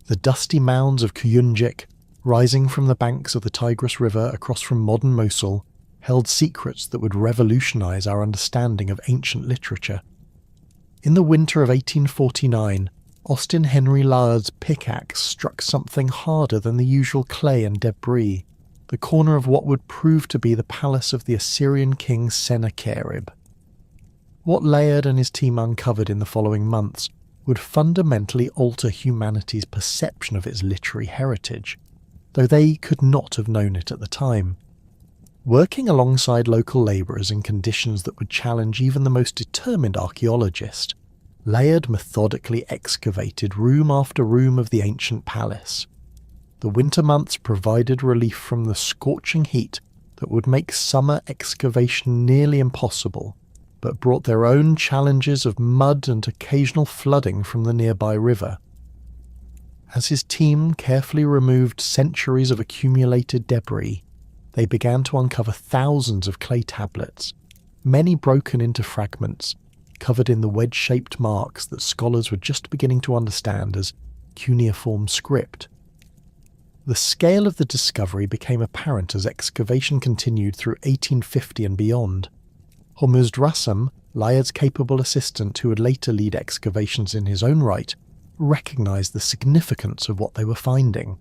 The dusty mounds of Kuyunjik, rising from the banks of the Tigris River across from modern Mosul, held secrets that would revolutionize our understanding of ancient literature. In the winter of 1849, Austin Henry Layard's pickaxe struck something harder than the usual clay and debris, the corner of what would prove to be the palace of the Assyrian king Sennacherib. What Layard and his team uncovered in the following months would fundamentally alter humanity's perception of its literary heritage, though they could not have known it at the time. Working alongside local labourers in conditions that would challenge even the most determined archaeologist, Layard methodically excavated room after room of the ancient palace. The winter months provided relief from the scorching heat that would make summer excavation nearly impossible, but brought their own challenges of mud and occasional flooding from the nearby river. As his team carefully removed centuries of accumulated debris, they began to uncover thousands of clay tablets, many broken into fragments, covered in the wedge-shaped marks that scholars were just beginning to understand as cuneiform script. The scale of the discovery became apparent as excavation continued through 1850 and beyond. Hormuzd Rassam, Layard's capable assistant who would later lead excavations in his own right, recognised the significance of what they were finding.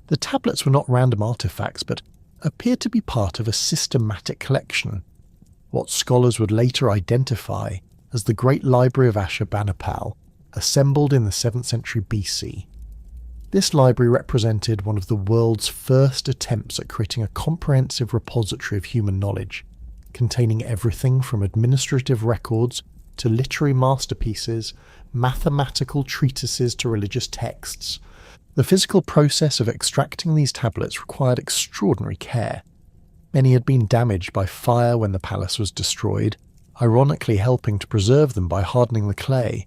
The tablets were not random artefacts, but appeared to be part of a systematic collection, what scholars would later identify as the Great Library of Ashurbanipal, assembled in the 7th century BC. This library represented one of the world's first attempts at creating a comprehensive repository of human knowledge, containing everything from administrative records to literary masterpieces, mathematical treatises to religious texts. The physical process of extracting these tablets required extraordinary care. Many had been damaged by fire when the palace was destroyed, ironically helping to preserve them by hardening the clay.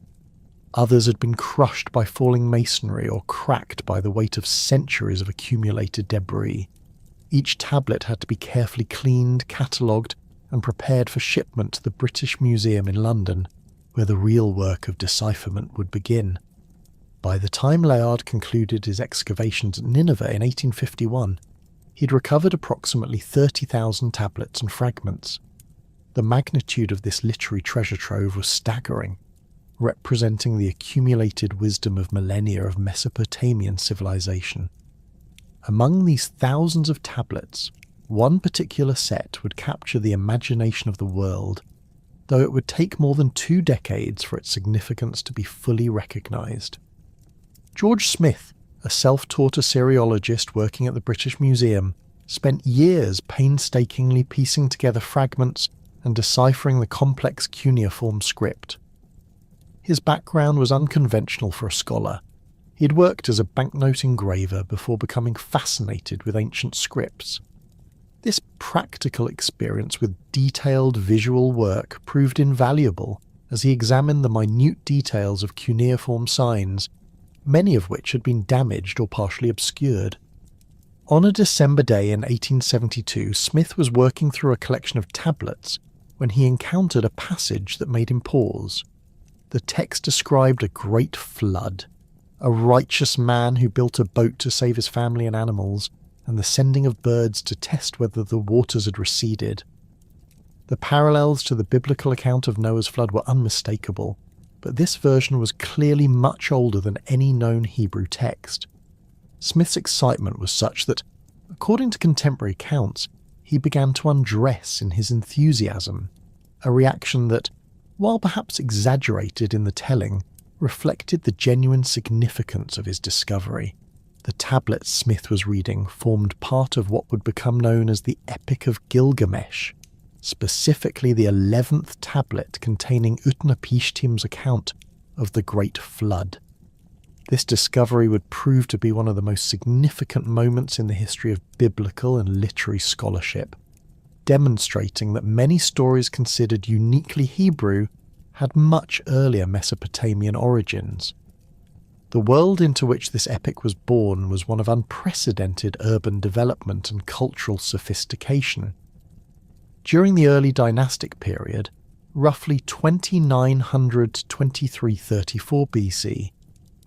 Others had been crushed by falling masonry or cracked by the weight of centuries of accumulated debris. Each tablet had to be carefully cleaned, catalogued, and prepared for shipment to the British Museum in London, where the real work of decipherment would begin. By the time Layard concluded his excavations at Nineveh in 1851, he'd recovered approximately 30,000 tablets and fragments. The magnitude of this literary treasure trove was staggering, representing the accumulated wisdom of millennia of Mesopotamian civilization. Among these thousands of tablets, one particular set would capture the imagination of the world, though it would take more than 2 decades for its significance to be fully recognised. George Smith, a self-taught Assyriologist working at the British Museum, spent years painstakingly piecing together fragments and deciphering the complex cuneiform script. His background was unconventional for a scholar. He had worked as a banknote engraver before becoming fascinated with ancient scripts. This practical experience with detailed visual work proved invaluable as he examined the minute details of cuneiform signs, many of which had been damaged or partially obscured. On a December day in 1872, Smith was working through a collection of tablets when he encountered a passage that made him pause. The text described a great flood, a righteous man who built a boat to save his family and animals, and the sending of birds to test whether the waters had receded. The parallels to the biblical account of Noah's flood were unmistakable, but this version was clearly much older than any known Hebrew text. Smith's excitement was such that, according to contemporary accounts, he began to undress in his enthusiasm, a reaction that, while perhaps exaggerated in the telling, reflected the genuine significance of his discovery. The tablets Smith was reading formed part of what would become known as the Epic of Gilgamesh, specifically the 11th tablet containing Utnapishtim's account of the Great Flood. This discovery would prove to be one of the most significant moments in the history of biblical and literary scholarship, demonstrating that many stories considered uniquely Hebrew had much earlier Mesopotamian origins. The world into which this epic was born was one of unprecedented urban development and cultural sophistication. During the early dynastic period, roughly 2900 to 2334 BC,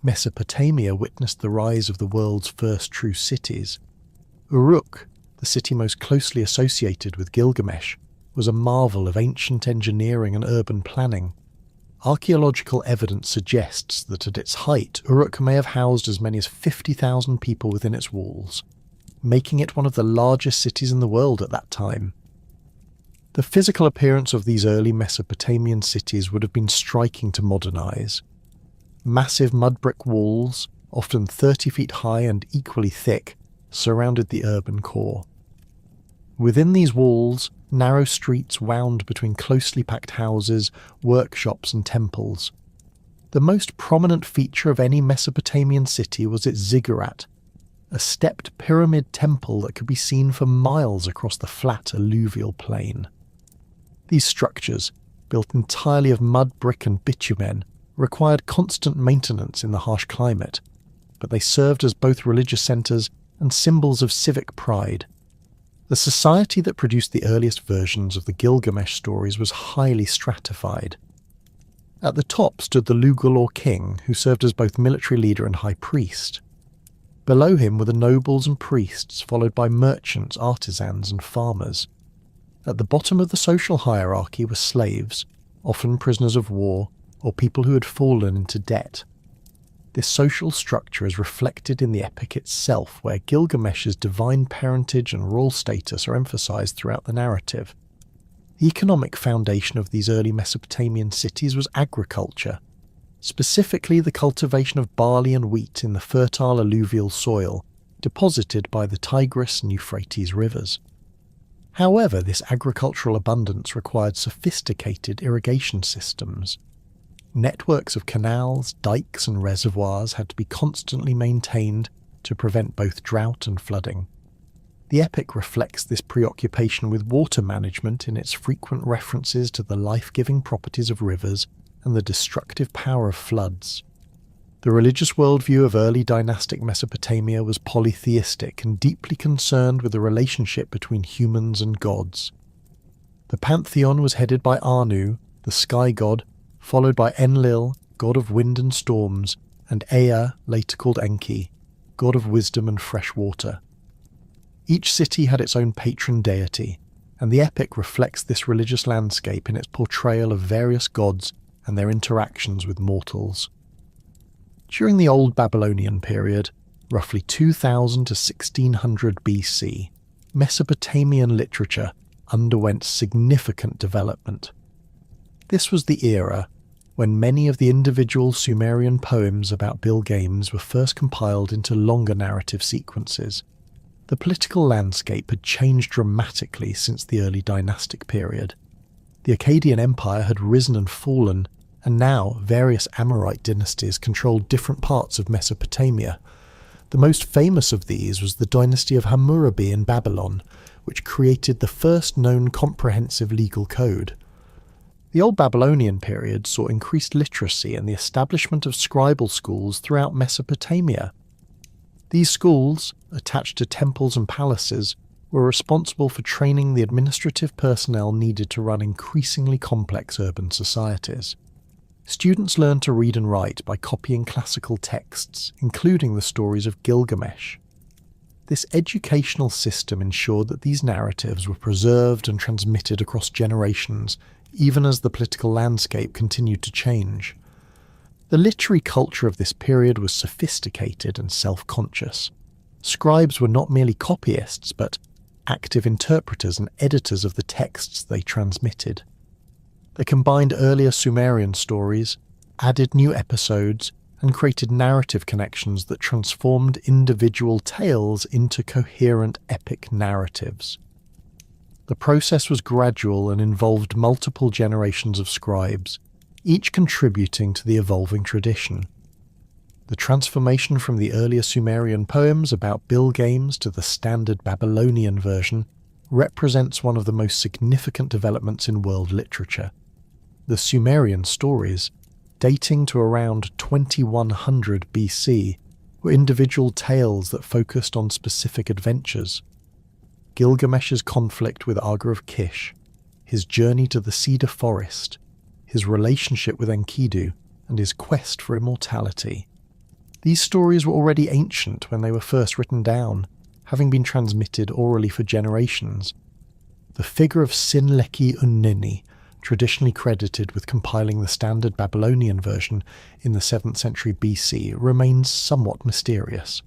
Mesopotamia witnessed the rise of the world's first true cities. Uruk, the city most closely associated with Gilgamesh, was a marvel of ancient engineering and urban planning. Archaeological evidence suggests that at its height, Uruk may have housed as many as 50,000 people within its walls, making it one of the largest cities in the world at that time. The physical appearance of these early Mesopotamian cities would have been striking to modernize. Massive mud brick walls, often 30 feet high and equally thick, surrounded the urban core. Within these walls, narrow streets wound between closely packed houses, workshops and temples. The most prominent feature of any Mesopotamian city was its ziggurat, a stepped pyramid temple that could be seen for miles across the flat alluvial plain. These structures, built entirely of mud, brick and bitumen, required constant maintenance in the harsh climate, but they served as both religious centres and symbols of civic pride. The society that produced the earliest versions of the Gilgamesh stories was highly stratified. At the top stood the Lugal or king, who served as both military leader and high priest. Below him were the nobles and priests, followed by merchants, artisans and farmers. At the bottom of the social hierarchy were slaves, often prisoners of war, or people who had fallen into debt. This social structure is reflected in the epic itself, where Gilgamesh's divine parentage and royal status are emphasized throughout the narrative. The economic foundation of these early Mesopotamian cities was agriculture, specifically the cultivation of barley and wheat in the fertile alluvial soil deposited by the Tigris and Euphrates rivers. However, this agricultural abundance required sophisticated irrigation systems. Networks of canals, dikes and reservoirs had to be constantly maintained to prevent both drought and flooding. The epic reflects this preoccupation with water management in its frequent references to the life-giving properties of rivers and the destructive power of floods. The religious worldview of early dynastic Mesopotamia was polytheistic and deeply concerned with the relationship between humans and gods. The pantheon was headed by Anu, the sky god, followed by Enlil, god of wind and storms, and Ea, later called Enki, god of wisdom and fresh water. Each city had its own patron deity, and the epic reflects this religious landscape in its portrayal of various gods and their interactions with mortals. During the Old Babylonian period, roughly 2000 to 1600 BC, Mesopotamian literature underwent significant development. This was the era when many of the individual Sumerian poems about Gilgamesh were first compiled into longer narrative sequences. The political landscape had changed dramatically since the early dynastic period. The Akkadian Empire had risen and fallen, and now various Amorite dynasties controlled different parts of Mesopotamia. The most famous of these was the dynasty of Hammurabi in Babylon, which created the first known comprehensive legal code. The Old Babylonian period saw increased literacy and the establishment of scribal schools throughout Mesopotamia. These schools, attached to temples and palaces, were responsible for training the administrative personnel needed to run increasingly complex urban societies. Students learned to read and write by copying classical texts, including the stories of Gilgamesh. This educational system ensured that these narratives were preserved and transmitted across generations, even as the political landscape continued to change. The literary culture of this period was sophisticated and self-conscious. Scribes were not merely copyists, but active interpreters and editors of the texts they transmitted. They combined earlier Sumerian stories, added new episodes, and created narrative connections that transformed individual tales into coherent epic narratives. The process was gradual and involved multiple generations of scribes, each contributing to the evolving tradition. The transformation from the earlier Sumerian poems about Gilgamesh to the standard Babylonian version represents one of the most significant developments in world literature. The Sumerian stories, dating to around 2100 BC, were individual tales that focused on specific adventures. Gilgamesh's conflict with Agra of Kish, his journey to the cedar forest, his relationship with Enkidu, and his quest for immortality. These stories were already ancient when they were first written down, having been transmitted orally for generations. The figure of Sinleki-Unnini, traditionally credited with compiling the standard Babylonian version in the 7th century BC, remains somewhat mysterious.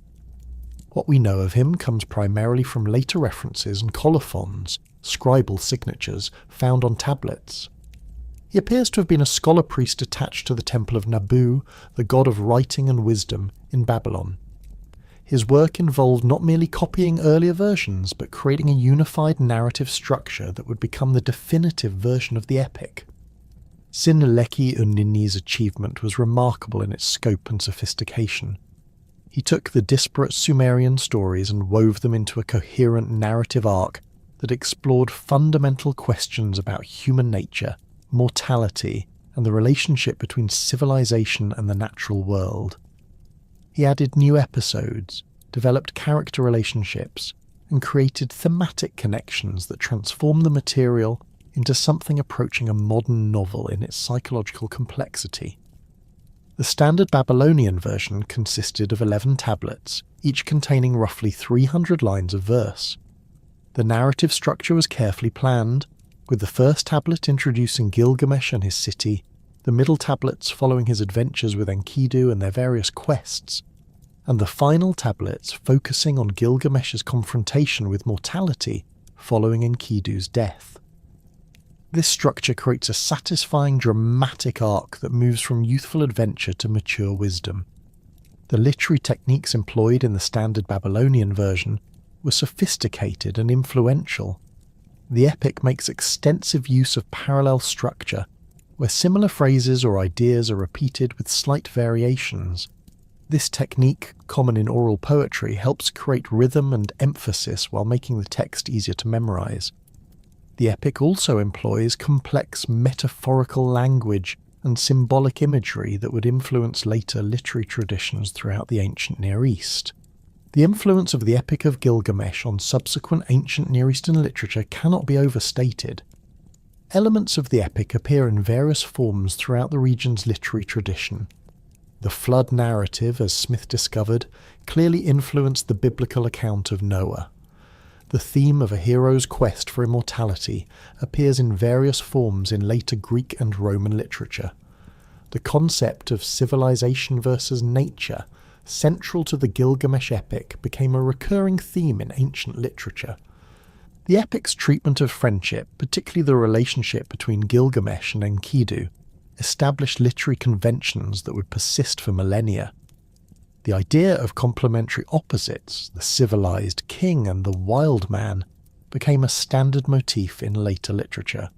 What we know of him comes primarily from later references and colophons, scribal signatures, found on tablets. He appears to have been a scholar priest attached to the temple of Nabu, the god of writing and wisdom, in Babylon. His work involved not merely copying earlier versions, but creating a unified narrative structure that would become the definitive version of the epic. Sinleki-Unnini's achievement was remarkable in its scope and sophistication. He took the disparate Sumerian stories and wove them into a coherent narrative arc that explored fundamental questions about human nature, mortality, and the relationship between civilization and the natural world. He added new episodes, developed character relationships, and created thematic connections that transformed the material into something approaching a modern novel in its psychological complexity. The standard Babylonian version consisted of 11 tablets, each containing roughly 300 lines of verse. The narrative structure was carefully planned, with the first tablet introducing Gilgamesh and his city, the middle tablets following his adventures with Enkidu and their various quests, and the final tablets focusing on Gilgamesh's confrontation with mortality following Enkidu's death. This structure creates a satisfying dramatic arc that moves from youthful adventure to mature wisdom. The literary techniques employed in the standard Babylonian version were sophisticated and influential. The epic makes extensive use of parallel structure, where similar phrases or ideas are repeated with slight variations. This technique, common in oral poetry, helps create rhythm and emphasis while making the text easier to memorize. The epic also employs complex metaphorical language and symbolic imagery that would influence later literary traditions throughout the ancient Near East. The influence of the Epic of Gilgamesh on subsequent ancient Near Eastern literature cannot be overstated. Elements of the epic appear in various forms throughout the region's literary tradition. The flood narrative, as Smith discovered, clearly influenced the biblical account of Noah. The theme of a hero's quest for immortality appears in various forms in later Greek and Roman literature. The concept of civilization versus nature, central to the Gilgamesh epic, became a recurring theme in ancient literature. The epic's treatment of friendship, particularly the relationship between Gilgamesh and Enkidu, established literary conventions that would persist for millennia. The idea of complementary opposites, the civilized king and the wild man, became a standard motif in later literature.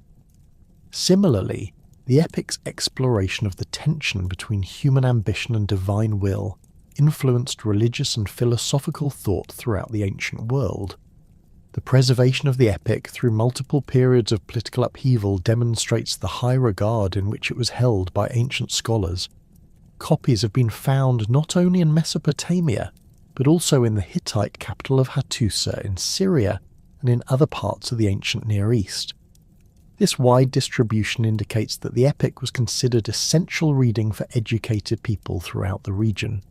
Similarly, the epic's exploration of the tension between human ambition and divine will influenced religious and philosophical thought throughout the ancient world. The preservation of the epic through multiple periods of political upheaval demonstrates the high regard in which it was held by ancient scholars. Copies have been found not only in Mesopotamia, but also in the Hittite capital of Hattusa in Syria and in other parts of the ancient Near East. This wide distribution indicates that the epic was considered essential reading for educated people throughout the region.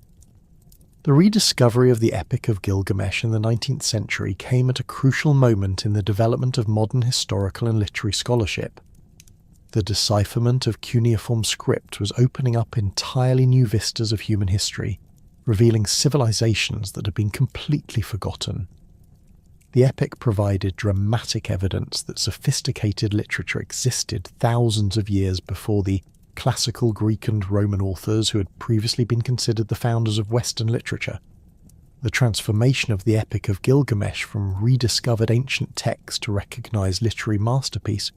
The rediscovery of the Epic of Gilgamesh in the 19th century came at a crucial moment in the development of modern historical and literary scholarship. The decipherment of cuneiform script was opening up entirely new vistas of human history, revealing civilizations that had been completely forgotten. The epic provided dramatic evidence that sophisticated literature existed thousands of years before the classical Greek and Roman authors who had previously been considered the founders of Western literature. The transformation of the Epic of Gilgamesh from rediscovered ancient text to recognized literary masterpiece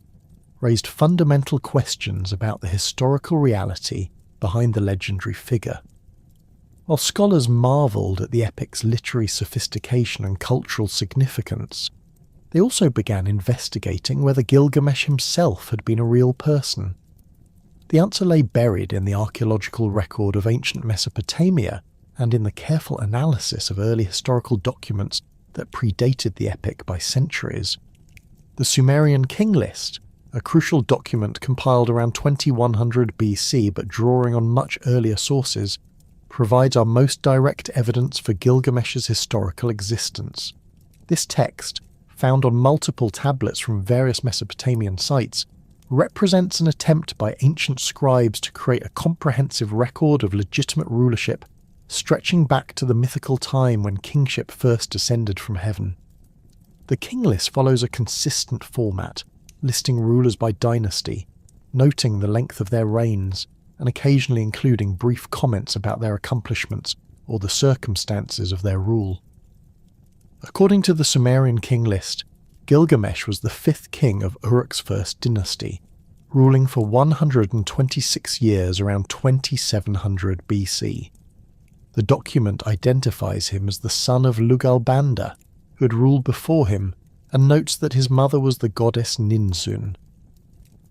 raised fundamental questions about the historical reality behind the legendary figure. While scholars marveled at the epic's literary sophistication and cultural significance, they also began investigating whether Gilgamesh himself had been a real person. The answer lay buried in the archaeological record of ancient Mesopotamia and in the careful analysis of early historical documents that predated the epic by centuries. The Sumerian king list, a crucial document compiled around 2100 BC but drawing on much earlier sources, provides our most direct evidence for Gilgamesh's historical existence. This text, found on multiple tablets from various Mesopotamian sites, represents an attempt by ancient scribes to create a comprehensive record of legitimate rulership, stretching back to the mythical time when kingship first descended from heaven. The king list follows a consistent format, listing rulers by dynasty, noting the length of their reigns, and occasionally including brief comments about their accomplishments or the circumstances of their rule. According to the Sumerian king list, Gilgamesh was the fifth king of Uruk's first dynasty, ruling for 126 years around 2700 BC. The document identifies him as the son of Lugalbanda, who had ruled before him, and notes that his mother was the goddess Ninsun.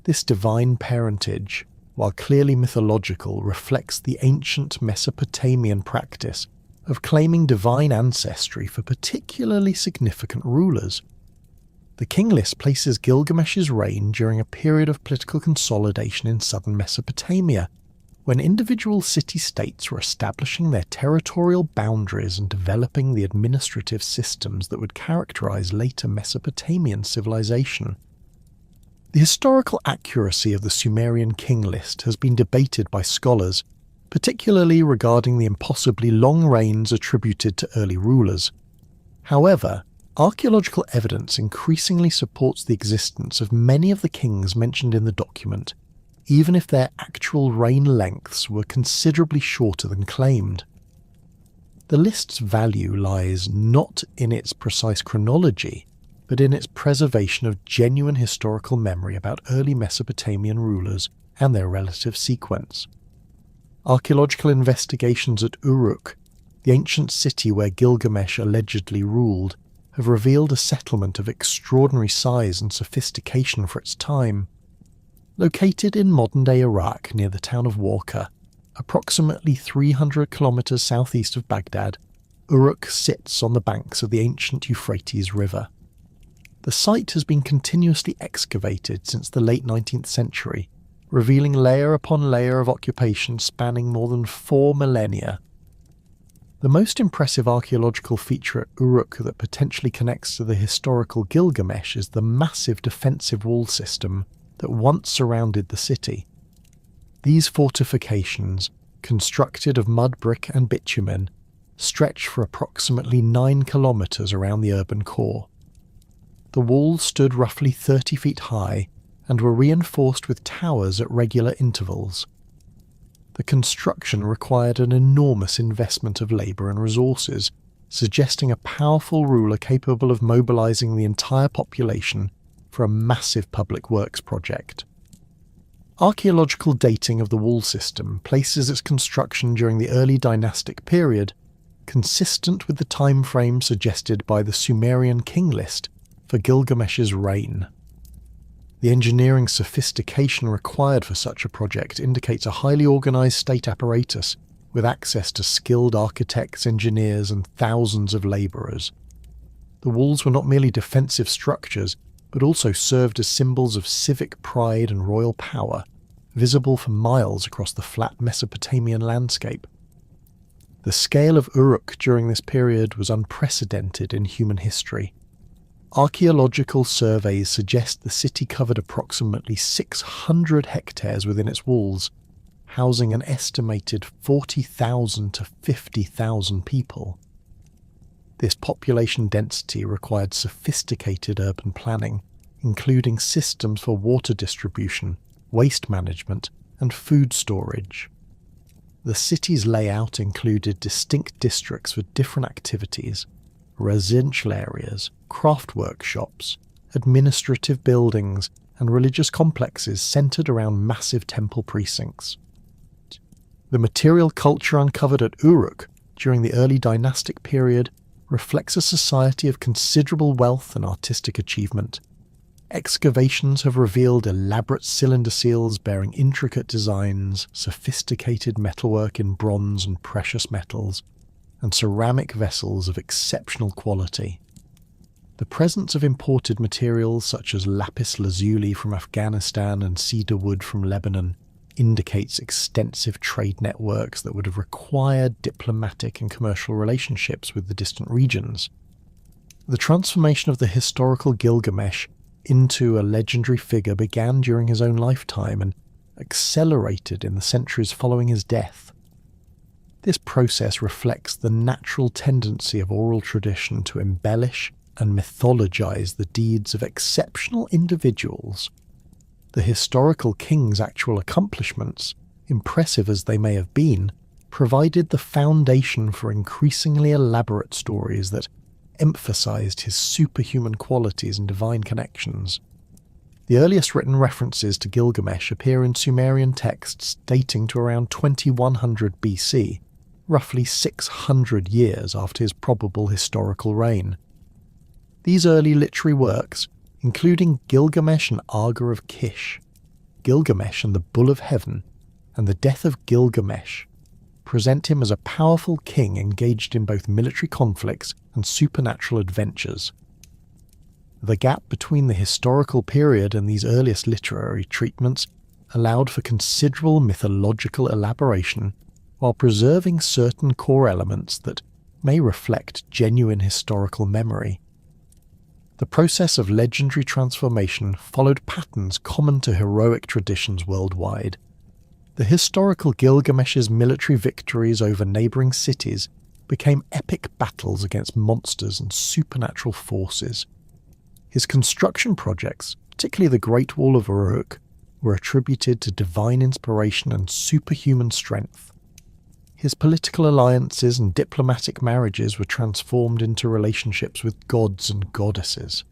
This divine parentage, while clearly mythological, reflects the ancient Mesopotamian practice of claiming divine ancestry for particularly significant rulers. The king list places Gilgamesh's reign during a period of political consolidation in southern Mesopotamia, when individual city-states were establishing their territorial boundaries and developing the administrative systems that would characterize later Mesopotamian civilization. The historical accuracy of the Sumerian king list has been debated by scholars, particularly regarding the impossibly long reigns attributed to early rulers. However, archaeological evidence increasingly supports the existence of many of the kings mentioned in the document, even if their actual reign lengths were considerably shorter than claimed. The list's value lies not in its precise chronology, but in its preservation of genuine historical memory about early Mesopotamian rulers and their relative sequence. Archaeological investigations at Uruk, the ancient city where Gilgamesh allegedly ruled, have revealed a settlement of extraordinary size and sophistication for its time. Located in modern-day Iraq near the town of Warka, approximately 300 kilometers southeast of Baghdad, Uruk sits on the banks of the ancient Euphrates River. The site has been continuously excavated since the late 19th century, revealing layer upon layer of occupation spanning more than 4 millennia. The most impressive archaeological feature at Uruk that potentially connects to the historical Gilgamesh is the massive defensive wall system that once surrounded the city. These fortifications, constructed of mud brick and bitumen, stretch for approximately 9 kilometers around the urban core. The walls stood roughly 30 feet high and were reinforced with towers at regular intervals. The construction required an enormous investment of labour and resources, suggesting a powerful ruler capable of mobilising the entire population for a massive public works project. Archaeological dating of the wall system places its construction during the early dynastic period, consistent with the time frame suggested by the Sumerian king list for Gilgamesh's reign. The engineering sophistication required for such a project indicates a highly organised state apparatus with access to skilled architects, engineers, and thousands of labourers. The walls were not merely defensive structures, but also served as symbols of civic pride and royal power, visible for miles across the flat Mesopotamian landscape. The scale of Uruk during this period was unprecedented in human history. Archaeological surveys suggest the city covered approximately 600 hectares within its walls, housing an estimated 40,000 to 50,000 people. This population density required sophisticated urban planning, including systems for water distribution, waste management, and food storage. The city's layout included distinct districts with different activities: residential areas, craft workshops, administrative buildings, and religious complexes centered around massive temple precincts. The material culture uncovered at Uruk during the early dynastic period reflects a society of considerable wealth and artistic achievement. Excavations have revealed elaborate cylinder seals bearing intricate designs, sophisticated metalwork in bronze and precious metals, and ceramic vessels of exceptional quality. The presence of imported materials such as lapis lazuli from Afghanistan and cedar wood from Lebanon indicates extensive trade networks that would have required diplomatic and commercial relationships with the distant regions. The transformation of the historical Gilgamesh into a legendary figure began during his own lifetime and accelerated in the centuries following his death. This process reflects the natural tendency of oral tradition to embellish and mythologize the deeds of exceptional individuals. The historical king's actual accomplishments, impressive as they may have been, provided the foundation for increasingly elaborate stories that emphasized his superhuman qualities and divine connections. The earliest written references to Gilgamesh appear in Sumerian texts dating to around 2100 BC, roughly 600 years after his probable historical reign. These early literary works, including Gilgamesh and Aga of Kish, Gilgamesh and the Bull of Heaven, and the Death of Gilgamesh, present him as a powerful king engaged in both military conflicts and supernatural adventures. The gap between the historical period and these earliest literary treatments allowed for considerable mythological elaboration while preserving certain core elements that may reflect genuine historical memory. The process of legendary transformation followed patterns common to heroic traditions worldwide. The historical Gilgamesh's military victories over neighbouring cities became epic battles against monsters and supernatural forces. His construction projects, particularly the Great Wall of Uruk, were attributed to divine inspiration and superhuman strength. His political alliances and diplomatic marriages were transformed into relationships with gods and goddesses.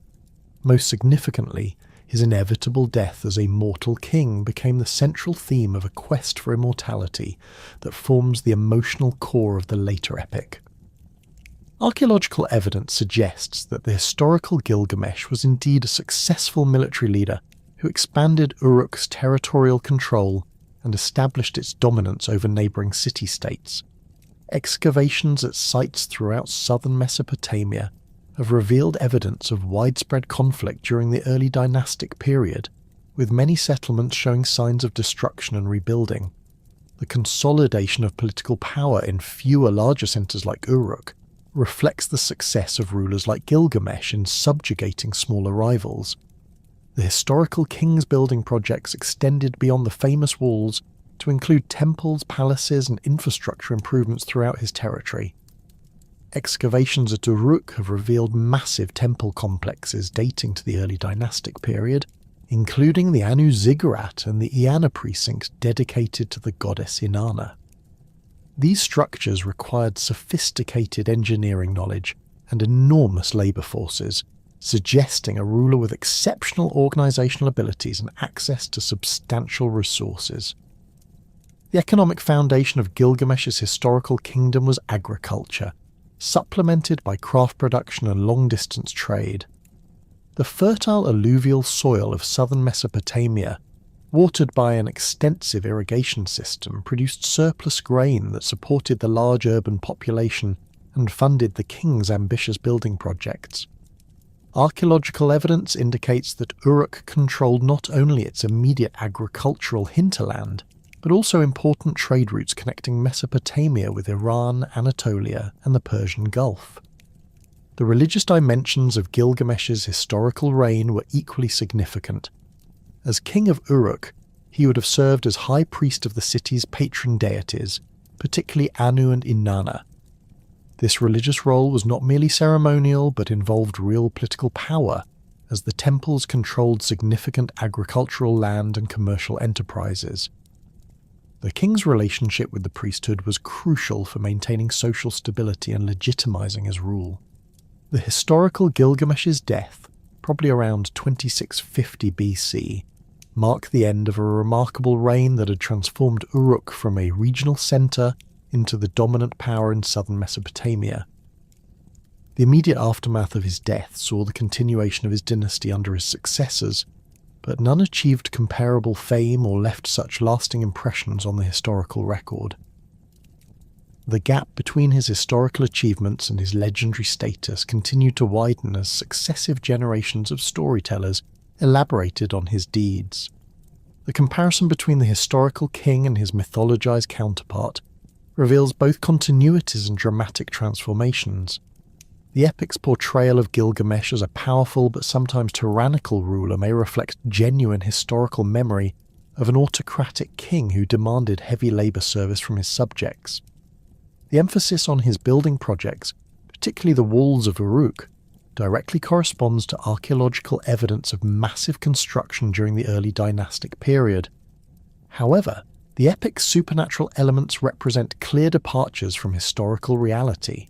Most significantly, his inevitable death as a mortal king became the central theme of a quest for immortality that forms the emotional core of the later epic. Archaeological evidence suggests that the historical Gilgamesh was indeed a successful military leader who expanded Uruk's territorial control and established its dominance over neighbouring city-states. Excavations at sites throughout southern Mesopotamia have revealed evidence of widespread conflict during the early dynastic period, with many settlements showing signs of destruction and rebuilding. The consolidation of political power in fewer larger centres like Uruk reflects the success of rulers like Gilgamesh in subjugating smaller rivals. The historical king's building projects extended beyond the famous walls to include temples, palaces, and infrastructure improvements throughout his territory. Excavations at Uruk have revealed massive temple complexes dating to the early dynastic period, including the Anu Ziggurat and the Eanna precinct dedicated to the goddess Inanna. These structures required sophisticated engineering knowledge and enormous labour forces, suggesting a ruler with exceptional organisational abilities and access to substantial resources. The economic foundation of Gilgamesh's historical kingdom was agriculture, supplemented by craft production and long-distance trade. The fertile alluvial soil of southern Mesopotamia, watered by an extensive irrigation system, produced surplus grain that supported the large urban population and funded the king's ambitious building projects. Archaeological evidence indicates that Uruk controlled not only its immediate agricultural hinterland, but also important trade routes connecting Mesopotamia with Iran, Anatolia, and the Persian Gulf. The religious dimensions of Gilgamesh's historical reign were equally significant. As king of Uruk, he would have served as high priest of the city's patron deities, particularly Anu and Inanna. This religious role was not merely ceremonial, but involved real political power, as the temples controlled significant agricultural land and commercial enterprises. The king's relationship with the priesthood was crucial for maintaining social stability and legitimizing his rule. The historical Gilgamesh's death, probably around 2650 BC, marked the end of a remarkable reign that had transformed Uruk from a regional centre into the dominant power in southern Mesopotamia. The immediate aftermath of his death saw the continuation of his dynasty under his successors, but none achieved comparable fame or left such lasting impressions on the historical record. The gap between his historical achievements and his legendary status continued to widen as successive generations of storytellers elaborated on his deeds. The comparison between the historical king and his mythologized counterpart reveals both continuities and dramatic transformations. The epic's portrayal of Gilgamesh as a powerful but sometimes tyrannical ruler may reflect genuine historical memory of an autocratic king who demanded heavy labor service from his subjects. The emphasis on his building projects, particularly the walls of Uruk, directly corresponds to archaeological evidence of massive construction during the early dynastic period. However, the epic's supernatural elements represent clear departures from historical reality.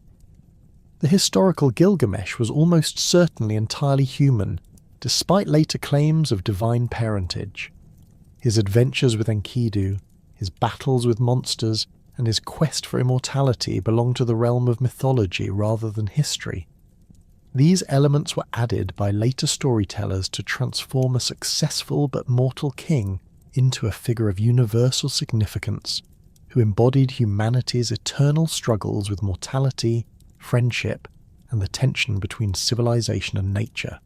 The historical Gilgamesh was almost certainly entirely human, despite later claims of divine parentage. His adventures with Enkidu, his battles with monsters, and his quest for immortality belong to the realm of mythology rather than history. These elements were added by later storytellers to transform a successful but mortal king into a figure of universal significance, who embodied humanity's eternal struggles with mortality, friendship, and the tension between civilization and nature.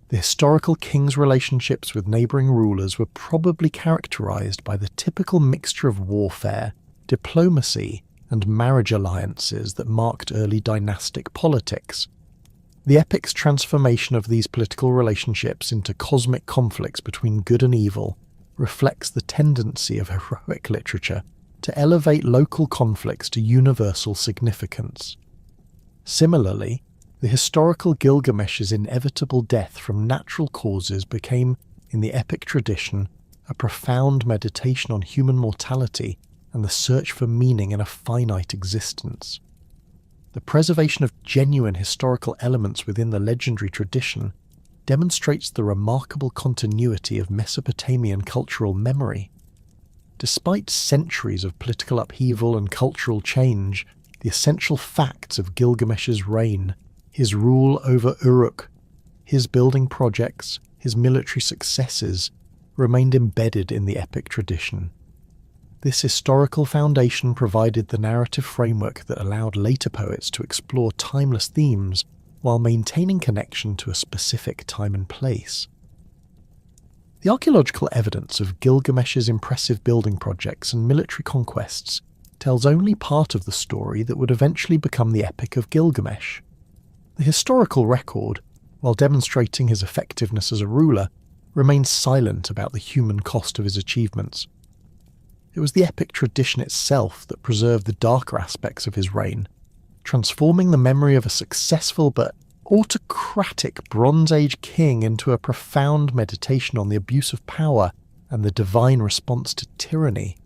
The historical king's relationships with neighbouring rulers were probably characterized by the typical mixture of warfare, diplomacy, and marriage alliances that marked early dynastic politics. The epic's transformation of these political relationships into cosmic conflicts between good and evil reflects the tendency of heroic literature to elevate local conflicts to universal significance. Similarly, the historical Gilgamesh's inevitable death from natural causes became, in the epic tradition, a profound meditation on human mortality and the search for meaning in a finite existence. The preservation of genuine historical elements within the legendary tradition demonstrates the remarkable continuity of Mesopotamian cultural memory. Despite centuries of political upheaval and cultural change, the essential facts of Gilgamesh's reign, his rule over Uruk, his building projects, his military successes, remained embedded in the epic tradition. This historical foundation provided the narrative framework that allowed later poets to explore timeless themes while maintaining connection to a specific time and place. The archaeological evidence of Gilgamesh's impressive building projects and military conquests tells only part of the story that would eventually become the Epic of Gilgamesh. The historical record, while demonstrating his effectiveness as a ruler, remains silent about the human cost of his achievements. It was the epic tradition itself that preserved the darker aspects of his reign, transforming the memory of a successful but autocratic Bronze Age king into a profound meditation on the abuse of power and the divine response to tyranny.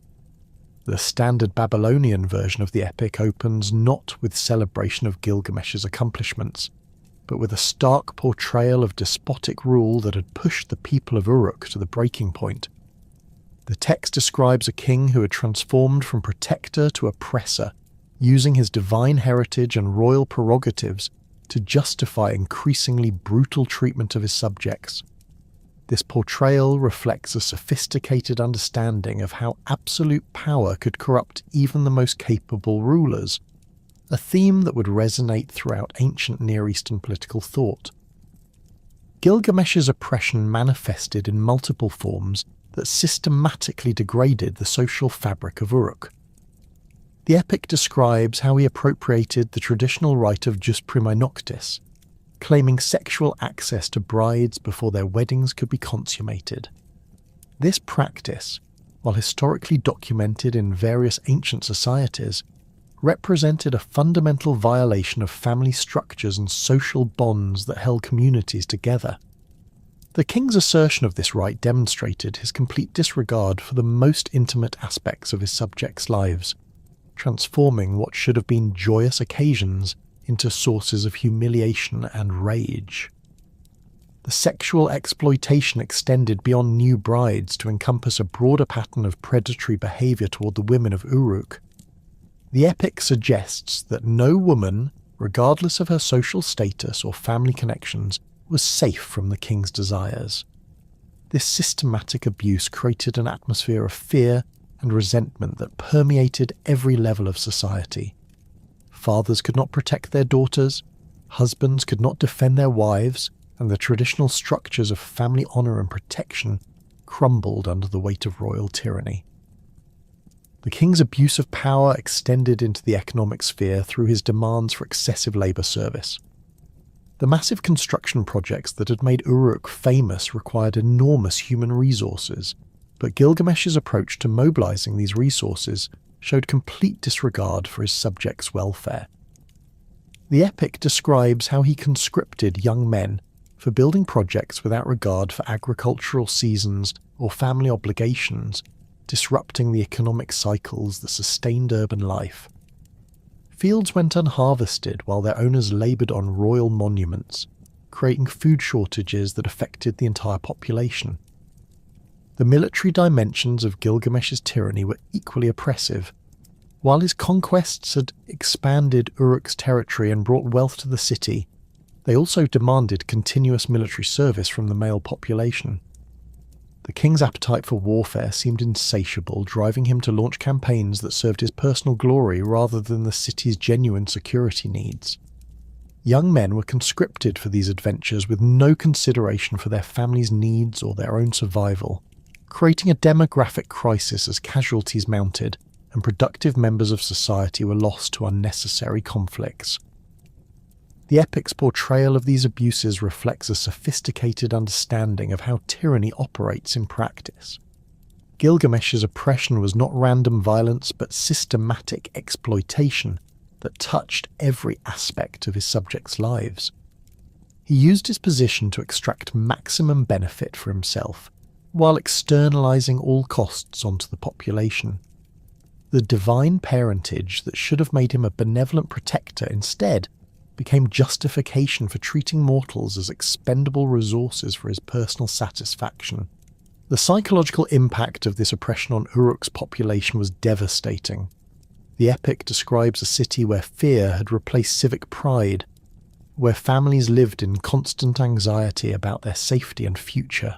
The standard Babylonian version of the epic opens not with celebration of Gilgamesh's accomplishments, but with a stark portrayal of despotic rule that had pushed the people of Uruk to the breaking point. The text describes a king who had transformed from protector to oppressor, using his divine heritage and royal prerogatives to justify increasingly brutal treatment of his subjects. This portrayal reflects a sophisticated understanding of how absolute power could corrupt even the most capable rulers, a theme that would resonate throughout ancient Near Eastern political thought. Gilgamesh's oppression manifested in multiple forms that systematically degraded the social fabric of Uruk. The epic describes how he appropriated the traditional rite of jus prima noctis, claiming sexual access to brides before their weddings could be consummated. This practice, while historically documented in various ancient societies, represented a fundamental violation of family structures and social bonds that held communities together. The king's assertion of this right demonstrated his complete disregard for the most intimate aspects of his subjects' lives, transforming what should have been joyous occasions into sources of humiliation and rage. The sexual exploitation extended beyond new brides to encompass a broader pattern of predatory behaviour toward the women of Uruk. The epic suggests that no woman, regardless of her social status or family connections, was safe from the king's desires. This systematic abuse created an atmosphere of fear and resentment that permeated every level of society. Fathers could not protect their daughters, husbands could not defend their wives, and the traditional structures of family honour and protection crumbled under the weight of royal tyranny. The king's abuse of power extended into the economic sphere through his demands for excessive labour service. The massive construction projects that had made Uruk famous required enormous human resources, but Gilgamesh's approach to mobilising these resources showed complete disregard for his subjects' welfare. The epic describes how he conscripted young men for building projects without regard for agricultural seasons or family obligations, disrupting the economic cycles that sustained urban life. Fields went unharvested while their owners laboured on royal monuments, creating food shortages that affected the entire population. The military dimensions of Gilgamesh's tyranny were equally oppressive. While his conquests had expanded Uruk's territory and brought wealth to the city, they also demanded continuous military service from the male population. The king's appetite for warfare seemed insatiable, driving him to launch campaigns that served his personal glory rather than the city's genuine security needs. Young men were conscripted for these adventures with no consideration for their families' needs or their own survival, creating a demographic crisis as casualties mounted and productive members of society were lost to unnecessary conflicts. The epic's portrayal of these abuses reflects a sophisticated understanding of how tyranny operates in practice. Gilgamesh's oppression was not random violence but systematic exploitation that touched every aspect of his subjects' lives. He used his position to extract maximum benefit for himself, while externalizing all costs onto the population. The divine parentage that should have made him a benevolent protector instead became justification for treating mortals as expendable resources for his personal satisfaction. The psychological impact of this oppression on Uruk's population was devastating. The epic describes a city where fear had replaced civic pride, where families lived in constant anxiety about their safety and future.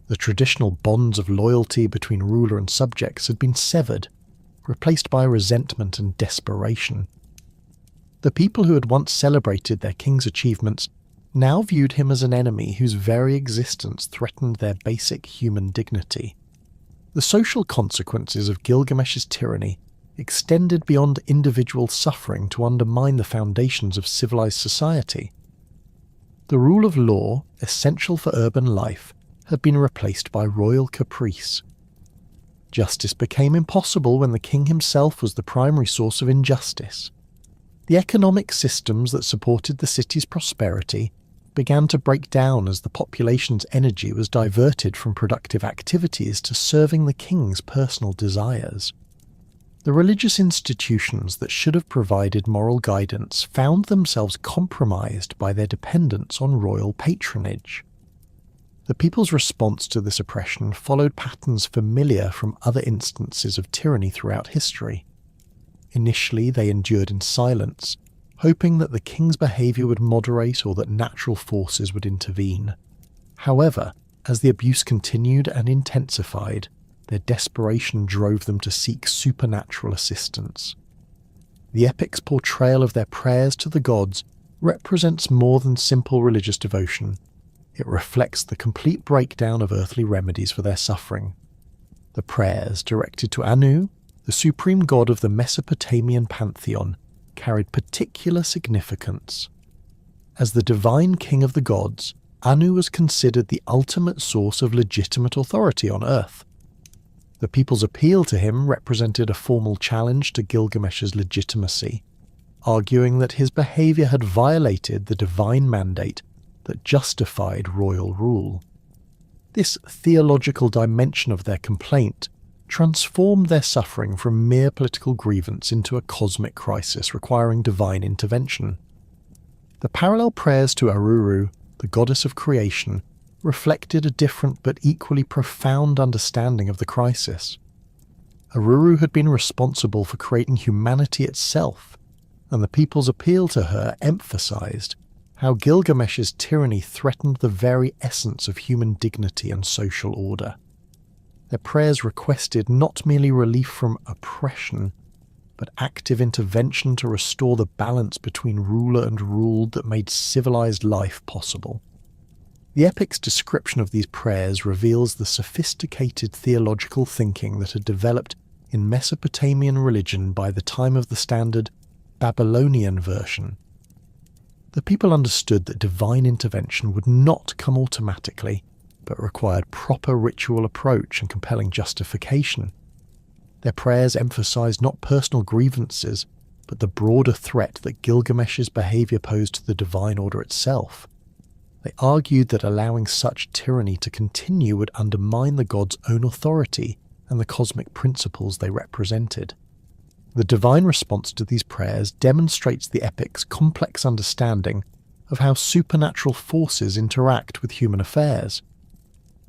The traditional bonds of loyalty between ruler and subjects had been severed, replaced by resentment and desperation. The people who had once celebrated their king's achievements now viewed him as an enemy whose very existence threatened their basic human dignity. The social consequences of Gilgamesh's tyranny extended beyond individual suffering to undermine the foundations of civilized society. The rule of law, essential for urban life, had been replaced by royal caprice. Justice became impossible when the king himself was the primary source of injustice. The economic systems that supported the city's prosperity began to break down as the population's energy was diverted from productive activities to serving the king's personal desires. The religious institutions that should have provided moral guidance found themselves compromised by their dependence on royal patronage. The people's response to this oppression followed patterns familiar from other instances of tyranny throughout history. Initially, they endured in silence, hoping that the king's behaviour would moderate or that natural forces would intervene. However, as the abuse continued and intensified, their desperation drove them to seek supernatural assistance. The epic's portrayal of their prayers to the gods represents more than simple religious devotion. It reflects the complete breakdown of earthly remedies for their suffering. The prayers directed to Anu, the supreme god of the Mesopotamian pantheon, carried particular significance. As the divine king of the gods, Anu was considered the ultimate source of legitimate authority on earth. The people's appeal to him represented a formal challenge to Gilgamesh's legitimacy, arguing that his behaviour had violated the divine mandate that justified royal rule. This theological dimension of their complaint transformed their suffering from mere political grievance into a cosmic crisis requiring divine intervention. The parallel prayers to Aruru, the goddess of creation, reflected a different but equally profound understanding of the crisis. Aruru had been responsible for creating humanity itself, and the people's appeal to her emphasized how Gilgamesh's tyranny threatened the very essence of human dignity and social order. Their prayers requested not merely relief from oppression, but active intervention to restore the balance between ruler and ruled that made civilized life possible. The epic's description of these prayers reveals the sophisticated theological thinking that had developed in Mesopotamian religion by the time of the standard Babylonian version. The people understood that divine intervention would not come automatically, but required proper ritual approach and compelling justification. Their prayers emphasized not personal grievances, but the broader threat that Gilgamesh's behavior posed to the divine order itself. They argued that allowing such tyranny to continue would undermine the gods' own authority and the cosmic principles they represented. The divine response to these prayers demonstrates the epic's complex understanding of how supernatural forces interact with human affairs.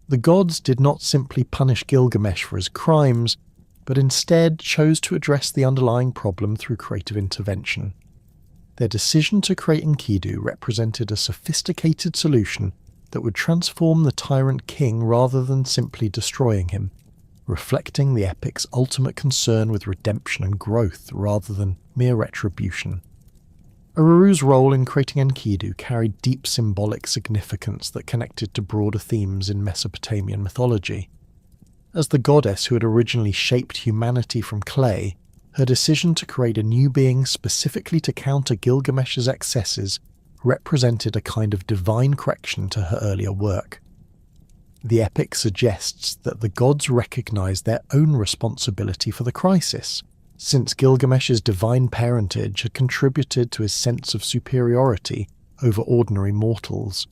The gods did not simply punish Gilgamesh for his crimes, but instead chose to address the underlying problem through creative intervention. Their decision to create Enkidu represented a sophisticated solution that would transform the tyrant king rather than simply destroying him, reflecting the epic's ultimate concern with redemption and growth rather than mere retribution. Ururu's role in creating Enkidu carried deep symbolic significance that connected to broader themes in Mesopotamian mythology. As the goddess who had originally shaped humanity from clay, her decision to create a new being specifically to counter Gilgamesh's excesses represented a kind of divine correction to her earlier work. The epic suggests that the gods recognized their own responsibility for the crisis, since Gilgamesh's divine parentage had contributed to his sense of superiority over ordinary mortals.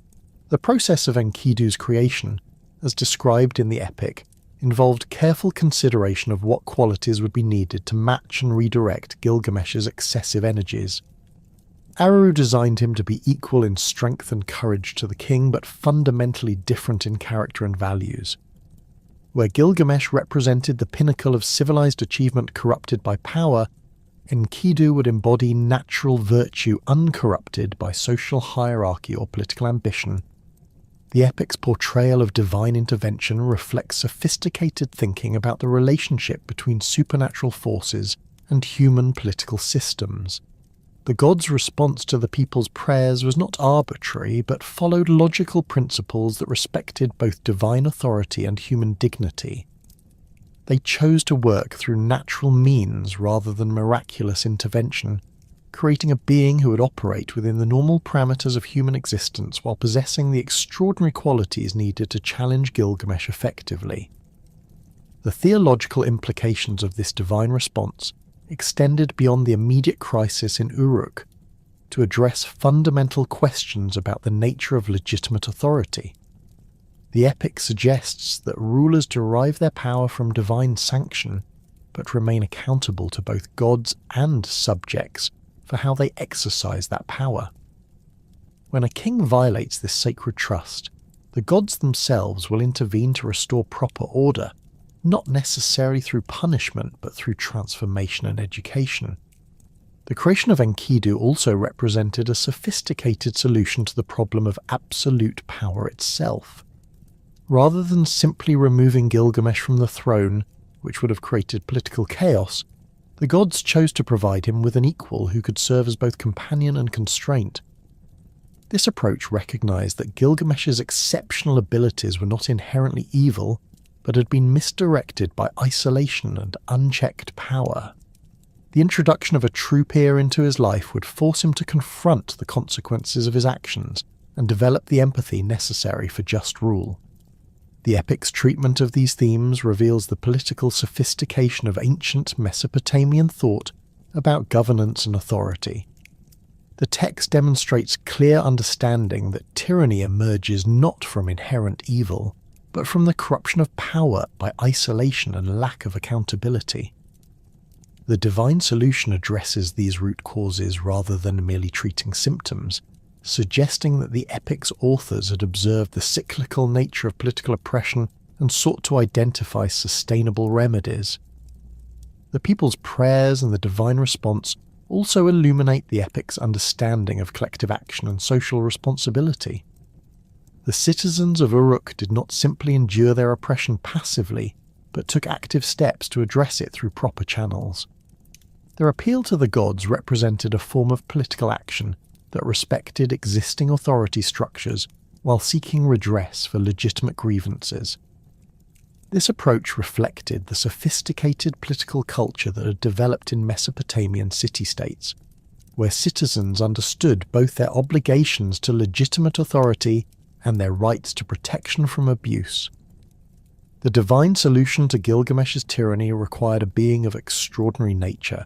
The process of Enkidu's creation, as described in the epic, involved careful consideration of what qualities would be needed to match and redirect Gilgamesh's excessive energies. Aruru designed him to be equal in strength and courage to the king, but fundamentally different in character and values. Where Gilgamesh represented the pinnacle of civilized achievement corrupted by power, Enkidu would embody natural virtue uncorrupted by social hierarchy or political ambition. The epic's portrayal of divine intervention reflects sophisticated thinking about the relationship between supernatural forces and human political systems. The gods' response to the people's prayers was not arbitrary, but followed logical principles that respected both divine authority and human dignity. They chose to work through natural means rather than miraculous intervention, creating a being who would operate within the normal parameters of human existence while possessing the extraordinary qualities needed to challenge Gilgamesh effectively. The theological implications of this divine response extended beyond the immediate crisis in Uruk to address fundamental questions about the nature of legitimate authority. The epic suggests that rulers derive their power from divine sanction, but remain accountable to both gods and subjects for how they exercise that power. When a king violates this sacred trust, the gods themselves will intervene to restore proper order, not necessarily through punishment but through transformation and education. The creation of Enkidu also represented a sophisticated solution to the problem of absolute power itself. Rather than simply removing Gilgamesh from the throne, which would have created political chaos, the gods chose to provide him with an equal who could serve as both companion and constraint. This approach recognized that Gilgamesh's exceptional abilities were not inherently evil, but had been misdirected by isolation and unchecked power. The introduction of a true peer into his life would force him to confront the consequences of his actions and develop the empathy necessary for just rule. The epic's treatment of these themes reveals the political sophistication of ancient Mesopotamian thought about governance and authority. The text demonstrates clear understanding that tyranny emerges not from inherent evil, but from the corruption of power by isolation and lack of accountability. The divine solution addresses these root causes rather than merely treating symptoms, suggesting that the epic's authors had observed the cyclical nature of political oppression and sought to identify sustainable remedies. The people's prayers and the divine response also illuminate the epic's understanding of collective action and social responsibility. The citizens of Uruk did not simply endure their oppression passively, but took active steps to address it through proper channels. Their appeal to the gods represented a form of political action that respected existing authority structures while seeking redress for legitimate grievances. This approach reflected the sophisticated political culture that had developed in Mesopotamian city-states, where citizens understood both their obligations to legitimate authority and their rights to protection from abuse. The divine solution to Gilgamesh's tyranny required a being of extraordinary nature,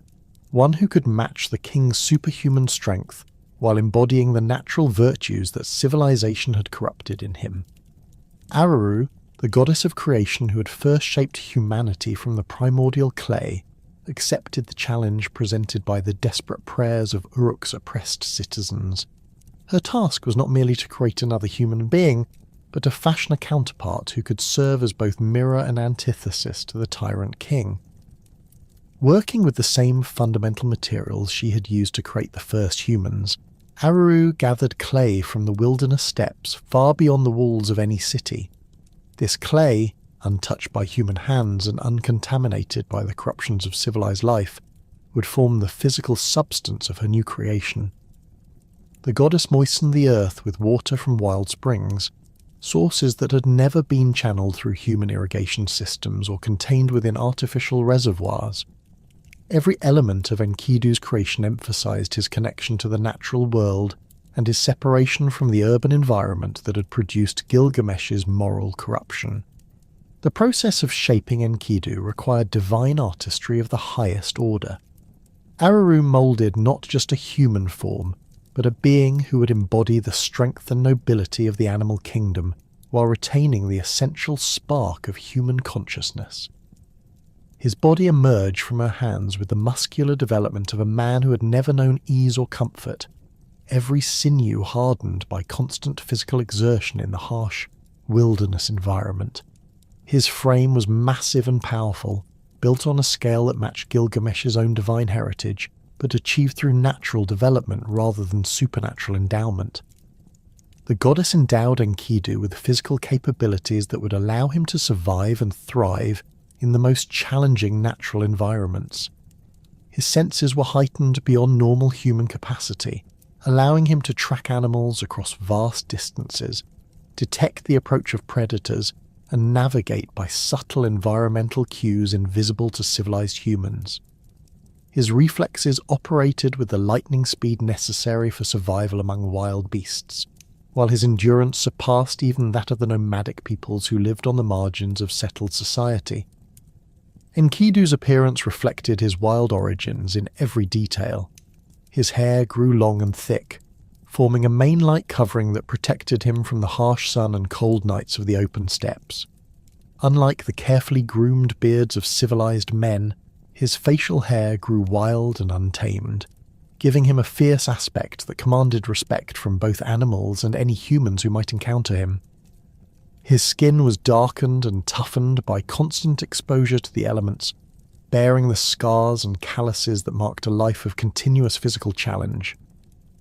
one who could match the king's superhuman strength while embodying the natural virtues that civilization had corrupted in him. Araru, the goddess of creation who had first shaped humanity from the primordial clay, accepted the challenge presented by the desperate prayers of Uruk's oppressed citizens. Her task was not merely to create another human being, but to fashion a counterpart who could serve as both mirror and antithesis to the tyrant king. Working with the same fundamental materials she had used to create the first humans, Araru gathered clay from the wilderness steppes far beyond the walls of any city. This clay, untouched by human hands and uncontaminated by the corruptions of civilized life, would form the physical substance of her new creation. The goddess moistened the earth with water from wild springs, sources that had never been channeled through human irrigation systems or contained within artificial reservoirs. Every element of Enkidu's creation emphasized his connection to the natural world and his separation from the urban environment that had produced Gilgamesh's moral corruption. The process of shaping Enkidu required divine artistry of the highest order. Araru moulded not just a human form, but a being who would embody the strength and nobility of the animal kingdom while retaining the essential spark of human consciousness. His body emerged from her hands with the muscular development of a man who had never known ease or comfort, every sinew hardened by constant physical exertion in the harsh wilderness environment. His frame was massive and powerful, built on a scale that matched Gilgamesh's own divine heritage, but achieved through natural development rather than supernatural endowment. The goddess endowed Enkidu with physical capabilities that would allow him to survive and thrive in the most challenging natural environments. His senses were heightened beyond normal human capacity, allowing him to track animals across vast distances, detect the approach of predators, and navigate by subtle environmental cues invisible to civilized humans. His reflexes operated with the lightning speed necessary for survival among wild beasts, while his endurance surpassed even that of the nomadic peoples who lived on the margins of settled society. Enkidu's appearance reflected his wild origins in every detail. His hair grew long and thick, forming a mane-like covering that protected him from the harsh sun and cold nights of the open steppes. Unlike the carefully groomed beards of civilized men, his facial hair grew wild and untamed, giving him a fierce aspect that commanded respect from both animals and any humans who might encounter him. His skin was darkened and toughened by constant exposure to the elements, bearing the scars and calluses that marked a life of continuous physical challenge.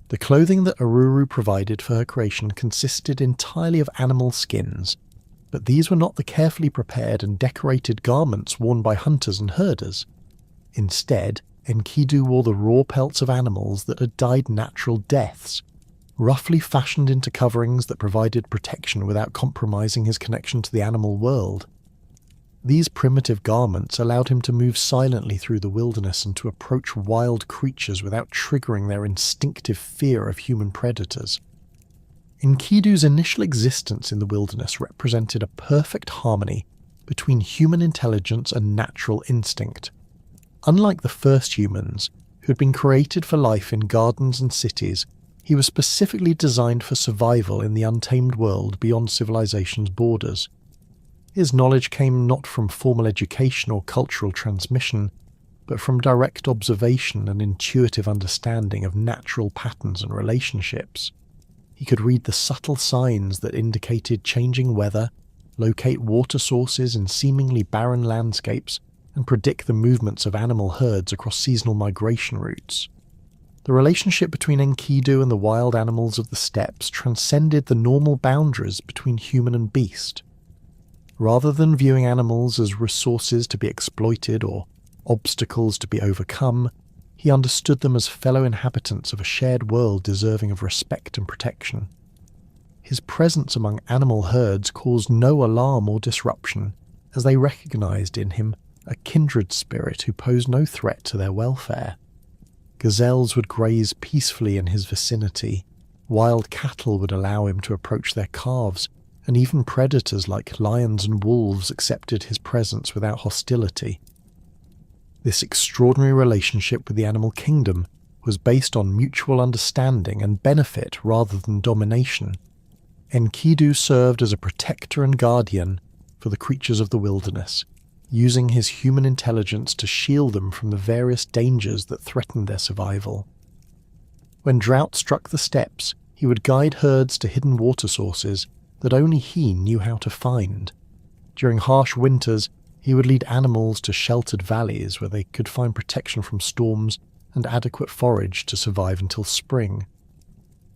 The clothing that Aruru provided for her creation consisted entirely of animal skins, but these were not the carefully prepared and decorated garments worn by hunters and herders. Instead, Enkidu wore the raw pelts of animals that had died natural deaths, roughly fashioned into coverings that provided protection without compromising his connection to the animal world. These primitive garments allowed him to move silently through the wilderness and to approach wild creatures without triggering their instinctive fear of human predators. Enkidu's initial existence in the wilderness represented a perfect harmony between human intelligence and natural instinct. Unlike the first humans, who had been created for life in gardens and cities, he was specifically designed for survival in the untamed world beyond civilization's borders. His knowledge came not from formal education or cultural transmission, but from direct observation and intuitive understanding of natural patterns and relationships. He could read the subtle signs that indicated changing weather, locate water sources in seemingly barren landscapes, and predict the movements of animal herds across seasonal migration routes. The relationship between Enkidu and the wild animals of the steppes transcended the normal boundaries between human and beast. Rather than viewing animals as resources to be exploited or obstacles to be overcome, he understood them as fellow inhabitants of a shared world deserving of respect and protection. his presence among animal herds caused no alarm or disruption, as they recognized in him a kindred spirit who posed no threat to their welfare. Gazelles would graze peacefully in his vicinity, wild cattle would allow him to approach their calves, and even predators like lions and wolves accepted his presence without hostility. This extraordinary relationship with the animal kingdom was based on mutual understanding and benefit rather than domination. Enkidu served as a protector and guardian for the creatures of the wilderness, using his human intelligence to shield them from the various dangers that threatened their survival. When drought struck the steppes, he would guide herds to hidden water sources that only he knew how to find. During harsh winters, he would lead animals to sheltered valleys where they could find protection from storms and adequate forage to survive until spring.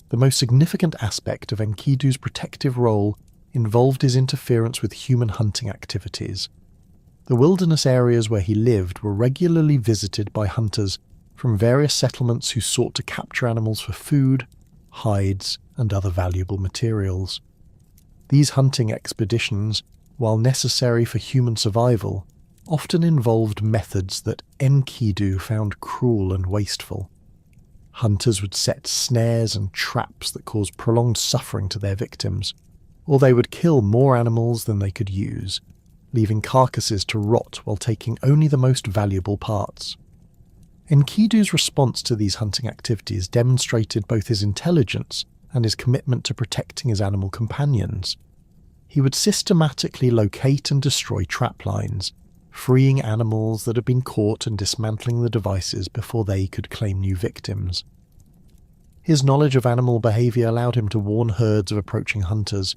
The most significant aspect of Enkidu's protective role involved his interference with human hunting activities. The wilderness areas where he lived were regularly visited by hunters from various settlements who sought to capture animals for food, hides, and other valuable materials. These hunting expeditions, while necessary for human survival, often involved methods that Enkidu found cruel and wasteful. Hunters would set snares and traps that caused prolonged suffering to their victims, or they would kill more animals than they could use, leaving carcasses to rot while taking only the most valuable parts. Enkidu's response to these hunting activities demonstrated both his intelligence and his commitment to protecting his animal companions. He would systematically locate and destroy trap lines, freeing animals that had been caught and dismantling the devices before they could claim new victims. His knowledge of animal behavior allowed him to warn herds of approaching hunters,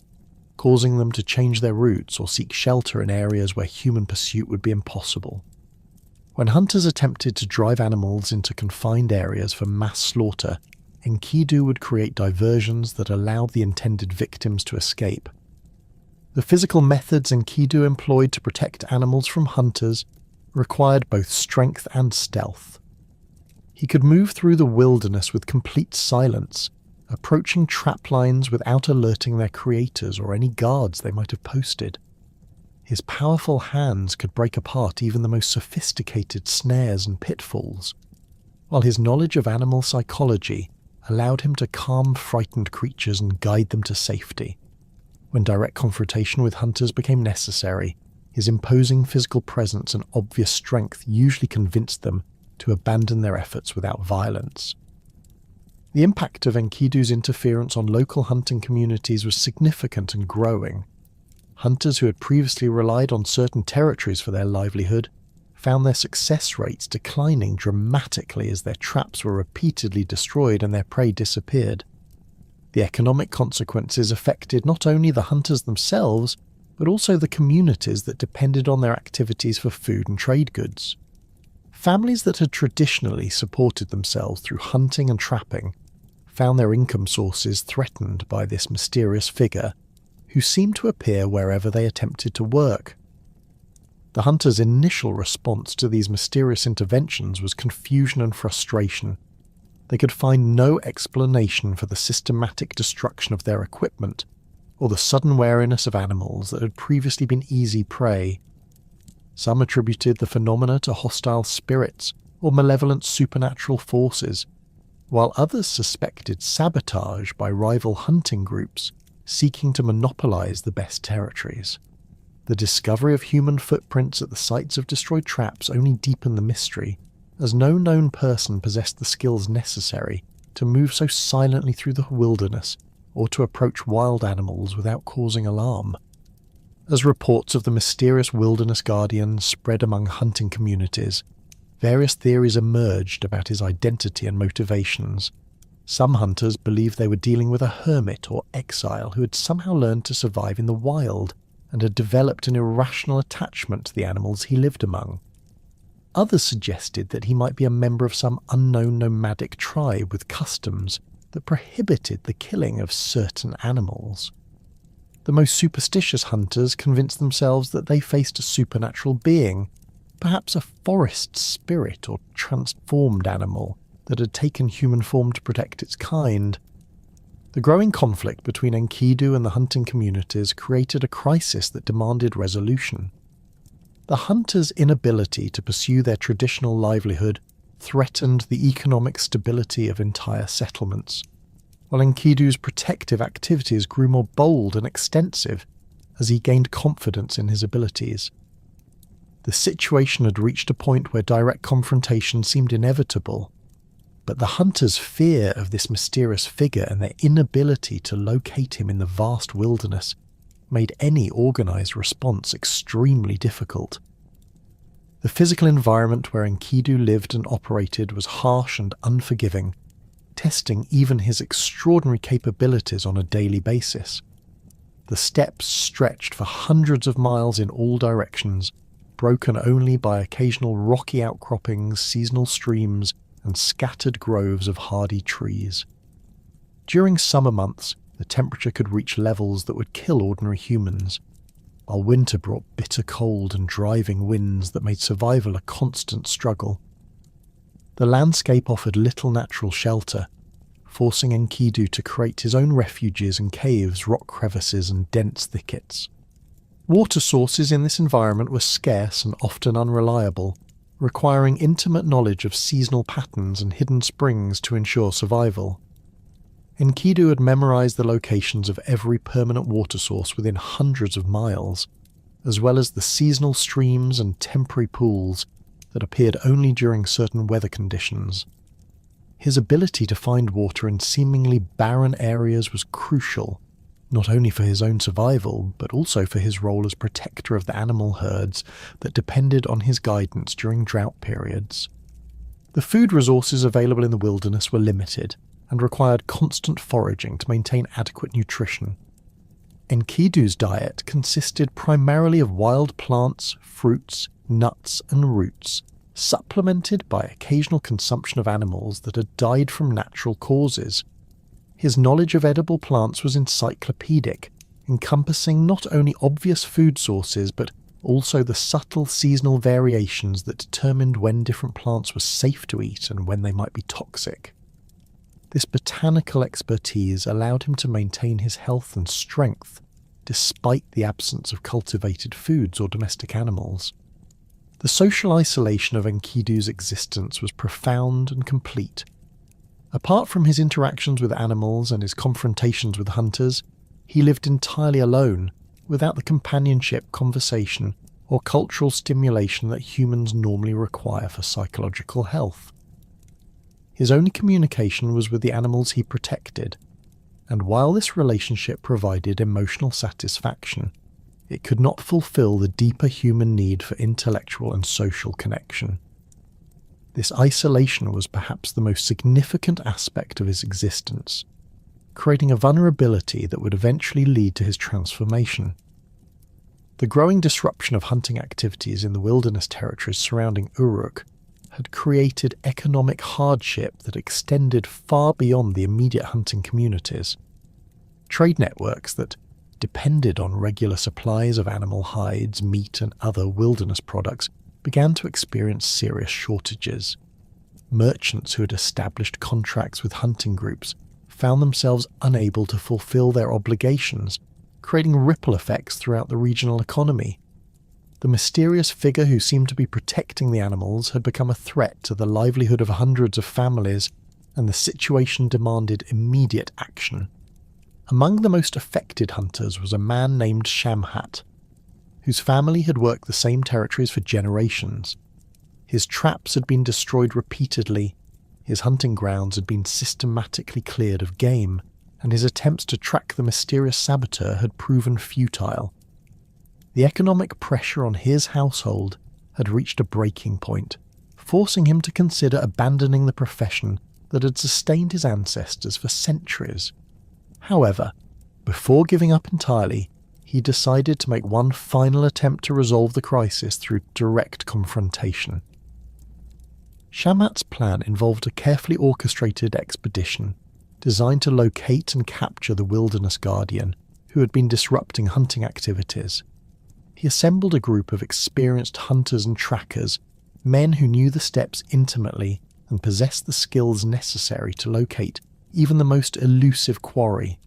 causing them to change their routes or seek shelter in areas where human pursuit would be impossible. When hunters attempted to drive animals into confined areas for mass slaughter, Enkidu would create diversions that allowed the intended victims to escape. The physical methods Enkidu employed to protect animals from hunters required both strength and stealth. He could move through the wilderness with complete silence, approaching trap lines without alerting their creators or any guards they might have posted. His powerful hands could break apart even the most sophisticated snares and pitfalls, while his knowledge of animal psychology allowed him to calm frightened creatures and guide them to safety. When direct confrontation with hunters became necessary, his imposing physical presence and obvious strength usually convinced them to abandon their efforts without violence. The impact of Enkidu's interference on local hunting communities was significant and growing. Hunters who had previously relied on certain territories for their livelihood found their success rates declining dramatically as their traps were repeatedly destroyed and their prey disappeared. The economic consequences affected not only the hunters themselves, but also the communities that depended on their activities for food and trade goods. Families that had traditionally supported themselves through hunting and trapping found their income sources threatened by this mysterious figure, who seemed to appear wherever they attempted to work. The hunters' initial response to these mysterious interventions was confusion and frustration. They could find no explanation for the systematic destruction of their equipment, or the sudden wariness of animals that had previously been easy prey. Some attributed the phenomena to hostile spirits or malevolent supernatural forces, while others suspected sabotage by rival hunting groups seeking to monopolize the best territories. The discovery of human footprints at the sites of destroyed traps only deepened the mystery, as no known person possessed the skills necessary to move so silently through the wilderness or to approach wild animals without causing alarm. As reports of the mysterious wilderness guardian spread among hunting communities, various theories emerged about his identity and motivations. Some hunters believed they were dealing with a hermit or exile who had somehow learned to survive in the wild and had developed an irrational attachment to the animals he lived among. Others suggested that he might be a member of some unknown nomadic tribe with customs that prohibited the killing of certain animals. The most superstitious hunters convinced themselves that they faced a supernatural being, perhaps a forest spirit or transformed animal that had taken human form to protect its kind. The growing conflict between Enkidu and the hunting communities created a crisis that demanded resolution. The hunters' inability to pursue their traditional livelihood threatened the economic stability of entire settlements, while Enkidu's protective activities grew more bold and extensive as he gained confidence in his abilities. The situation had reached a point where direct confrontation seemed inevitable, but the hunters' fear of this mysterious figure and their inability to locate him in the vast wilderness made any organised response extremely difficult. The physical environment where Enkidu lived and operated was harsh and unforgiving, testing even his extraordinary capabilities on a daily basis. The steppes stretched for hundreds of miles in all directions, broken only by occasional rocky outcroppings, seasonal streams, and scattered groves of hardy trees. During summer months, the temperature could reach levels that would kill ordinary humans, while winter brought bitter cold and driving winds that made survival a constant struggle. The landscape offered little natural shelter, forcing Enkidu to create his own refuges in caves, rock crevices, and dense thickets. Water sources in this environment were scarce and often unreliable, requiring intimate knowledge of seasonal patterns and hidden springs to ensure survival. Enkidu had memorized the locations of every permanent water source within hundreds of miles, as well as the seasonal streams and temporary pools that appeared only during certain weather conditions. His ability to find water in seemingly barren areas was crucial, not only for his own survival, but also for his role as protector of the animal herds that depended on his guidance during drought periods. The food resources available in the wilderness were limited and required constant foraging to maintain adequate nutrition. Enkidu's diet consisted primarily of wild plants, fruits, nuts, and roots, supplemented by occasional consumption of animals that had died from natural causes. His knowledge of edible plants was encyclopedic, encompassing not only obvious food sources but also the subtle seasonal variations that determined when different plants were safe to eat and when they might be toxic. This botanical expertise allowed him to maintain his health and strength, despite the absence of cultivated foods or domestic animals. The social isolation of Enkidu's existence was profound and complete. Apart from his interactions with animals and his confrontations with hunters, he lived entirely alone, without the companionship, conversation, or cultural stimulation that humans normally require for psychological health. His only communication was with the animals he protected, and while this relationship provided emotional satisfaction, it could not fulfill the deeper human need for intellectual and social connection. This isolation was perhaps the most significant aspect of his existence, creating a vulnerability that would eventually lead to his transformation. The growing disruption of hunting activities in the wilderness territories surrounding Uruk had created economic hardship that extended far beyond the immediate hunting communities. Trade networks that depended on regular supplies of animal hides, meat, and other wilderness products began to experience serious shortages. Merchants who had established contracts with hunting groups found themselves unable to fulfill their obligations, creating ripple effects throughout the regional economy. The mysterious figure who seemed to be protecting the animals had become a threat to the livelihood of hundreds of families, and the situation demanded immediate action. Among the most affected hunters was a man named Shamhat, whose family had worked the same territories for generations. His traps had been destroyed repeatedly, his hunting grounds had been systematically cleared of game, and his attempts to track the mysterious saboteur had proven futile. The economic pressure on his household had reached a breaking point, forcing him to consider abandoning the profession that had sustained his ancestors for centuries. However, before giving up entirely, he decided to make one final attempt to resolve the crisis through direct confrontation. Shamhat's plan involved a carefully orchestrated expedition designed to locate and capture the wilderness guardian who had been disrupting hunting activities. He assembled a group of experienced hunters and trackers, men who knew the steppes intimately and possessed the skills necessary to locate even the most elusive quarry.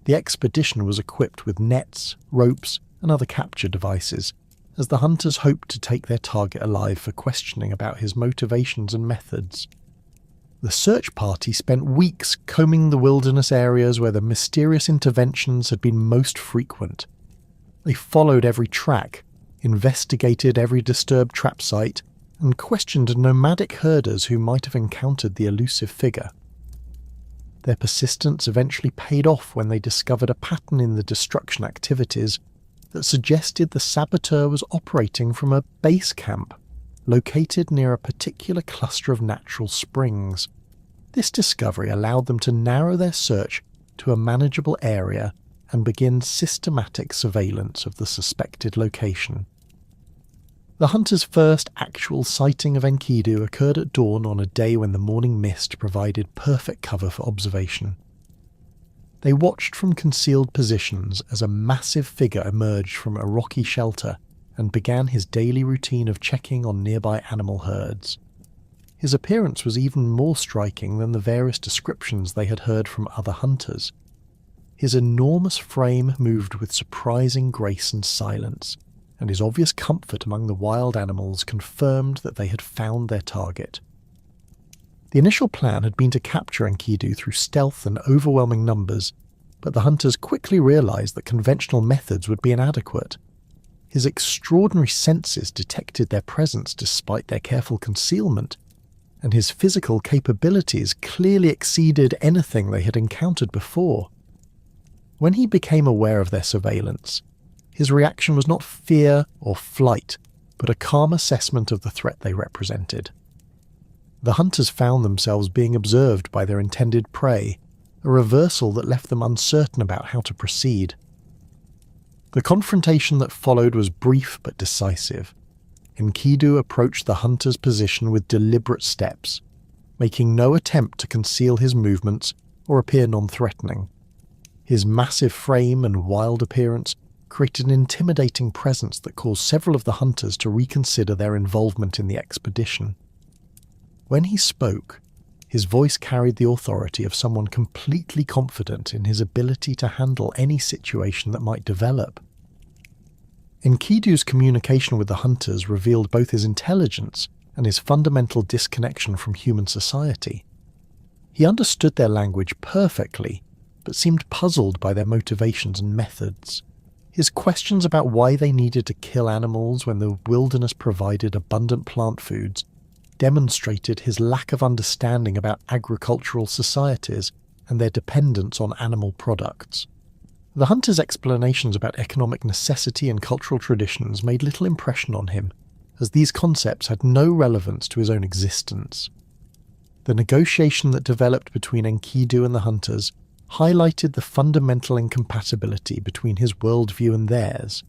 The expedition was equipped with nets, ropes, and other capture devices, as the hunters hoped to take their target alive for questioning about his motivations and methods. The search party spent weeks combing the wilderness areas where the mysterious interventions had been most frequent. They followed every track, investigated every disturbed trap site, and questioned nomadic herders who might have encountered the elusive figure. Their persistence eventually paid off when they discovered a pattern in the destruction activities that suggested the saboteur was operating from a base camp located near a particular cluster of natural springs. This discovery allowed them to narrow their search to a manageable area and begin systematic surveillance of the suspected location. The hunters' first actual sighting of Enkidu occurred at dawn on a day when the morning mist provided perfect cover for observation. They watched from concealed positions as a massive figure emerged from a rocky shelter and began his daily routine of checking on nearby animal herds. His appearance was even more striking than the various descriptions they had heard from other hunters. His enormous frame moved with surprising grace and silence, and his obvious comfort among the wild animals confirmed that they had found their target. The initial plan had been to capture Enkidu through stealth and overwhelming numbers, but the hunters quickly realized that conventional methods would be inadequate. His extraordinary senses detected their presence despite their careful concealment, and his physical capabilities clearly exceeded anything they had encountered before. When he became aware of their surveillance, his reaction was not fear or flight, but a calm assessment of the threat they represented. The hunters found themselves being observed by their intended prey, a reversal that left them uncertain about how to proceed. The confrontation that followed was brief but decisive. Enkidu approached the hunter's position with deliberate steps, making no attempt to conceal his movements or appear non-threatening. His massive frame and wild appearance created an intimidating presence that caused several of the hunters to reconsider their involvement in the expedition. When he spoke, his voice carried the authority of someone completely confident in his ability to handle any situation that might develop. Enkidu's communication with the hunters revealed both his intelligence and his fundamental disconnection from human society. He understood their language perfectly, but seemed puzzled by their motivations and methods. His questions about why they needed to kill animals when the wilderness provided abundant plant foods demonstrated his lack of understanding about agricultural societies and their dependence on animal products. The hunter's explanations about economic necessity and cultural traditions made little impression on him, as these concepts had no relevance to his own existence. The negotiation that developed between Enkidu and the hunters highlighted the fundamental incompatibility between his worldview and theirs.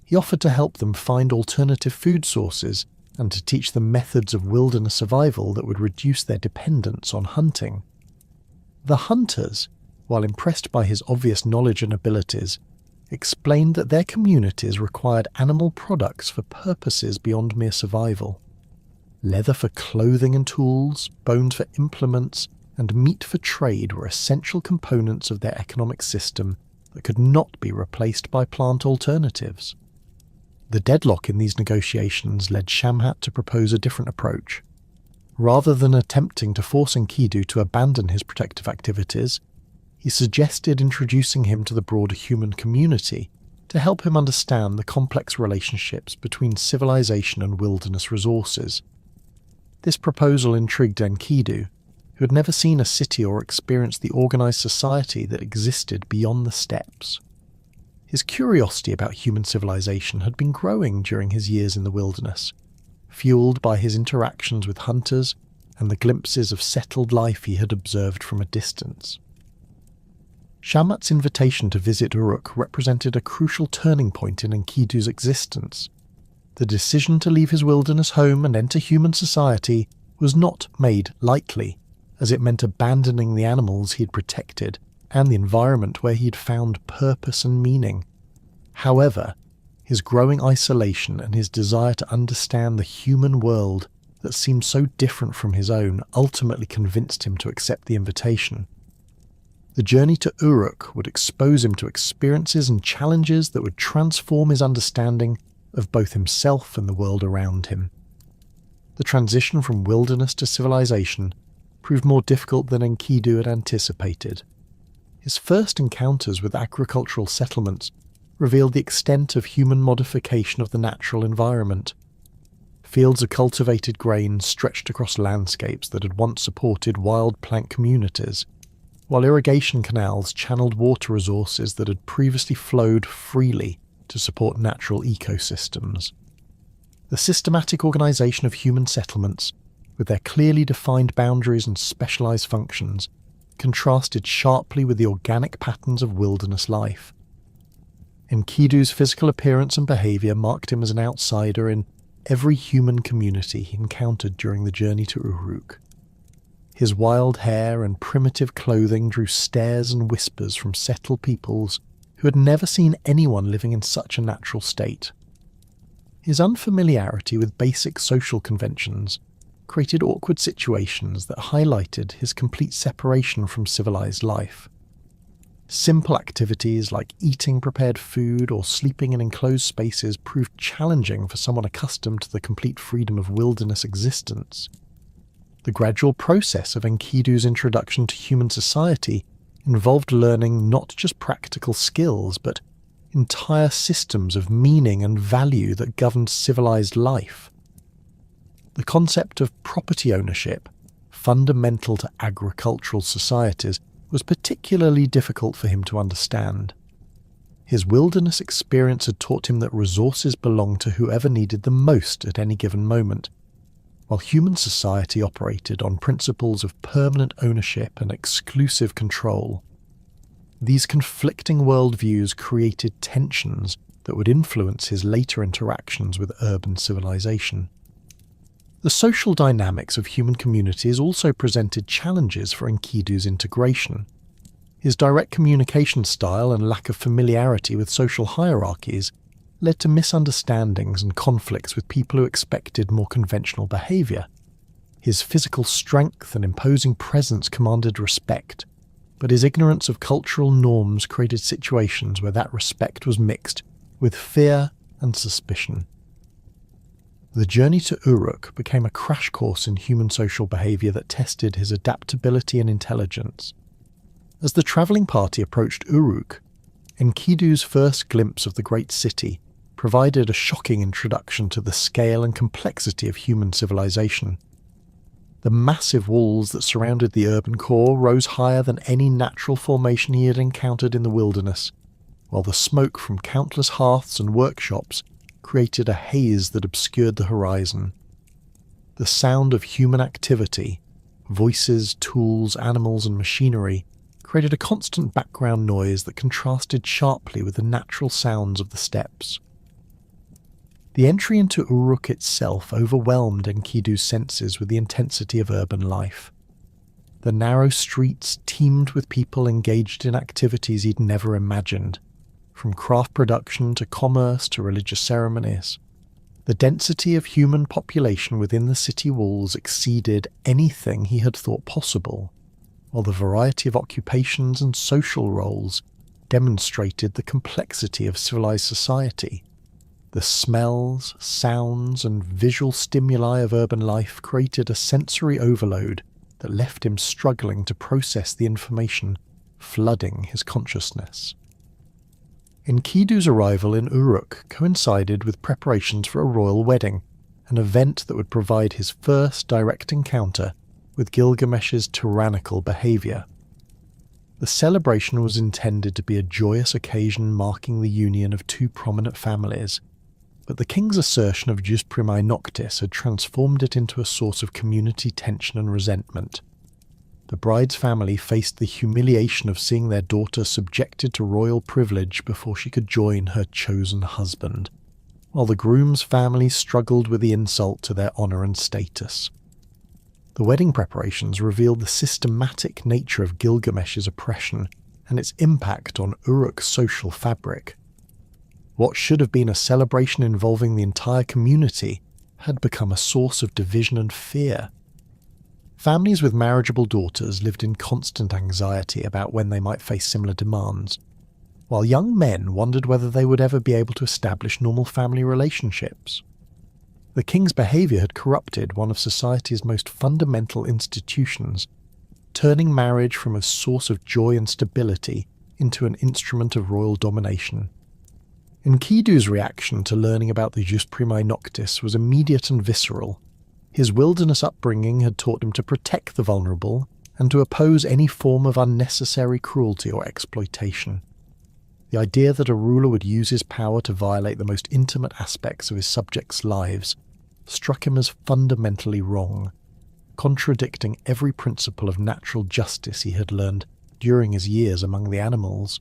He offered to help them find alternative food sources and to teach them methods of wilderness survival that would reduce their dependence on hunting. The hunters, while impressed by his obvious knowledge and abilities, explained that their communities required animal products for purposes beyond mere survival. Leather for clothing and tools, bones for implements, and meat for trade were essential components of their economic system that could not be replaced by plant alternatives. The deadlock in these negotiations led Shamhat to propose a different approach. Rather than attempting to force Enkidu to abandon his protective activities, he suggested introducing him to the broader human community to help him understand the complex relationships between civilization and wilderness resources. This proposal intrigued Enkidu, who had never seen a city or experienced the organized society that existed beyond the steppes. His curiosity about human civilization had been growing during his years in the wilderness, fueled by his interactions with hunters and the glimpses of settled life he had observed from a distance. Shamhat's invitation to visit Uruk represented a crucial turning point in Enkidu's existence. The decision to leave his wilderness home and enter human society was not made lightly, as it meant abandoning the animals he had protected and the environment where he had found purpose and meaning. However, his growing isolation and his desire to understand the human world that seemed so different from his own ultimately convinced him to accept the invitation. The journey to Uruk would expose him to experiences and challenges that would transform his understanding of both himself and the world around him. The transition from wilderness to civilization proved more difficult than Enkidu had anticipated. His first encounters with agricultural settlements revealed the extent of human modification of the natural environment. Fields of cultivated grain stretched across landscapes that had once supported wild plant communities, while irrigation canals channeled water resources that had previously flowed freely to support natural ecosystems. The systematic organisation of human settlements, with their clearly defined boundaries and specialised functions, contrasted sharply with the organic patterns of wilderness life. Enkidu's physical appearance and behaviour marked him as an outsider in every human community he encountered during the journey to Uruk. His wild hair and primitive clothing drew stares and whispers from settled peoples who had never seen anyone living in such a natural state. His unfamiliarity with basic social conventions created awkward situations that highlighted his complete separation from civilized life. Simple activities like eating prepared food or sleeping in enclosed spaces proved challenging for someone accustomed to the complete freedom of wilderness existence. The gradual process of Enkidu's introduction to human society involved learning not just practical skills, but entire systems of meaning and value that governed civilized life. The concept of property ownership, fundamental to agricultural societies, was particularly difficult for him to understand. His wilderness experience had taught him that resources belonged to whoever needed them most at any given moment, while human society operated on principles of permanent ownership and exclusive control. These conflicting worldviews created tensions that would influence his later interactions with urban civilization. The social dynamics of human communities also presented challenges for Enkidu's integration. His direct communication style and lack of familiarity with social hierarchies led to misunderstandings and conflicts with people who expected more conventional behaviour. His physical strength and imposing presence commanded respect, but his ignorance of cultural norms created situations where that respect was mixed with fear and suspicion. The journey to Uruk became a crash course in human social behaviour that tested his adaptability and intelligence. As the travelling party approached Uruk, Enkidu's first glimpse of the great city provided a shocking introduction to the scale and complexity of human civilization. The massive walls that surrounded the urban core rose higher than any natural formation he had encountered in the wilderness, while the smoke from countless hearths and workshops created a haze that obscured the horizon. The sound of human activity, voices, tools, animals and machinery, created a constant background noise that contrasted sharply with the natural sounds of the steppes. The entry into Uruk itself overwhelmed Enkidu's senses with the intensity of urban life. The narrow streets teemed with people engaged in activities he'd never imagined, from craft production to commerce to religious ceremonies. The density of human population within the city walls exceeded anything he had thought possible, while the variety of occupations and social roles demonstrated the complexity of civilized society. The smells, sounds, and visual stimuli of urban life created a sensory overload that left him struggling to process the information flooding his consciousness. Enkidu's arrival in Uruk coincided with preparations for a royal wedding, an event that would provide his first direct encounter with Gilgamesh's tyrannical behaviour. The celebration was intended to be a joyous occasion marking the union of two prominent families, but the king's assertion of jus primae noctis had transformed it into a source of community tension and resentment. The bride's family faced the humiliation of seeing their daughter subjected to royal privilege before she could join her chosen husband, while the groom's family struggled with the insult to their honour and status. The wedding preparations revealed the systematic nature of Gilgamesh's oppression and its impact on Uruk's social fabric. What should have been a celebration involving the entire community had become a source of division and fear. Families with marriageable daughters lived in constant anxiety about when they might face similar demands, while young men wondered whether they would ever be able to establish normal family relationships. The king's behaviour had corrupted one of society's most fundamental institutions, turning marriage from a source of joy and stability into an instrument of royal domination. Enkidu's reaction to learning about the Jus Primae Noctis was immediate and visceral. His wilderness upbringing had taught him to protect the vulnerable and to oppose any form of unnecessary cruelty or exploitation. The idea that a ruler would use his power to violate the most intimate aspects of his subjects' lives struck him as fundamentally wrong, contradicting every principle of natural justice he had learned during his years among the animals.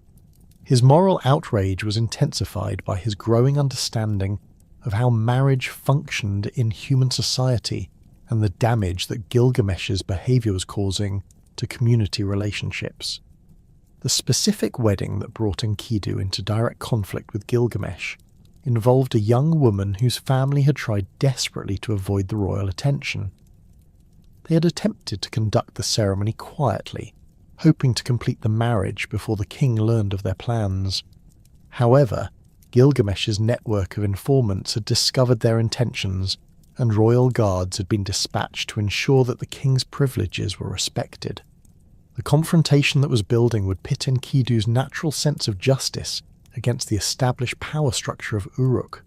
His moral outrage was intensified by his growing understanding of how marriage functioned in human society and the damage that Gilgamesh's behaviour was causing to community relationships. The specific wedding that brought Enkidu into direct conflict with Gilgamesh involved a young woman whose family had tried desperately to avoid the royal attention. They had attempted to conduct the ceremony quietly, hoping to complete the marriage before the king learned of their plans. However, Gilgamesh's network of informants had discovered their intentions, and royal guards had been dispatched to ensure that the king's privileges were respected. The confrontation that was building would pit Enkidu's natural sense of justice against the established power structure of Uruk.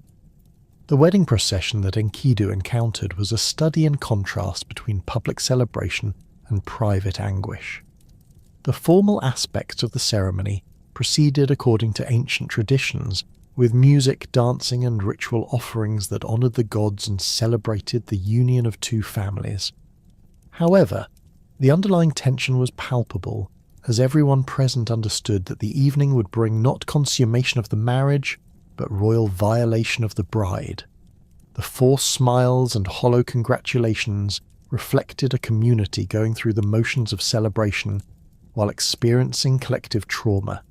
The wedding procession that Enkidu encountered was a study in contrast between public celebration and private anguish. The formal aspects of the ceremony proceeded according to ancient traditions, with music, dancing and ritual offerings that honoured the gods and celebrated the union of two families. However, the underlying tension was palpable, as everyone present understood that the evening would bring not consummation of the marriage, but royal violation of the bride. The forced smiles and hollow congratulations reflected a community going through the motions of celebration while experiencing collective trauma.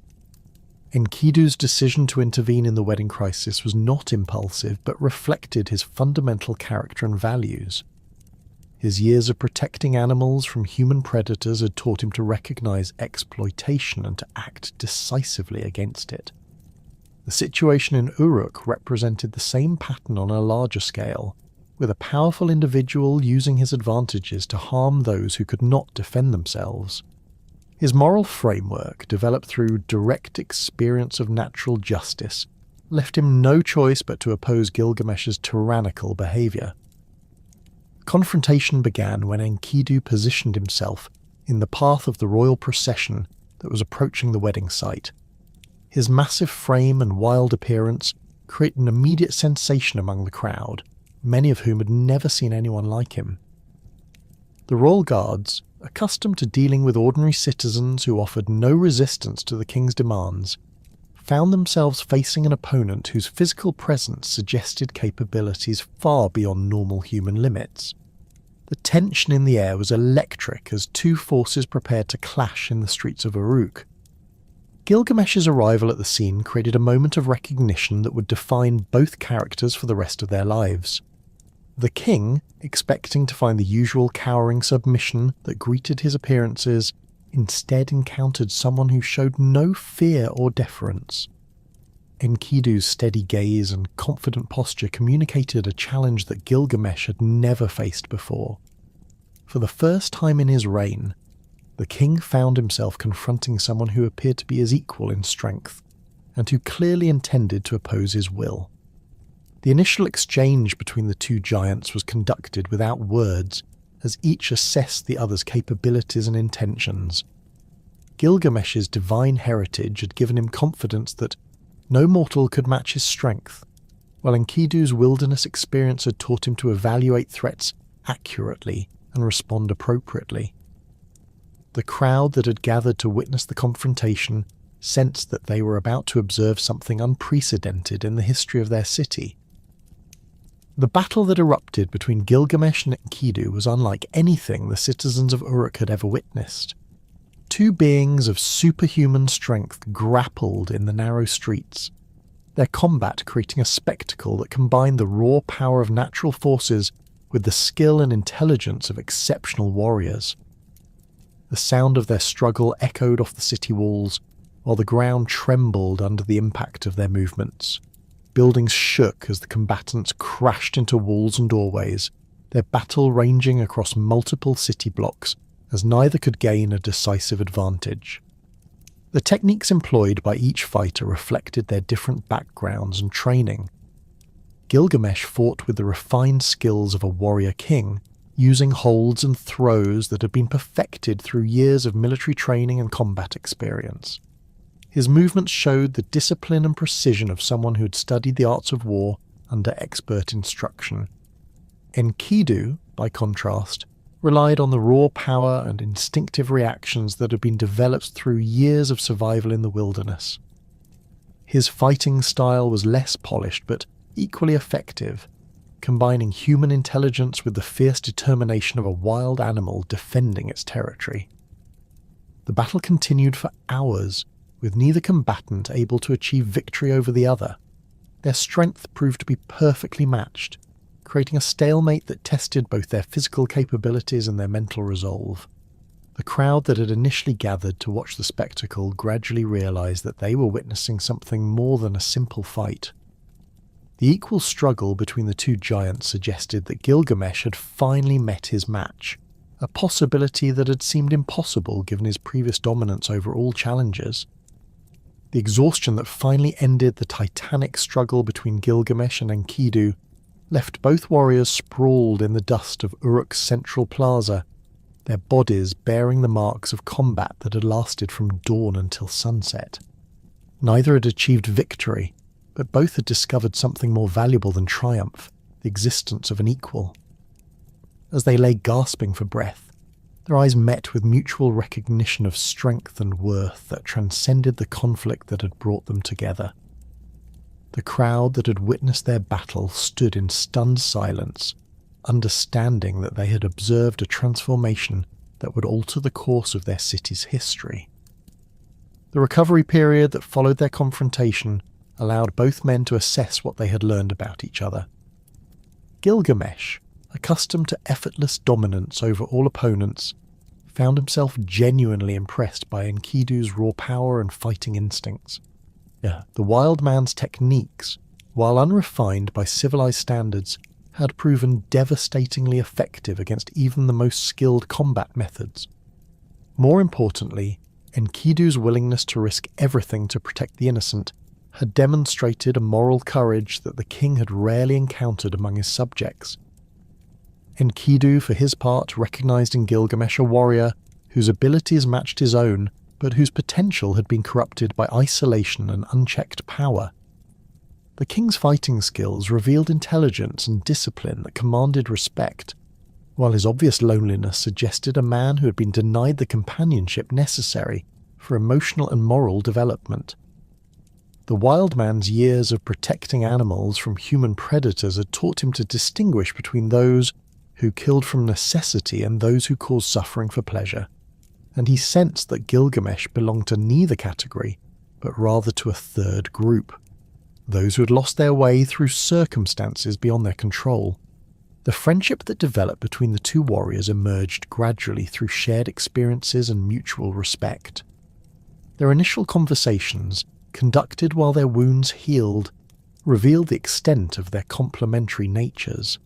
Enkidu's decision to intervene in the wedding crisis was not impulsive, but reflected his fundamental character and values. His years of protecting animals from human predators had taught him to recognize exploitation and to act decisively against it. The situation in Uruk represented the same pattern on a larger scale, with a powerful individual using his advantages to harm those who could not defend themselves. His moral framework, developed through direct experience of natural justice, left him no choice but to oppose Gilgamesh's tyrannical behaviour. Confrontation began when Enkidu positioned himself in the path of the royal procession that was approaching the wedding site. His massive frame and wild appearance created an immediate sensation among the crowd, many of whom had never seen anyone like him. The royal guards, accustomed to dealing with ordinary citizens who offered no resistance to the king's demands, found themselves facing an opponent whose physical presence suggested capabilities far beyond normal human limits. The tension in the air was electric as two forces prepared to clash in the streets of Uruk. Gilgamesh's arrival at the scene created a moment of recognition that would define both characters for the rest of their lives. The king, expecting to find the usual cowering submission that greeted his appearances, instead encountered someone who showed no fear or deference. Enkidu's steady gaze and confident posture communicated a challenge that Gilgamesh had never faced before. For the first time in his reign, the king found himself confronting someone who appeared to be his equal in strength, and who clearly intended to oppose his will. The initial exchange between the two giants was conducted without words, as each assessed the other's capabilities and intentions. Gilgamesh's divine heritage had given him confidence that no mortal could match his strength, while Enkidu's wilderness experience had taught him to evaluate threats accurately and respond appropriately. The crowd that had gathered to witness the confrontation sensed that they were about to observe something unprecedented in the history of their city. The battle that erupted between Gilgamesh and Enkidu was unlike anything the citizens of Uruk had ever witnessed. Two beings of superhuman strength grappled in the narrow streets. their combat creating a spectacle that combined the raw power of natural forces with the skill and intelligence of exceptional warriors. The sound of their struggle echoed off the city walls, while the ground trembled under the impact of their movements. Buildings shook as the combatants crashed into walls and doorways, their battle ranging across multiple city blocks as neither could gain a decisive advantage. The techniques employed by each fighter reflected their different backgrounds and training. Gilgamesh fought with the refined skills of a warrior king, using holds and throws that had been perfected through years of military training and combat experience. His movements showed the discipline and precision of someone who had studied the arts of war under expert instruction. Enkidu, by contrast, relied on the raw power and instinctive reactions that had been developed through years of survival in the wilderness. His fighting style was less polished but equally effective, combining human intelligence with the fierce determination of a wild animal defending its territory. The battle continued for hours, with neither combatant able to achieve victory over the other. Their strength proved to be perfectly matched, creating a stalemate that tested both their physical capabilities and their mental resolve. The crowd that had initially gathered to watch the spectacle gradually realized that they were witnessing something more than a simple fight. The equal struggle between the two giants suggested that Gilgamesh had finally met his match, a possibility that had seemed impossible given his previous dominance over all challengers. The exhaustion that finally ended the titanic struggle between Gilgamesh and Enkidu left both warriors sprawled in the dust of Uruk's central plaza, their bodies bearing the marks of combat that had lasted from dawn until sunset. Neither had achieved victory, but both had discovered something more valuable than triumph, the existence of an equal. As they lay gasping for breath, their eyes met with mutual recognition of strength and worth that transcended the conflict that had brought them together. The crowd that had witnessed their battle stood in stunned silence, understanding that they had observed a transformation that would alter the course of their city's history. The recovery period that followed their confrontation allowed both men to assess what they had learned about each other. Gilgamesh, accustomed to effortless dominance over all opponents, found himself genuinely impressed by Enkidu's raw power and fighting instincts. The wild man's techniques, while unrefined by civilized standards, had proven devastatingly effective against even the most skilled combat methods. More importantly, Enkidu's willingness to risk everything to protect the innocent had demonstrated a moral courage that the king had rarely encountered among his subjects. Enkidu, for his part, recognized in Gilgamesh a warrior whose abilities matched his own, but whose potential had been corrupted by isolation and unchecked power. The king's fighting skills revealed intelligence and discipline that commanded respect, while his obvious loneliness suggested a man who had been denied the companionship necessary for emotional and moral development. The wild man's years of protecting animals from human predators had taught him to distinguish between those who killed from necessity and those who caused suffering for pleasure, and he sensed that Gilgamesh belonged to neither category, but rather to a third group, those who had lost their way through circumstances beyond their control. The friendship that developed between the two warriors emerged gradually through shared experiences and mutual respect. Their initial conversations, conducted while their wounds healed, revealed the extent of their complementary natures.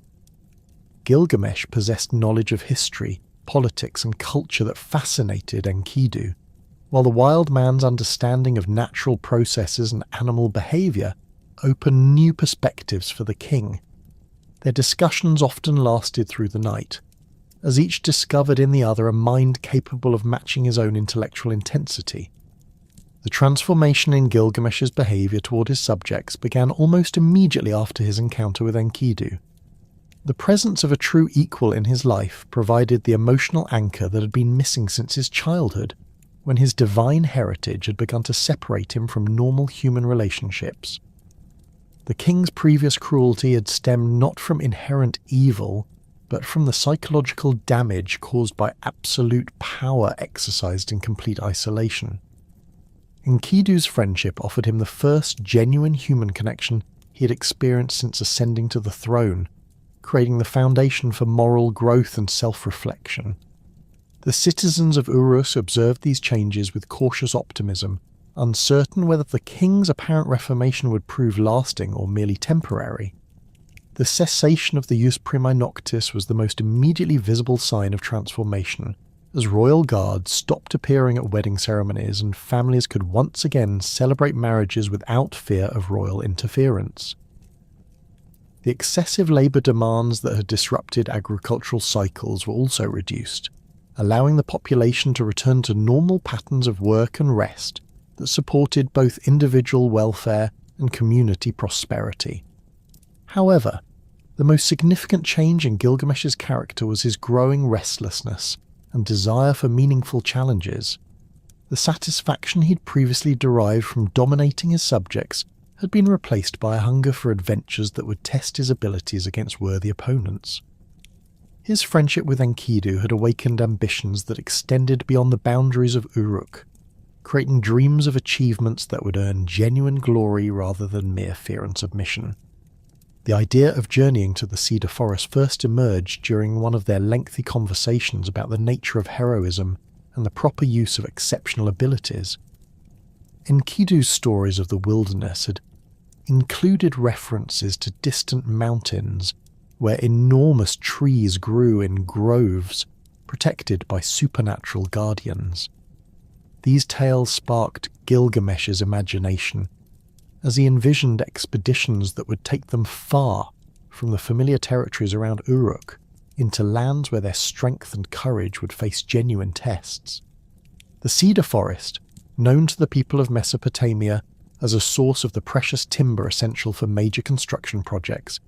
Gilgamesh possessed knowledge of history, politics, and culture that fascinated Enkidu, while the wild man's understanding of natural processes and animal behavior opened new perspectives for the king. Their discussions often lasted through the night, as each discovered in the other a mind capable of matching his own intellectual intensity. The transformation in Gilgamesh's behavior toward his subjects began almost immediately after his encounter with Enkidu. The presence of a true equal in his life provided the emotional anchor that had been missing since his childhood, when his divine heritage had begun to separate him from normal human relationships. The king's previous cruelty had stemmed not from inherent evil, but from the psychological damage caused by absolute power exercised in complete isolation. Enkidu's friendship offered him the first genuine human connection he had experienced since ascending to the throne, creating the foundation for moral growth and self-reflection. The citizens of Uruk observed these changes with cautious optimism, uncertain whether the king's apparent reformation would prove lasting or merely temporary. The cessation of the Jus Primae Noctis was the most immediately visible sign of transformation, as royal guards stopped appearing at wedding ceremonies and families could once again celebrate marriages without fear of royal interference. The excessive labour demands that had disrupted agricultural cycles were also reduced, allowing the population to return to normal patterns of work and rest that supported both individual welfare and community prosperity. However, the most significant change in Gilgamesh's character was his growing restlessness and desire for meaningful challenges. The satisfaction he'd previously derived from dominating his subjects had been replaced by a hunger for adventures that would test his abilities against worthy opponents. His friendship with Enkidu had awakened ambitions that extended beyond the boundaries of Uruk, creating dreams of achievements that would earn genuine glory rather than mere fear and submission. The idea of journeying to the cedar forest first emerged during one of their lengthy conversations about the nature of heroism and the proper use of exceptional abilities. Enkidu's stories of the wilderness had included references to distant mountains where enormous trees grew in groves, protected by supernatural guardians. These tales sparked Gilgamesh's imagination, as he envisioned expeditions that would take them far from the familiar territories around Uruk into lands where their strength and courage would face genuine tests. The cedar forest, known to the people of Mesopotamia as a source of the precious timber essential for major construction projects,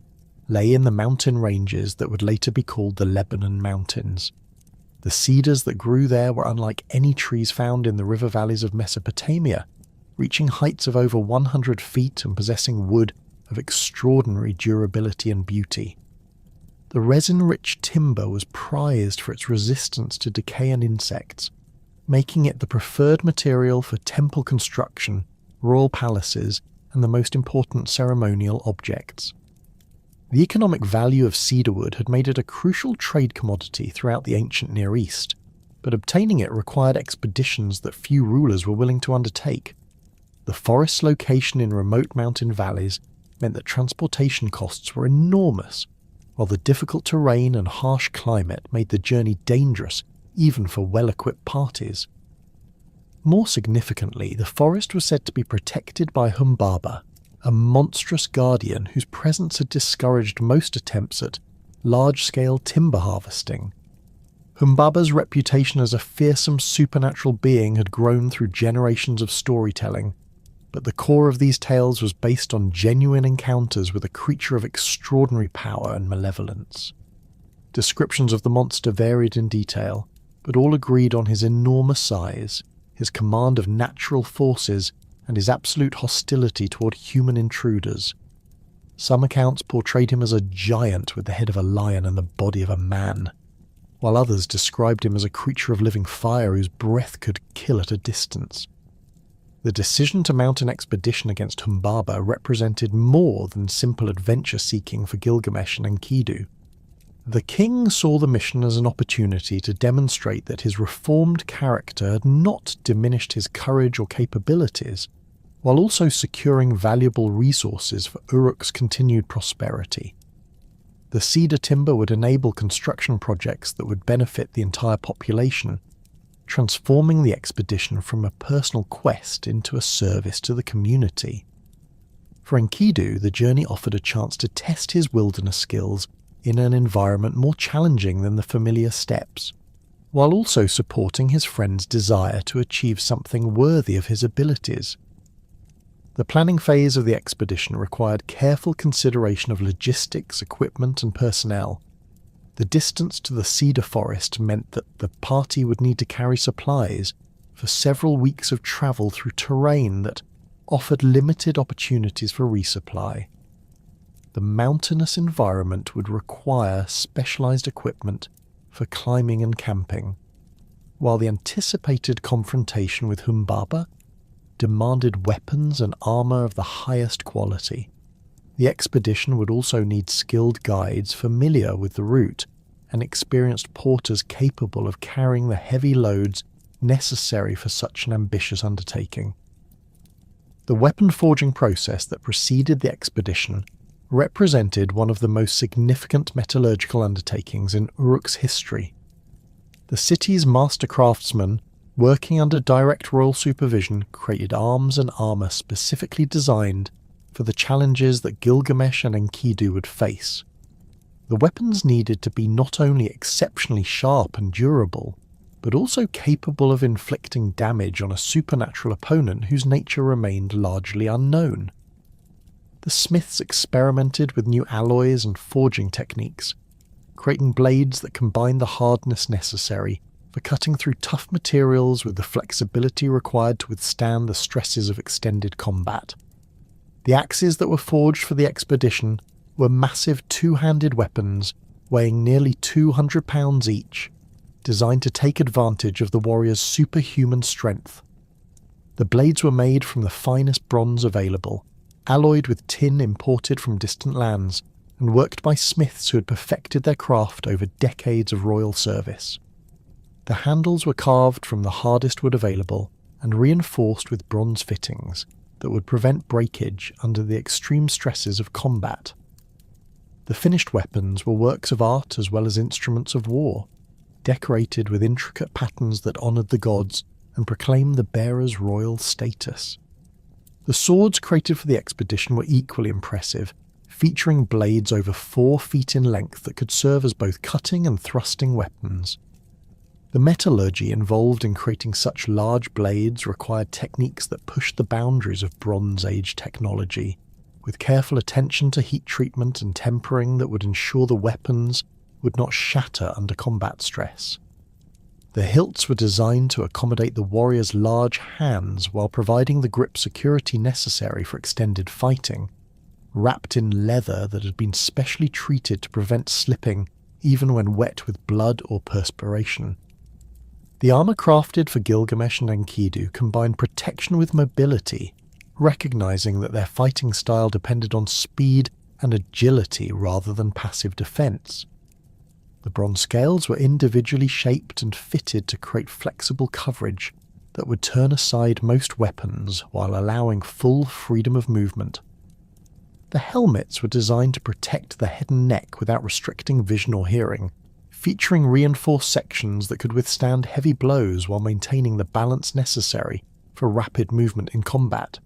lay in the mountain ranges that would later be called the Lebanon Mountains. The cedars that grew there were unlike any trees found in the river valleys of Mesopotamia, reaching heights of over 100 feet and possessing wood of extraordinary durability and beauty. The resin-rich timber was prized for its resistance to decay and insects, making it the preferred material for temple construction, royal palaces, and the most important ceremonial objects. The economic value of cedarwood had made it a crucial trade commodity throughout the ancient Near East, but obtaining it required expeditions that few rulers were willing to undertake. The forest's location in remote mountain valleys meant that transportation costs were enormous, while the difficult terrain and harsh climate made the journey dangerous even for well-equipped parties. More significantly, the forest was said to be protected by Humbaba, a monstrous guardian whose presence had discouraged most attempts at large-scale timber harvesting. Humbaba's reputation as a fearsome supernatural being had grown through generations of storytelling, but the core of these tales was based on genuine encounters with a creature of extraordinary power and malevolence. Descriptions of the monster varied in detail, but all agreed on his enormous size, his command of natural forces, and his absolute hostility toward human intruders. Some accounts portrayed him as a giant with the head of a lion and the body of a man, while others described him as a creature of living fire whose breath could kill at a distance. The decision to mount an expedition against Humbaba represented more than simple adventure-seeking for Gilgamesh and Enkidu. The king saw the mission as an opportunity to demonstrate that his reformed character had not diminished his courage or capabilities, while also securing valuable resources for Uruk's continued prosperity. The cedar timber would enable construction projects that would benefit the entire population, transforming the expedition from a personal quest into a service to the community. For Enkidu, the journey offered a chance to test his wilderness skills in an environment more challenging than the familiar steppes, while also supporting his friend's desire to achieve something worthy of his abilities. The planning phase of the expedition required careful consideration of logistics, equipment, and personnel. The distance to the cedar forest meant that the party would need to carry supplies for several weeks of travel through terrain that offered limited opportunities for resupply. The mountainous environment would require specialized equipment for climbing and camping, while the anticipated confrontation with Humbaba demanded weapons and armour of the highest quality. The expedition would also need skilled guides familiar with the route and experienced porters capable of carrying the heavy loads necessary for such an ambitious undertaking. The weapon forging process that preceded the expedition represented one of the most significant metallurgical undertakings in Uruk's history. The city's master craftsmen, working under direct royal supervision, created arms and armour specifically designed for the challenges that Gilgamesh and Enkidu would face. The weapons needed to be not only exceptionally sharp and durable, but also capable of inflicting damage on a supernatural opponent whose nature remained largely unknown. The smiths experimented with new alloys and forging techniques, creating blades that combined the hardness necessary for cutting through tough materials with the flexibility required to withstand the stresses of extended combat. The axes that were forged for the expedition were massive two-handed weapons weighing nearly 200 pounds each, designed to take advantage of the warrior's superhuman strength. The blades were made from the finest bronze available, alloyed with tin imported from distant lands, and worked by smiths who had perfected their craft over decades of royal service. The handles were carved from the hardest wood available and reinforced with bronze fittings that would prevent breakage under the extreme stresses of combat. The finished weapons were works of art as well as instruments of war, decorated with intricate patterns that honoured the gods and proclaimed the bearer's royal status. The swords created for the expedition were equally impressive, featuring blades over 4 feet in length that could serve as both cutting and thrusting weapons. The metallurgy involved in creating such large blades required techniques that pushed the boundaries of Bronze Age technology, with careful attention to heat treatment and tempering that would ensure the weapons would not shatter under combat stress. The hilts were designed to accommodate the warrior's large hands while providing the grip security necessary for extended fighting, wrapped in leather that had been specially treated to prevent slipping even when wet with blood or perspiration. The armour crafted for Gilgamesh and Enkidu combined protection with mobility, recognizing that their fighting style depended on speed and agility rather than passive defense. The bronze scales were individually shaped and fitted to create flexible coverage that would turn aside most weapons while allowing full freedom of movement. The helmets were designed to protect the head and neck without restricting vision or hearing, featuring reinforced sections that could withstand heavy blows while maintaining the balance necessary for rapid movement in combat.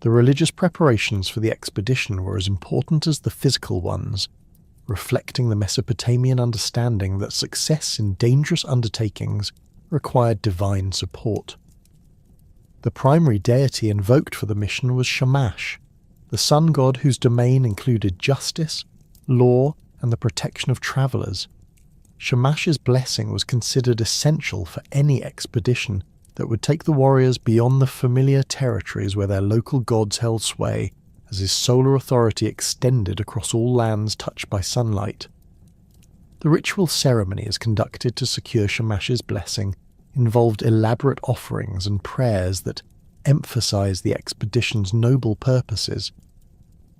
The religious preparations for the expedition were as important as the physical ones, reflecting the Mesopotamian understanding that success in dangerous undertakings required divine support. The primary deity invoked for the mission was Shamash, the sun god whose domain included justice, law, and the protection of travellers. Shamash's blessing was considered essential for any expedition that would take the warriors beyond the familiar territories where their local gods held sway, as his solar authority extended across all lands touched by sunlight. The ritual ceremonies conducted to secure Shamash's blessing involved elaborate offerings and prayers that emphasized the expedition's noble purposes.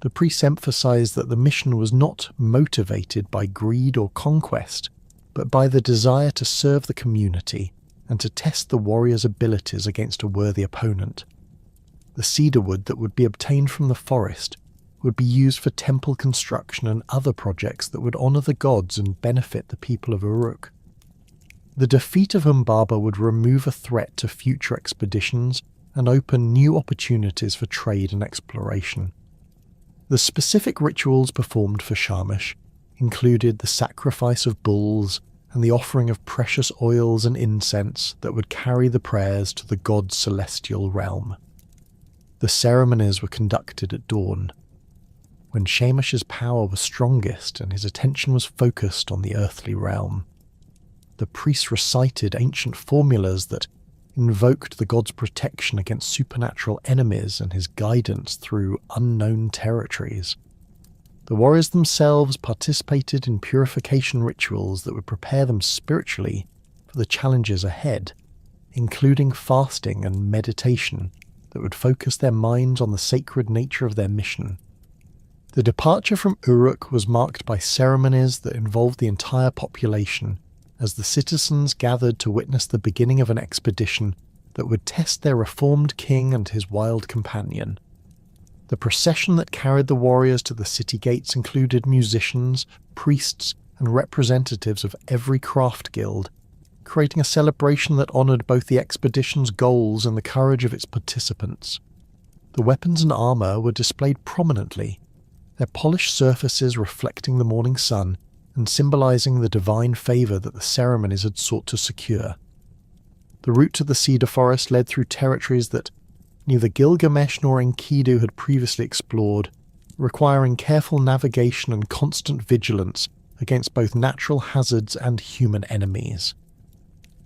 The priests emphasized that the mission was not motivated by greed or conquest, but by the desire to serve the community and to test the warrior's abilities against a worthy opponent. The cedar wood that would be obtained from the forest would be used for temple construction and other projects that would honour the gods and benefit the people of Uruk. The defeat of Humbaba would remove a threat to future expeditions and open new opportunities for trade and exploration. The specific rituals performed for Shamash included the sacrifice of bulls and the offering of precious oils and incense that would carry the prayers to the god's celestial realm. The ceremonies were conducted at dawn, when Shamash's power was strongest and his attention was focused on the earthly realm. The priests recited ancient formulas that invoked the god's protection against supernatural enemies and his guidance through unknown territories. The warriors themselves participated in purification rituals that would prepare them spiritually for the challenges ahead, including fasting and meditation that would focus their minds on the sacred nature of their mission. The departure from Uruk was marked by ceremonies that involved the entire population, as the citizens gathered to witness the beginning of an expedition that would test their reformed king and his wild companion. The procession that carried the warriors to the city gates included musicians, priests, and representatives of every craft guild, creating a celebration that honoured both the expedition's goals and the courage of its participants. The weapons and armour were displayed prominently, their polished surfaces reflecting the morning sun and symbolising the divine favour that the ceremonies had sought to secure. The route to the cedar forest led through territories that neither Gilgamesh nor Enkidu had previously explored, requiring careful navigation and constant vigilance against both natural hazards and human enemies.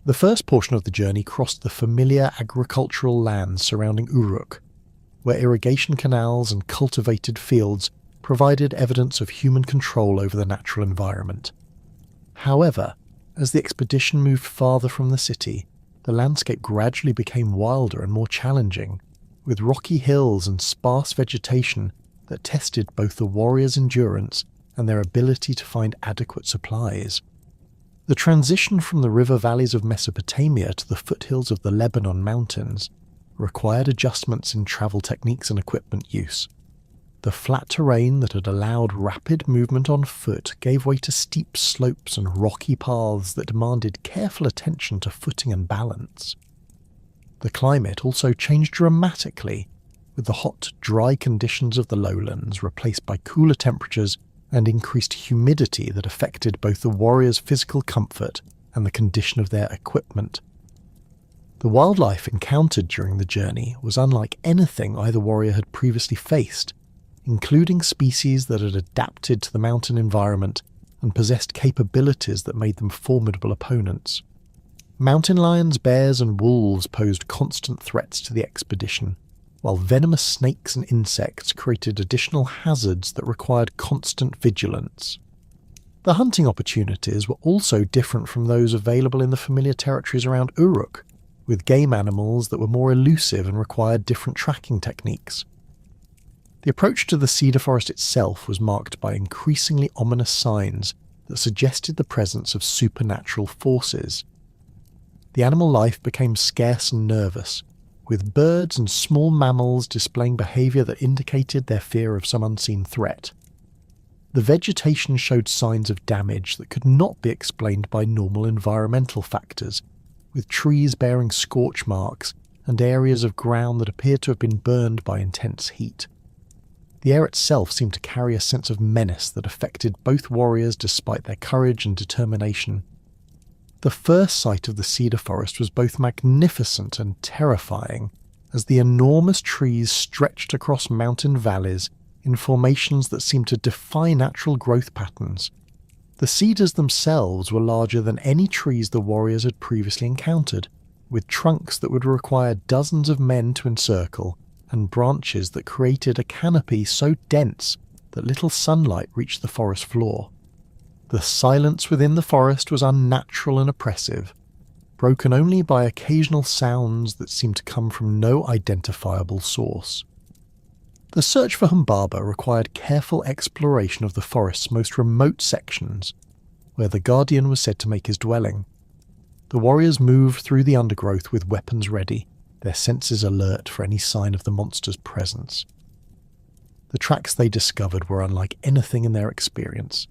The first portion of the journey crossed the familiar agricultural lands surrounding Uruk, where irrigation canals and cultivated fields provided evidence of human control over the natural environment. However, as the expedition moved farther from the city, the landscape gradually became wilder and more challenging, with rocky hills and sparse vegetation that tested both the warriors' endurance and their ability to find adequate supplies. The transition from the river valleys of Mesopotamia to the foothills of the Lebanon mountains required adjustments in travel techniques and equipment use. The flat terrain that had allowed rapid movement on foot gave way to steep slopes and rocky paths that demanded careful attention to footing and balance. The climate also changed dramatically, with the hot, dry conditions of the lowlands replaced by cooler temperatures and increased humidity that affected both the warriors' physical comfort and the condition of their equipment. The wildlife encountered during the journey was unlike anything either warrior had previously faced, including species that had adapted to the mountain environment and possessed capabilities that made them formidable opponents. Mountain lions, bears, and wolves posed constant threats to the expedition, while venomous snakes and insects created additional hazards that required constant vigilance. The hunting opportunities were also different from those available in the familiar territories around Uruk, with game animals that were more elusive and required different tracking techniques. The approach to the cedar forest itself was marked by increasingly ominous signs that suggested the presence of supernatural forces. The animal life became scarce and nervous, with birds and small mammals displaying behaviour that indicated their fear of some unseen threat. The vegetation showed signs of damage that could not be explained by normal environmental factors, with trees bearing scorch marks and areas of ground that appeared to have been burned by intense heat. The air itself seemed to carry a sense of menace that affected both warriors despite their courage and determination. The first sight of the cedar forest was both magnificent and terrifying, as the enormous trees stretched across mountain valleys in formations that seemed to defy natural growth patterns. The cedars themselves were larger than any trees the warriors had previously encountered, with trunks that would require dozens of men to encircle, and branches that created a canopy so dense that little sunlight reached the forest floor. The silence within the forest was unnatural and oppressive, broken only by occasional sounds that seemed to come from no identifiable source. The search for Humbaba required careful exploration of the forest's most remote sections, where the Guardian was said to make his dwelling. The warriors moved through the undergrowth with weapons ready, their senses alert for any sign of the monster's presence. The tracks they discovered were unlike anything in their experience,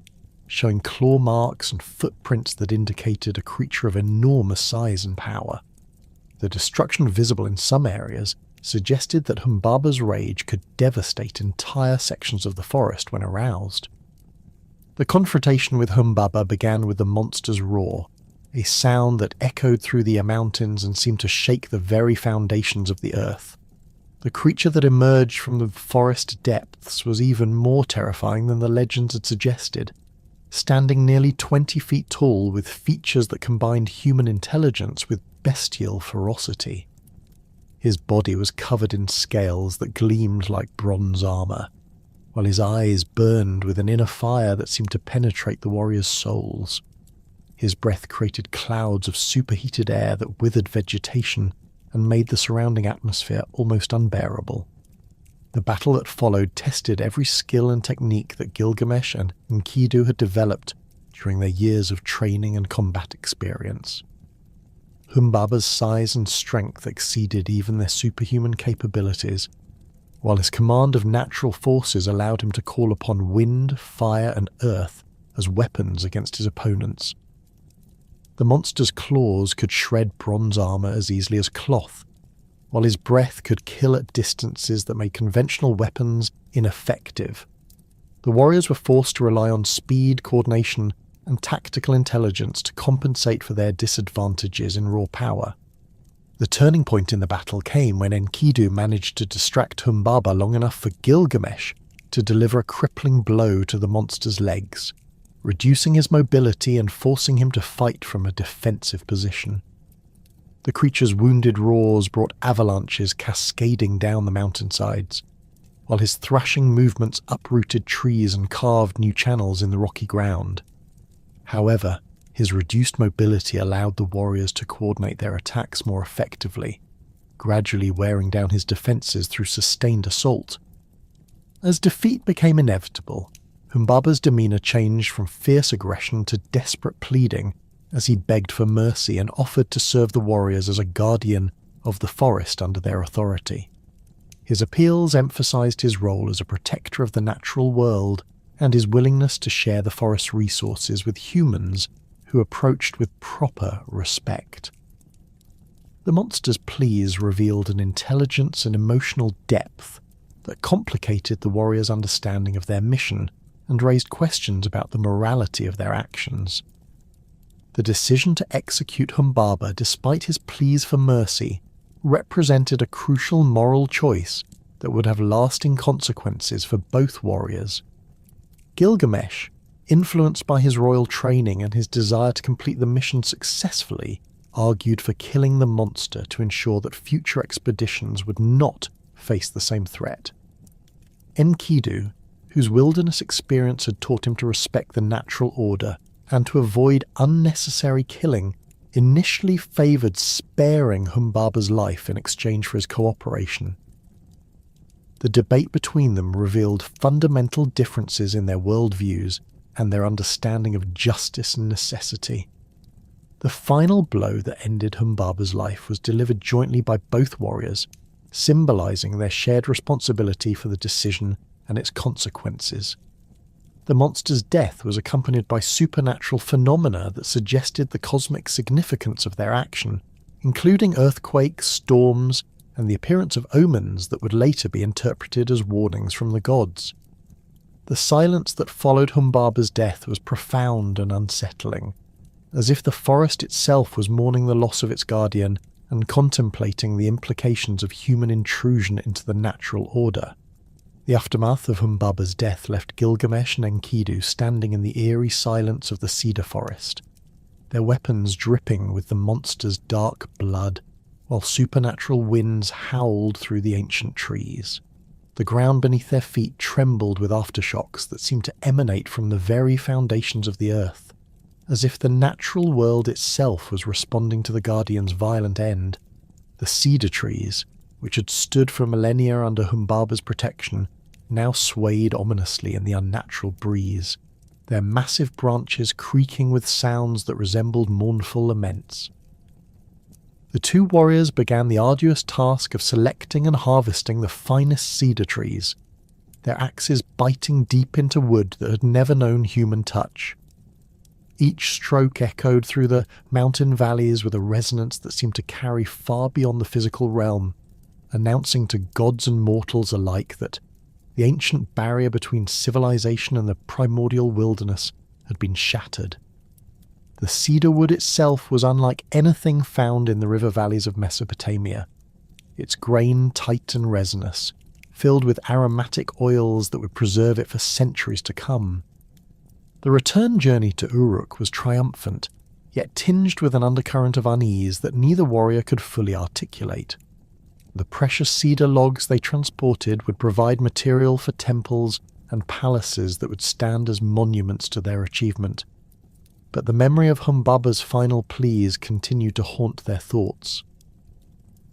showing claw marks and footprints that indicated a creature of enormous size and power. The destruction visible in some areas suggested that Humbaba's rage could devastate entire sections of the forest when aroused. The confrontation with Humbaba began with the monster's roar, a sound that echoed through the mountains and seemed to shake the very foundations of the earth. The creature that emerged from the forest depths was even more terrifying than the legends had suggested, standing nearly 20 feet tall with features that combined human intelligence with bestial ferocity. His body was covered in scales that gleamed like bronze armour, while his eyes burned with an inner fire that seemed to penetrate the warriors' souls. His breath created clouds of superheated air that withered vegetation and made the surrounding atmosphere almost unbearable. The battle that followed tested every skill and technique that Gilgamesh and Enkidu had developed during their years of training and combat experience. Humbaba's size and strength exceeded even their superhuman capabilities, while his command of natural forces allowed him to call upon wind, fire, and earth as weapons against his opponents. The monster's claws could shred bronze armor as easily as cloth, while his breath could kill at distances that made conventional weapons ineffective. The warriors were forced to rely on speed, coordination, and tactical intelligence to compensate for their disadvantages in raw power. The turning point in the battle came when Enkidu managed to distract Humbaba long enough for Gilgamesh to deliver a crippling blow to the monster's legs, reducing his mobility and forcing him to fight from a defensive position. The creature's wounded roars brought avalanches cascading down the mountainsides, while his thrashing movements uprooted trees and carved new channels in the rocky ground. However, his reduced mobility allowed the warriors to coordinate their attacks more effectively, gradually wearing down his defenses through sustained assault. As defeat became inevitable, Humbaba's demeanor changed from fierce aggression to desperate pleading as he begged for mercy and offered to serve the warriors as a guardian of the forest under their authority. His appeals emphasized his role as a protector of the natural world and his willingness to share the forest's resources with humans who approached with proper respect. The monster's pleas revealed an intelligence and emotional depth that complicated the warriors' understanding of their mission and raised questions about the morality of their actions. The decision to execute Humbaba despite his pleas for mercy represented a crucial moral choice that would have lasting consequences for both warriors. Gilgamesh, influenced by his royal training and his desire to complete the mission successfully, argued for killing the monster to ensure that future expeditions would not face the same threat. Enkidu, whose wilderness experience had taught him to respect the natural order and to avoid unnecessary killing, initially favoured sparing Humbaba's life in exchange for his cooperation. The debate between them revealed fundamental differences in their worldviews and their understanding of justice and necessity. The final blow that ended Humbaba's life was delivered jointly by both warriors, symbolising their shared responsibility for the decision and its consequences. The monster's death was accompanied by supernatural phenomena that suggested the cosmic significance of their action, including earthquakes, storms, and the appearance of omens that would later be interpreted as warnings from the gods. The silence that followed Humbaba's death was profound and unsettling, as if the forest itself was mourning the loss of its guardian and contemplating the implications of human intrusion into the natural order. The aftermath of Humbaba's death left Gilgamesh and Enkidu standing in the eerie silence of the cedar forest, their weapons dripping with the monster's dark blood, while supernatural winds howled through the ancient trees. The ground beneath their feet trembled with aftershocks that seemed to emanate from the very foundations of the earth, as if the natural world itself was responding to the Guardian's violent end. The cedar trees, which had stood for millennia under Humbaba's protection, now swayed ominously in the unnatural breeze, their massive branches creaking with sounds that resembled mournful laments. The two warriors began the arduous task of selecting and harvesting the finest cedar trees, their axes biting deep into wood that had never known human touch. Each stroke echoed through the mountain valleys with a resonance that seemed to carry far beyond the physical realm, announcing to gods and mortals alike that the ancient barrier between civilization and the primordial wilderness had been shattered. The cedar wood itself was unlike anything found in the river valleys of Mesopotamia, its grain tight and resinous, filled with aromatic oils that would preserve it for centuries to come. The return journey to Uruk was triumphant, yet tinged with an undercurrent of unease that neither warrior could fully articulate. The precious cedar logs they transported would provide material for temples and palaces that would stand as monuments to their achievement. but the memory of Humbaba's final pleas continued to haunt their thoughts.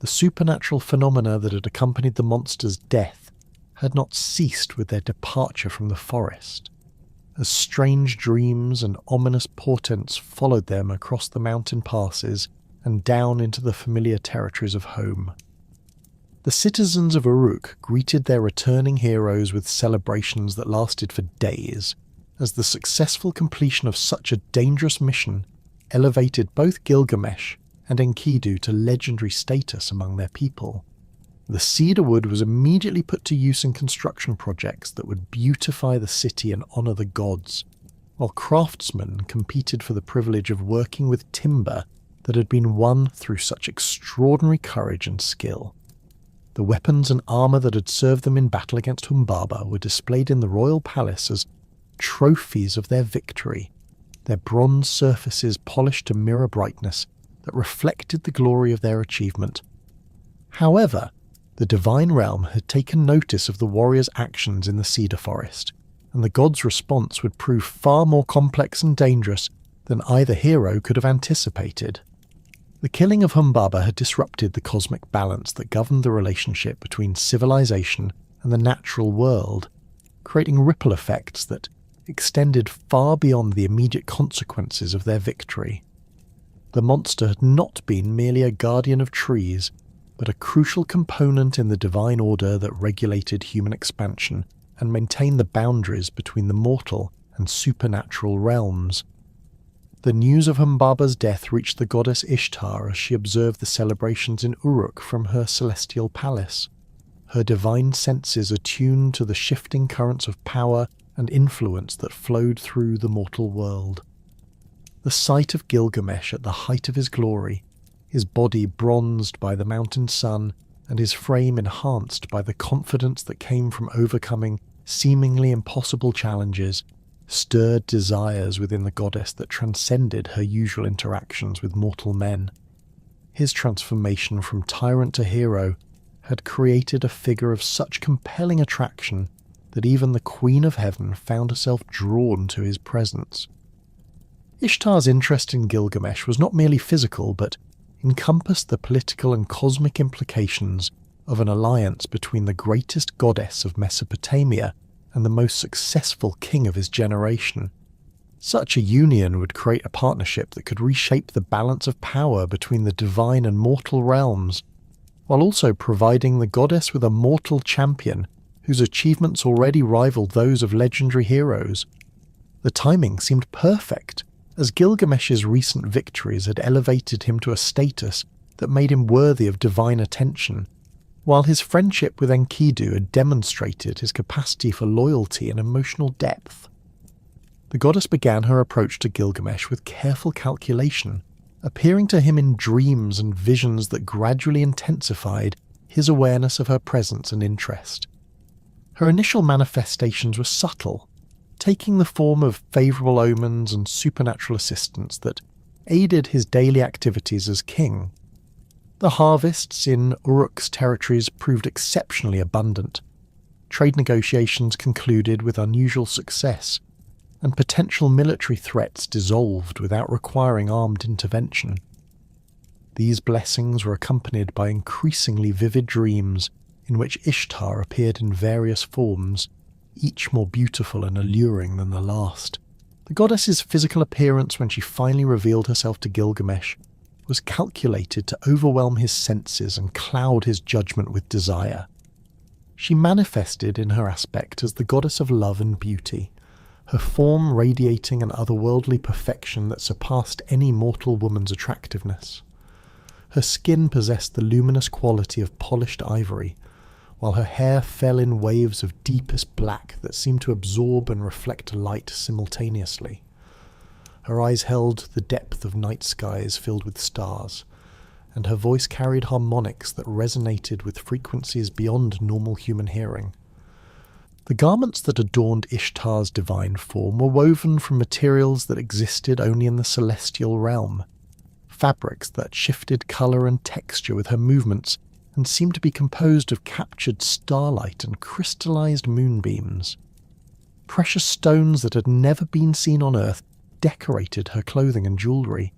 The supernatural phenomena that had accompanied the monster's death had not ceased with their departure from the forest, as strange dreams and ominous portents followed them across the mountain passes and down into the familiar territories of home. The citizens of Uruk greeted their returning heroes with celebrations that lasted for days, as the successful completion of such a dangerous mission elevated both Gilgamesh and Enkidu to legendary status among their people. The cedar wood was immediately put to use in construction projects that would beautify the city and honour the gods, while craftsmen competed for the privilege of working with timber that had been won through such extraordinary courage and skill. The weapons and armour that had served them in battle against Humbaba were displayed in the royal palace as trophies of their victory, their bronze surfaces polished to mirror brightness that reflected the glory of their achievement. However, the divine realm had taken notice of the warriors' actions in the cedar forest, and the gods' response would prove far more complex and dangerous than either hero could have anticipated. The killing of Humbaba had disrupted the cosmic balance that governed the relationship between civilization and the natural world, creating ripple effects that extended far beyond the immediate consequences of their victory. The monster had not been merely a guardian of trees, but a crucial component in the divine order that regulated human expansion and maintained the boundaries between the mortal and supernatural realms. The news of Humbaba's death reached the goddess Ishtar as she observed the celebrations in Uruk from her celestial palace, her divine senses attuned to the shifting currents of power and influence that flowed through the mortal world. The sight of Gilgamesh at the height of his glory, his body bronzed by the mountain sun and his frame enhanced by the confidence that came from overcoming seemingly impossible challenges, stirred desires within the goddess that transcended her usual interactions with mortal men. His transformation from tyrant to hero had created a figure of such compelling attraction that even the Queen of Heaven found herself drawn to his presence. Ishtar's interest in Gilgamesh was not merely physical, but encompassed the political and cosmic implications of an alliance between the greatest goddess of Mesopotamia and the most successful king of his generation. Such a union would create a partnership that could reshape the balance of power between the divine and mortal realms, while also providing the goddess with a mortal champion whose achievements already rivaled those of legendary heroes. The timing seemed perfect, as Gilgamesh's recent victories had elevated him to a status that made him worthy of divine attention, while his friendship with Enkidu had demonstrated his capacity for loyalty and emotional depth. The goddess began her approach to Gilgamesh with careful calculation, appearing to him in dreams and visions that gradually intensified his awareness of her presence and interest. Her initial manifestations were subtle, taking the form of favourable omens and supernatural assistance that aided his daily activities as king. The harvests in Uruk's territories proved exceptionally abundant. Trade negotiations concluded with unusual success, and potential military threats dissolved without requiring armed intervention. These blessings were accompanied by increasingly vivid dreams in which Ishtar appeared in various forms, each more beautiful and alluring than the last. The goddess's physical appearance when she finally revealed herself to Gilgamesh was calculated to overwhelm his senses and cloud his judgment with desire. She manifested in her aspect as the goddess of love and beauty, her form radiating an otherworldly perfection that surpassed any mortal woman's attractiveness. Her skin possessed the luminous quality of polished ivory, while her hair fell in waves of deepest black that seemed to absorb and reflect light simultaneously. Her eyes held the depth of night skies filled with stars, and her voice carried harmonics that resonated with frequencies beyond normal human hearing. The garments that adorned Ishtar's divine form were woven from materials that existed only in the celestial realm, fabrics that shifted colour and texture with her movements and seemed to be composed of captured starlight and crystallized moonbeams. Precious stones that had never been seen on Earth decorated her clothing and jewellery,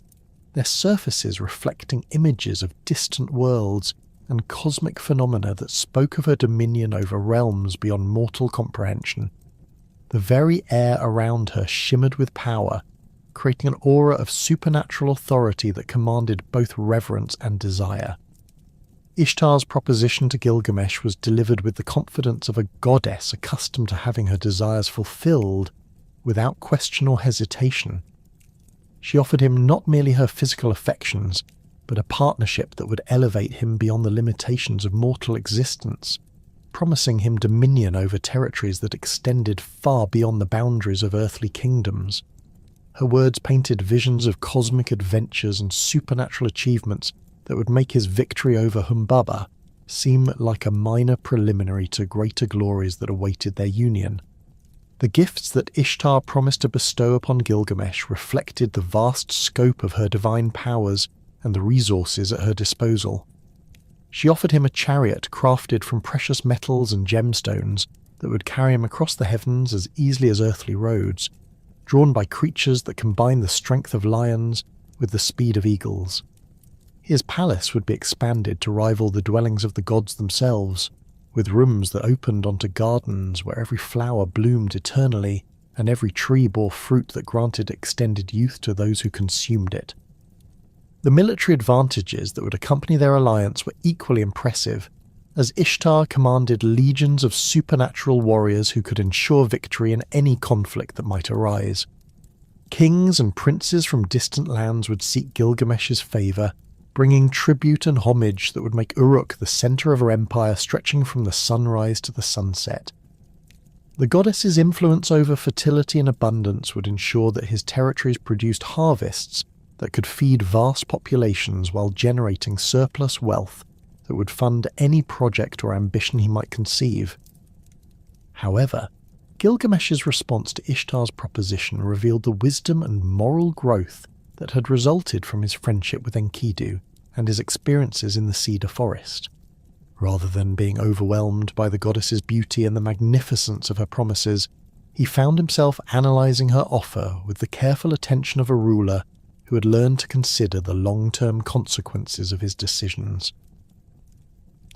their surfaces reflecting images of distant worlds and cosmic phenomena that spoke of her dominion over realms beyond mortal comprehension. The very air around her shimmered with power, creating an aura of supernatural authority that commanded both reverence and desire. Ishtar's proposition to Gilgamesh was delivered with the confidence of a goddess accustomed to having her desires fulfilled without question or hesitation. She offered him not merely her physical affections, but a partnership that would elevate him beyond the limitations of mortal existence, promising him dominion over territories that extended far beyond the boundaries of earthly kingdoms. Her words painted visions of cosmic adventures and supernatural achievements that would make his victory over Humbaba seem like a minor preliminary to greater glories that awaited their union. The gifts that Ishtar promised to bestow upon Gilgamesh reflected the vast scope of her divine powers and the resources at her disposal. She offered him a chariot crafted from precious metals and gemstones that would carry him across the heavens as easily as earthly roads, drawn by creatures that combined the strength of lions with the speed of eagles. His palace would be expanded to rival the dwellings of the gods themselves, with rooms that opened onto gardens where every flower bloomed eternally and every tree bore fruit that granted extended youth to those who consumed it. The military advantages that would accompany their alliance were equally impressive, as Ishtar commanded legions of supernatural warriors who could ensure victory in any conflict that might arise. Kings and princes from distant lands would seek Gilgamesh's favour, bringing tribute and homage that would make Uruk the centre of her empire stretching from the sunrise to the sunset. The goddess's influence over fertility and abundance would ensure that his territories produced harvests that could feed vast populations while generating surplus wealth that would fund any project or ambition he might conceive. However, Gilgamesh's response to Ishtar's proposition revealed the wisdom and moral growth that had resulted from his friendship with Enkidu and his experiences in the cedar forest. Rather than being overwhelmed by the goddess's beauty and the magnificence of her promises, he found himself analysing her offer with the careful attention of a ruler who had learned to consider the long-term consequences of his decisions.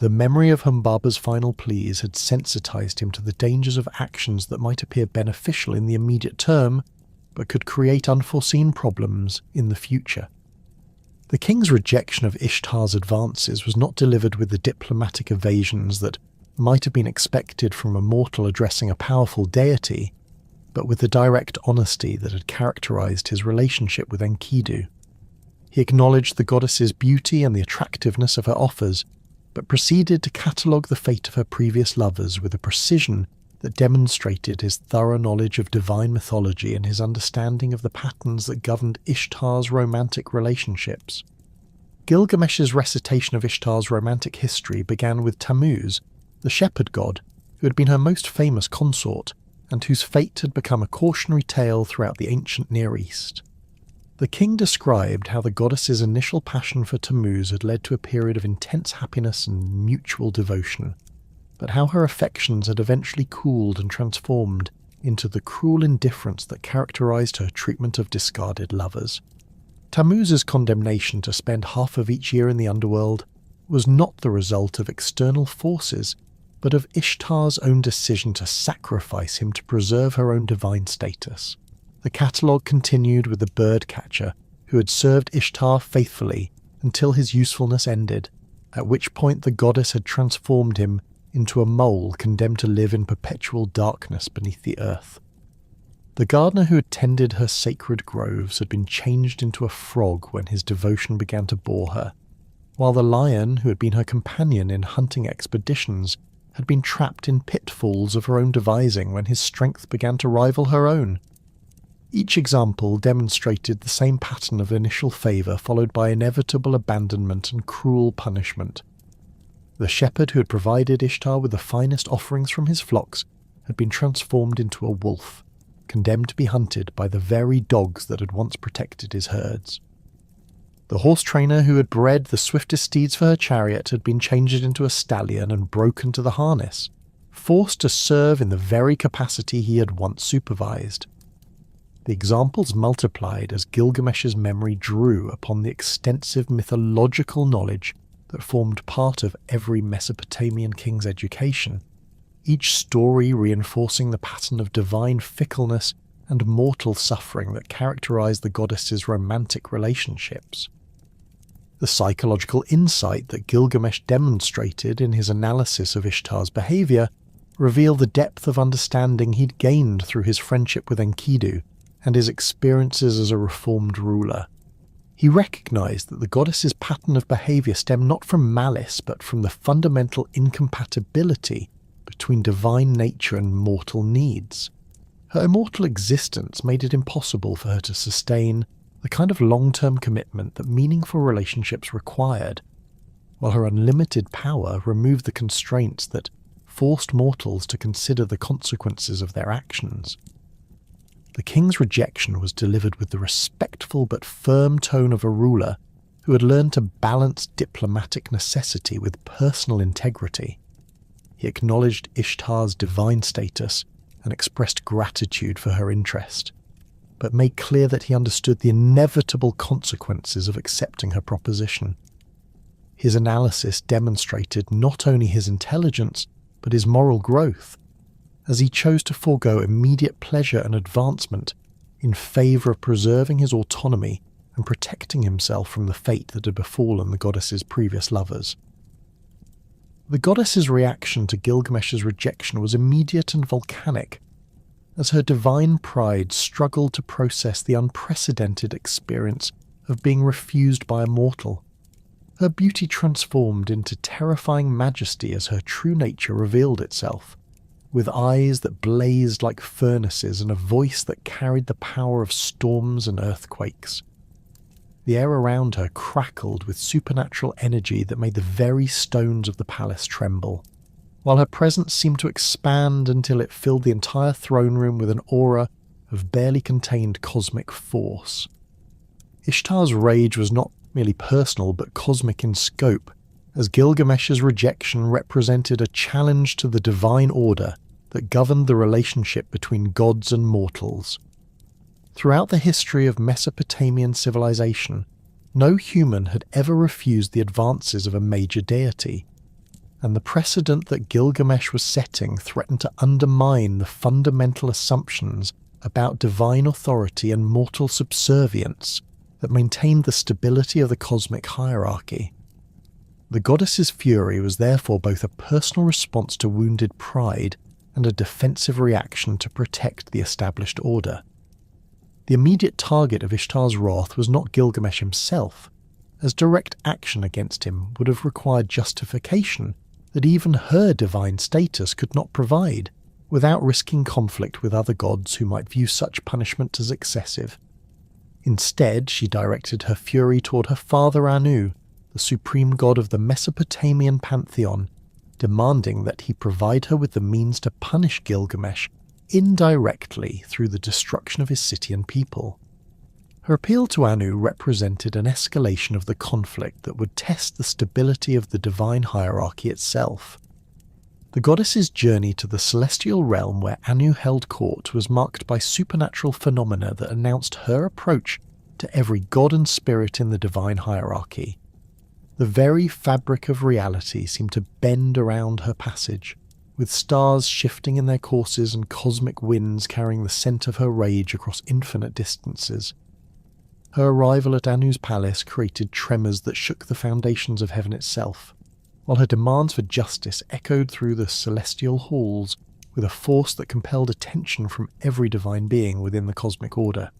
The memory of Humbaba's final pleas had sensitized him to the dangers of actions that might appear beneficial in the immediate term, but could create unforeseen problems in the future. The king's rejection of Ishtar's advances was not delivered with the diplomatic evasions that might have been expected from a mortal addressing a powerful deity, but with the direct honesty that had characterized his relationship with Enkidu. He acknowledged the goddess's beauty and the attractiveness of her offers, but proceeded to catalogue the fate of her previous lovers with a precision that demonstrated his thorough knowledge of divine mythology and his understanding of the patterns that governed Ishtar's romantic relationships. Gilgamesh's recitation of Ishtar's romantic history began with Tammuz, the shepherd god, who had been her most famous consort, and whose fate had become a cautionary tale throughout the ancient Near East. The king described how the goddess's initial passion for Tammuz had led to a period of intense happiness and mutual devotion, but how her affections had eventually cooled and transformed into the cruel indifference that characterized her treatment of discarded lovers. Tammuz's condemnation to spend half of each year in the underworld was not the result of external forces, but of Ishtar's own decision to sacrifice him to preserve her own divine status. The catalogue continued with the bird catcher, who had served Ishtar faithfully until his usefulness ended, at which point the goddess had transformed him into a mole condemned to live in perpetual darkness beneath the earth. The gardener who had tended her sacred groves had been changed into a frog when his devotion began to bore her, while the lion who had been her companion in hunting expeditions had been trapped in pitfalls of her own devising when his strength began to rival her own. Each example demonstrated the same pattern of initial favour followed by inevitable abandonment and cruel punishment. The shepherd who had provided Ishtar with the finest offerings from his flocks had been transformed into a wolf, condemned to be hunted by the very dogs that had once protected his herds. The horse trainer who had bred the swiftest steeds for her chariot had been changed into a stallion and broken to the harness, forced to serve in the very capacity he had once supervised. The examples multiplied as Gilgamesh's memory drew upon the extensive mythological knowledge that formed part of every Mesopotamian king's education, each story reinforcing the pattern of divine fickleness and mortal suffering that characterized the goddess's romantic relationships. The psychological insight that Gilgamesh demonstrated in his analysis of Ishtar's behavior revealed the depth of understanding he'd gained through his friendship with Enkidu and his experiences as a reformed ruler. He recognized that the goddess's pattern of behavior stemmed not from malice but from the fundamental incompatibility between divine nature and mortal needs. Her immortal existence made it impossible for her to sustain the kind of long-term commitment that meaningful relationships required, while her unlimited power removed the constraints that forced mortals to consider the consequences of their actions. The king's rejection was delivered with the respectful but firm tone of a ruler who had learned to balance diplomatic necessity with personal integrity. He acknowledged Ishtar's divine status and expressed gratitude for her interest, but made clear that he understood the inevitable consequences of accepting her proposition. His analysis demonstrated not only his intelligence, but his moral growth, as he chose to forego immediate pleasure and advancement in favour of preserving his autonomy and protecting himself from the fate that had befallen the goddess's previous lovers. The goddess's reaction to Gilgamesh's rejection was immediate and volcanic, as her divine pride struggled to process the unprecedented experience of being refused by a mortal. Her beauty transformed into terrifying majesty as her true nature revealed itself, with eyes that blazed like furnaces and a voice that carried the power of storms and earthquakes. The air around her crackled with supernatural energy that made the very stones of the palace tremble, while her presence seemed to expand until it filled the entire throne room with an aura of barely contained cosmic force. Ishtar's rage was not merely personal but cosmic in scope, as Gilgamesh's rejection represented a challenge to the divine order that governed the relationship between gods and mortals. Throughout the history of Mesopotamian civilization, no human had ever refused the advances of a major deity, and the precedent that Gilgamesh was setting threatened to undermine the fundamental assumptions about divine authority and mortal subservience that maintained the stability of the cosmic hierarchy. The goddess's fury was therefore both a personal response to wounded pride and a defensive reaction to protect the established order. The immediate target of Ishtar's wrath was not Gilgamesh himself, as direct action against him would have required justification that even her divine status could not provide, without risking conflict with other gods who might view such punishment as excessive. Instead, she directed her fury toward her father Anu, the supreme god of the Mesopotamian pantheon, demanding that he provide her with the means to punish Gilgamesh indirectly through the destruction of his city and people. Her appeal to Anu represented an escalation of the conflict that would test the stability of the divine hierarchy itself. The goddess's journey to the celestial realm where Anu held court was marked by supernatural phenomena that announced her approach to every god and spirit in the divine hierarchy. The very fabric of reality seemed to bend around her passage, with stars shifting in their courses and cosmic winds carrying the scent of her rage across infinite distances. Her arrival at Anu's palace created tremors that shook the foundations of heaven itself, while her demands for justice echoed through the celestial halls with a force that compelled attention from every divine being within the cosmic order.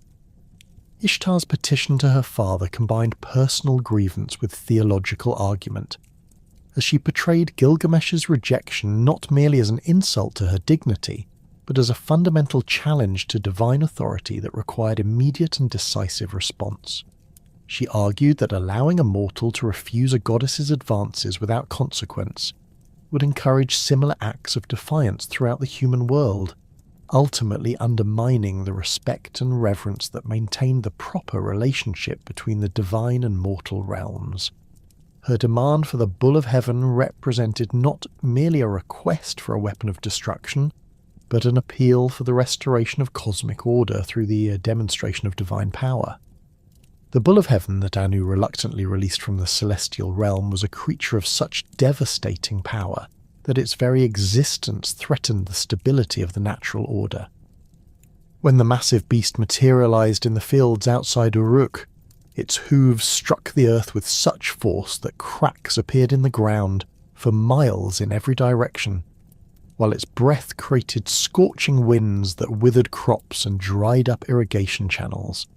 Ishtar's petition to her father combined personal grievance with theological argument, as she portrayed Gilgamesh's rejection not merely as an insult to her dignity, but as a fundamental challenge to divine authority that required immediate and decisive response. She argued that allowing a mortal to refuse a goddess's advances without consequence would encourage similar acts of defiance throughout the human world, ultimately undermining the respect and reverence that maintained the proper relationship between the divine and mortal realms. Her demand for the Bull of Heaven represented not merely a request for a weapon of destruction, but an appeal for the restoration of cosmic order through the demonstration of divine power. The Bull of Heaven that Anu reluctantly released from the celestial realm was a creature of such devastating power that its very existence threatened the stability of the natural order. When the massive beast materialized in the fields outside Uruk, its hooves struck the earth with such force that cracks appeared in the ground for miles in every direction, while its breath created scorching winds that withered crops and dried up irrigation channels.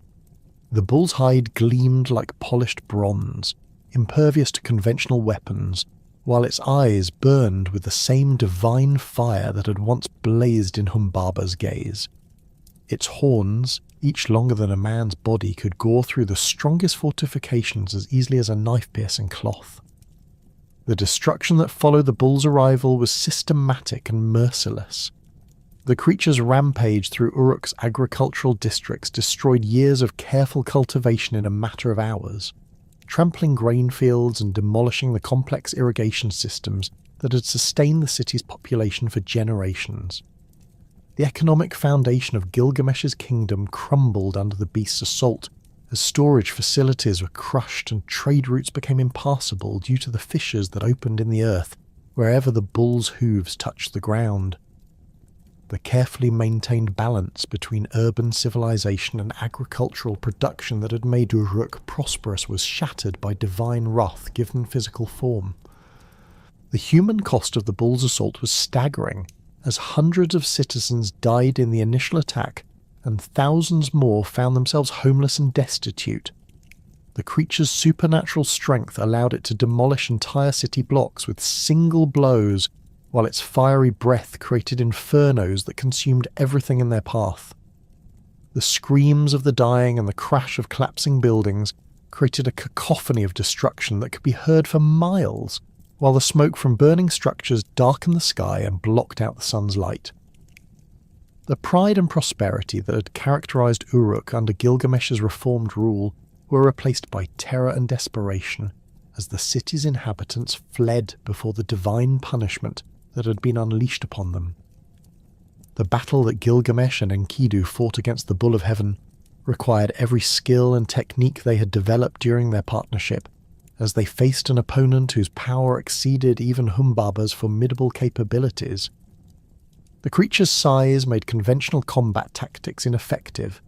The bull's hide gleamed like polished bronze, impervious to conventional weapons, while its eyes burned with the same divine fire that had once blazed in Humbaba's gaze. Its horns, each longer than a man's body, could gore through the strongest fortifications as easily as a knife-piercing cloth. The destruction that followed the bull's arrival was systematic and merciless. The creature's rampage through Uruk's agricultural districts destroyed years of careful cultivation in a matter of hours, trampling grain fields and demolishing the complex irrigation systems that had sustained the city's population for generations. The economic foundation of Gilgamesh's kingdom crumbled under the beast's assault as storage facilities were crushed and trade routes became impassable due to the fissures that opened in the earth wherever the bull's hooves touched the ground. The carefully maintained balance between urban civilization and agricultural production that had made Uruk prosperous was shattered by divine wrath given physical form. The human cost of the bull's assault was staggering, as hundreds of citizens died in the initial attack and thousands more found themselves homeless and destitute. The creature's supernatural strength allowed it to demolish entire city blocks with single blows, while its fiery breath created infernos that consumed everything in their path. The screams of the dying and the crash of collapsing buildings created a cacophony of destruction that could be heard for miles, while the smoke from burning structures darkened the sky and blocked out the sun's light. The pride and prosperity that had characterized Uruk under Gilgamesh's reformed rule were replaced by terror and desperation as the city's inhabitants fled before the divine punishment that had been unleashed upon them. The battle that Gilgamesh and Enkidu fought against the Bull of Heaven required every skill and technique they had developed during their partnership, as they faced an opponent whose power exceeded even Humbaba's formidable capabilities. The creature's size made conventional combat tactics ineffective,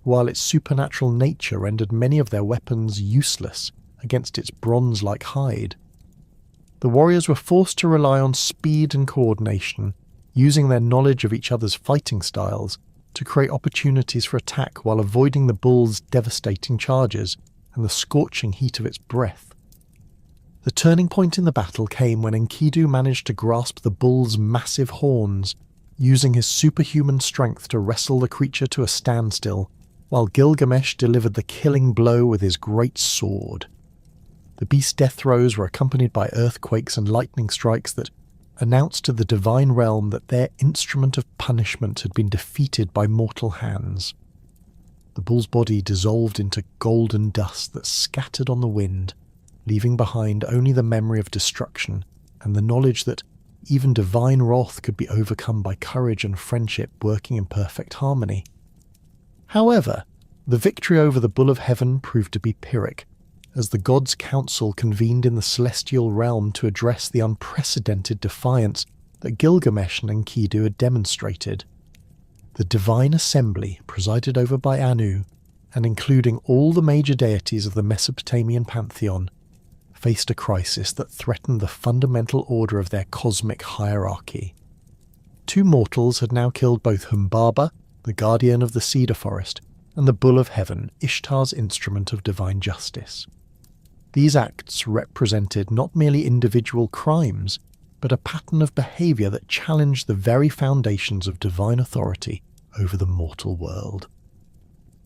while its supernatural nature rendered many of their weapons useless against its bronze-like hide. The warriors were forced to rely on speed and coordination, using their knowledge of each other's fighting styles to create opportunities for attack while avoiding the bull's devastating charges and the scorching heat of its breath. The turning point in the battle came when Enkidu managed to grasp the bull's massive horns, using his superhuman strength to wrestle the creature to a standstill, while Gilgamesh delivered the killing blow with his great sword. The beast's death throes were accompanied by earthquakes and lightning strikes that announced to the divine realm that their instrument of punishment had been defeated by mortal hands. The bull's body dissolved into golden dust that scattered on the wind, leaving behind only the memory of destruction and the knowledge that even divine wrath could be overcome by courage and friendship working in perfect harmony. However, the victory over the Bull of Heaven proved to be Pyrrhic, as the gods' council convened in the celestial realm to address the unprecedented defiance that Gilgamesh and Enkidu had demonstrated. The divine assembly, presided over by Anu, and including all the major deities of the Mesopotamian pantheon, faced a crisis that threatened the fundamental order of their cosmic hierarchy. Two mortals had now killed both Humbaba, the guardian of the cedar forest, and the Bull of Heaven, Ishtar's instrument of divine justice. These acts represented not merely individual crimes, but a pattern of behaviour that challenged the very foundations of divine authority over the mortal world.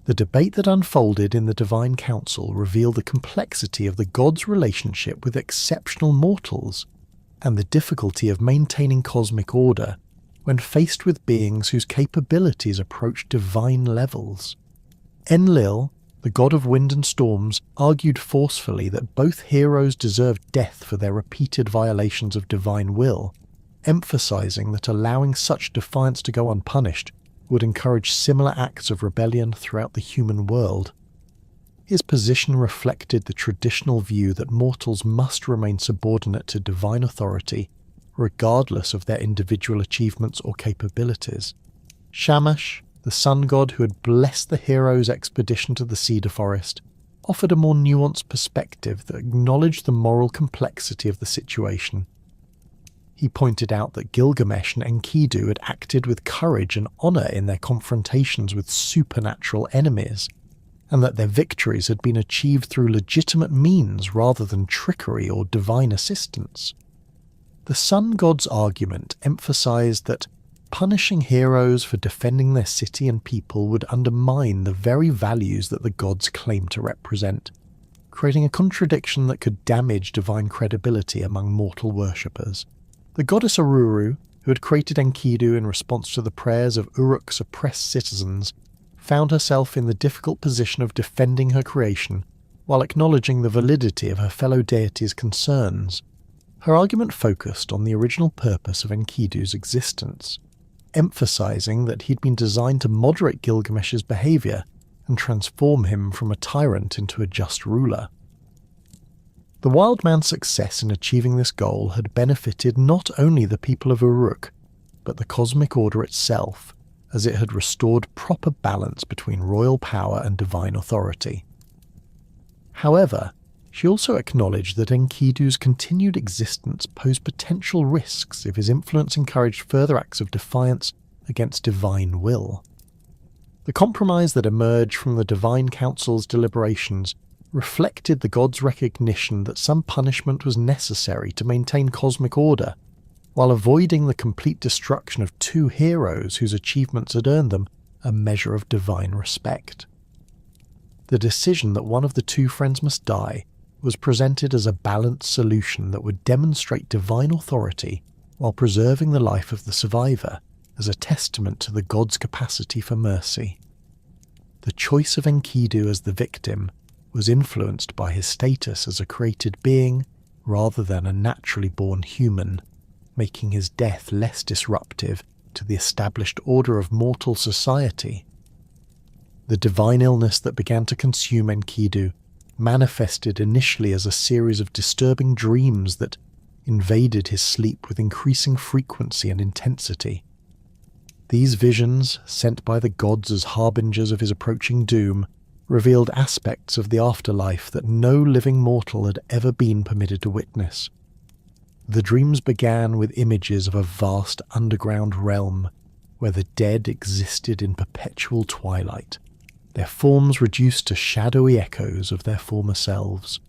The debate that unfolded in the Divine Council revealed the complexity of the gods' relationship with exceptional mortals, and the difficulty of maintaining cosmic order when faced with beings whose capabilities approached divine levels. Enlil, the god of wind and storms, argued forcefully that both heroes deserved death for their repeated violations of divine will, emphasizing that allowing such defiance to go unpunished would encourage similar acts of rebellion throughout the human world. His position reflected the traditional view that mortals must remain subordinate to divine authority, regardless of their individual achievements or capabilities. Shamash, the sun god who had blessed the hero's expedition to the cedar forest, offered a more nuanced perspective that acknowledged the moral complexity of the situation. He pointed out that Gilgamesh and Enkidu had acted with courage and honour in their confrontations with supernatural enemies, and that their victories had been achieved through legitimate means rather than trickery or divine assistance. The sun god's argument emphasized that punishing heroes for defending their city and people would undermine the very values that the gods claim to represent, creating a contradiction that could damage divine credibility among mortal worshippers. The goddess Aruru, who had created Enkidu in response to the prayers of Uruk's oppressed citizens, found herself in the difficult position of defending her creation while acknowledging the validity of her fellow deities' concerns. Her argument focused on the original purpose of Enkidu's existence, emphasizing that he'd been designed to moderate Gilgamesh's behavior and transform him from a tyrant into a just ruler. The wild man's success in achieving this goal had benefited not only the people of Uruk, but the cosmic order itself, as it had restored proper balance between royal power and divine authority. However, she also acknowledged that Enkidu's continued existence posed potential risks if his influence encouraged further acts of defiance against divine will. The compromise that emerged from the Divine Council's deliberations reflected the gods' recognition that some punishment was necessary to maintain cosmic order, while avoiding the complete destruction of two heroes whose achievements had earned them a measure of divine respect. The decision that one of the two friends must die was presented as a balanced solution that would demonstrate divine authority while preserving the life of the survivor, as a testament to the god's capacity for mercy. The choice of Enkidu as the victim was influenced by his status as a created being rather than a naturally born human, making his death less disruptive to the established order of mortal society. The divine illness that began to consume Enkidu manifested initially as a series of disturbing dreams that invaded his sleep with increasing frequency and intensity. These visions, sent by the gods as harbingers of his approaching doom, revealed aspects of the afterlife that no living mortal had ever been permitted to witness. The dreams began with images of a vast underground realm where the dead existed in perpetual twilight, their forms reduced to shadowy echoes of their former selves.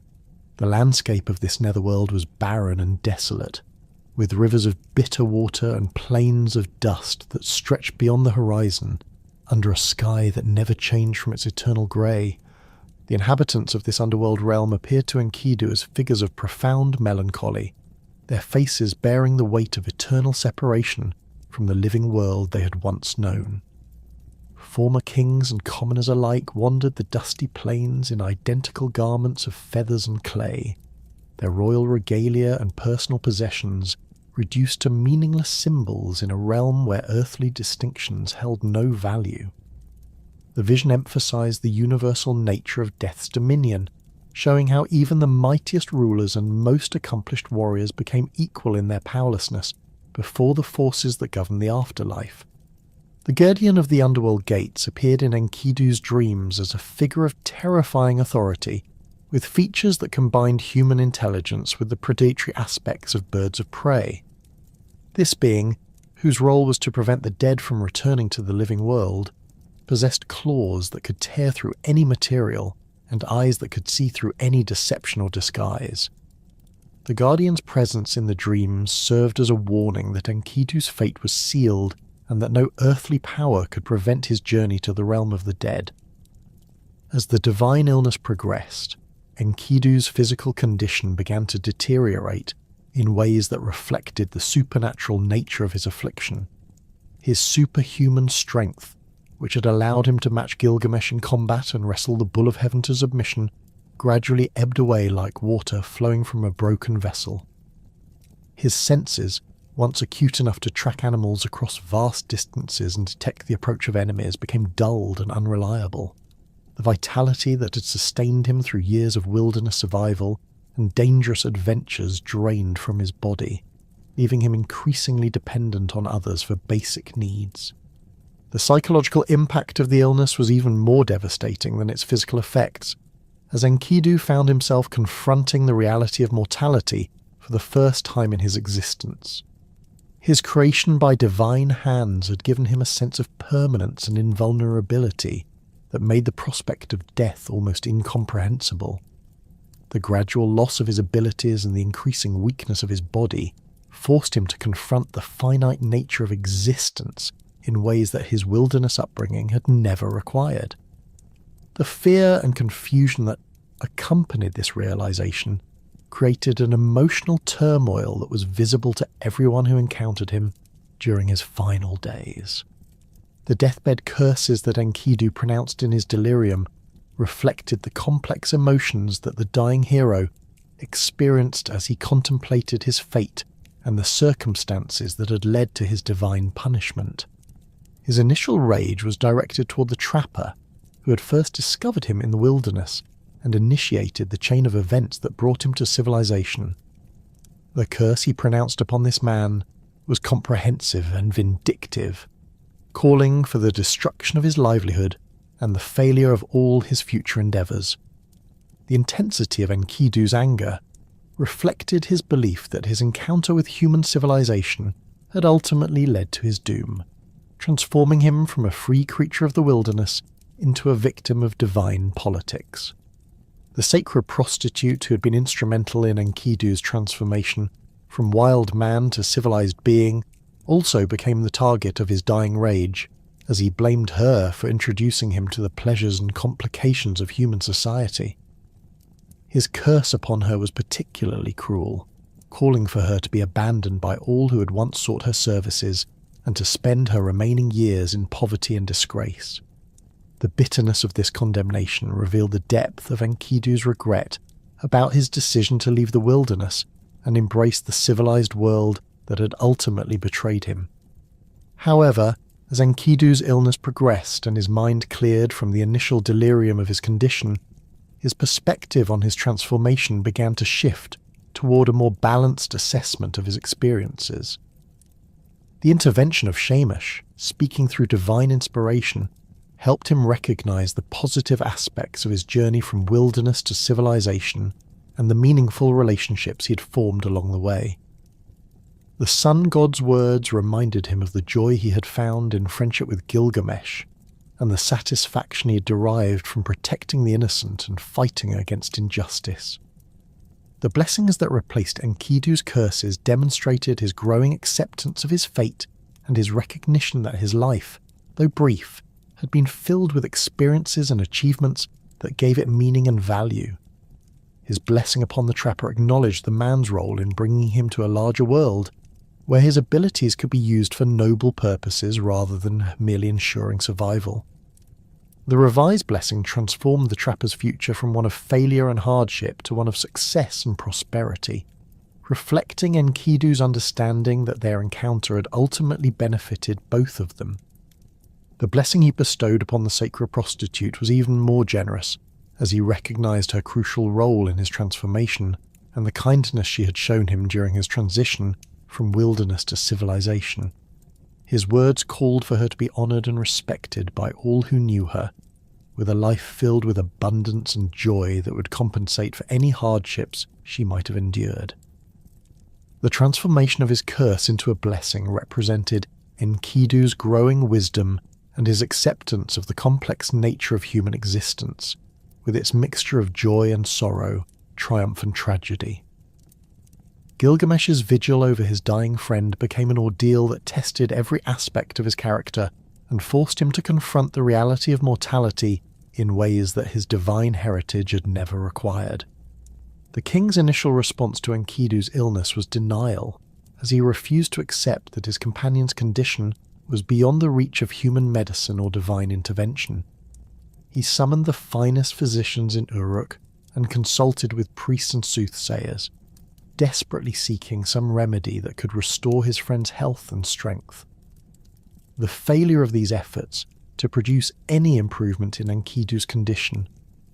The landscape of this netherworld was barren and desolate, with rivers of bitter water and plains of dust that stretched beyond the horizon, under a sky that never changed from its eternal grey. The inhabitants of this underworld realm appeared to Enkidu as figures of profound melancholy, their faces bearing the weight of eternal separation from the living world they had once known. Former kings and commoners alike wandered the dusty plains in identical garments of feathers and clay, their royal regalia and personal possessions reduced to meaningless symbols in a realm where earthly distinctions held no value. The vision emphasized the universal nature of death's dominion, showing how even the mightiest rulers and most accomplished warriors became equal in their powerlessness before the forces that govern the afterlife. The guardian of the underworld gates appeared in Enkidu's dreams as a figure of terrifying authority, with features that combined human intelligence with the predatory aspects of birds of prey. This being, whose role was to prevent the dead from returning to the living world, possessed claws that could tear through any material and eyes that could see through any deception or disguise. The guardian's presence in the dreams served as a warning that Enkidu's fate was sealed and that no earthly power could prevent his journey to the realm of the dead. As the divine illness progressed, Enkidu's physical condition began to deteriorate in ways that reflected the supernatural nature of his affliction. His superhuman strength, which had allowed him to match Gilgamesh in combat and wrestle the Bull of Heaven to submission, gradually ebbed away like water flowing from a broken vessel. His senses, once acute enough to track animals across vast distances and detect the approach of enemies, became dulled and unreliable. The vitality that had sustained him through years of wilderness survival and dangerous adventures drained from his body, leaving him increasingly dependent on others for basic needs. The psychological impact of the illness was even more devastating than its physical effects, as Enkidu found himself confronting the reality of mortality for the first time in his existence. His creation by divine hands had given him a sense of permanence and invulnerability that made the prospect of death almost incomprehensible. The gradual loss of his abilities and the increasing weakness of his body forced him to confront the finite nature of existence in ways that his wilderness upbringing had never required. The fear and confusion that accompanied this realization created an emotional turmoil that was visible to everyone who encountered him during his final days. The deathbed curses that Enkidu pronounced in his delirium reflected the complex emotions that the dying hero experienced as he contemplated his fate and the circumstances that had led to his divine punishment. His initial rage was directed toward the trapper, who had first discovered him in the wilderness and initiated the chain of events that brought him to civilization. The curse he pronounced upon this man was comprehensive and vindictive, calling for the destruction of his livelihood and the failure of all his future endeavors. The intensity of Enkidu's anger reflected his belief that his encounter with human civilization had ultimately led to his doom, transforming him from a free creature of the wilderness into a victim of divine politics. The sacred prostitute who had been instrumental in Enkidu's transformation from wild man to civilized being also became the target of his dying rage, as he blamed her for introducing him to the pleasures and complications of human society. His curse upon her was particularly cruel, calling for her to be abandoned by all who had once sought her services and to spend her remaining years in poverty and disgrace. The bitterness of this condemnation revealed the depth of Enkidu's regret about his decision to leave the wilderness and embrace the civilized world that had ultimately betrayed him. However, as Enkidu's illness progressed and his mind cleared from the initial delirium of his condition, his perspective on his transformation began to shift toward a more balanced assessment of his experiences. The intervention of Shamash, speaking through divine inspiration, helped him recognize the positive aspects of his journey from wilderness to civilization and the meaningful relationships he had formed along the way. The sun god's words reminded him of the joy he had found in friendship with Gilgamesh and the satisfaction he had derived from protecting the innocent and fighting against injustice. The blessings that replaced Enkidu's curses demonstrated his growing acceptance of his fate and his recognition that his life, though brief, had been filled with experiences and achievements that gave it meaning and value. His blessing upon the trapper acknowledged the man's role in bringing him to a larger world, where his abilities could be used for noble purposes rather than merely ensuring survival. The revised blessing transformed the trapper's future from one of failure and hardship to one of success and prosperity, reflecting Enkidu's understanding that their encounter had ultimately benefited both of them. The blessing he bestowed upon the sacred prostitute was even more generous, as he recognized her crucial role in his transformation and the kindness she had shown him during his transition from wilderness to civilization. His words called for her to be honored and respected by all who knew her, with a life filled with abundance and joy that would compensate for any hardships she might have endured. The transformation of his curse into a blessing represented Enkidu's growing wisdom and his acceptance of the complex nature of human existence, with its mixture of joy and sorrow, triumph and tragedy. Gilgamesh's vigil over his dying friend became an ordeal that tested every aspect of his character and forced him to confront the reality of mortality in ways that his divine heritage had never required. The king's initial response to Enkidu's illness was denial, as he refused to accept that his companion's condition was beyond the reach of human medicine or divine intervention. He summoned the finest physicians in Uruk and consulted with priests and soothsayers. desperately seeking some remedy that could restore his friend's health and strength. The failure of these efforts to produce any improvement in Enkidu's condition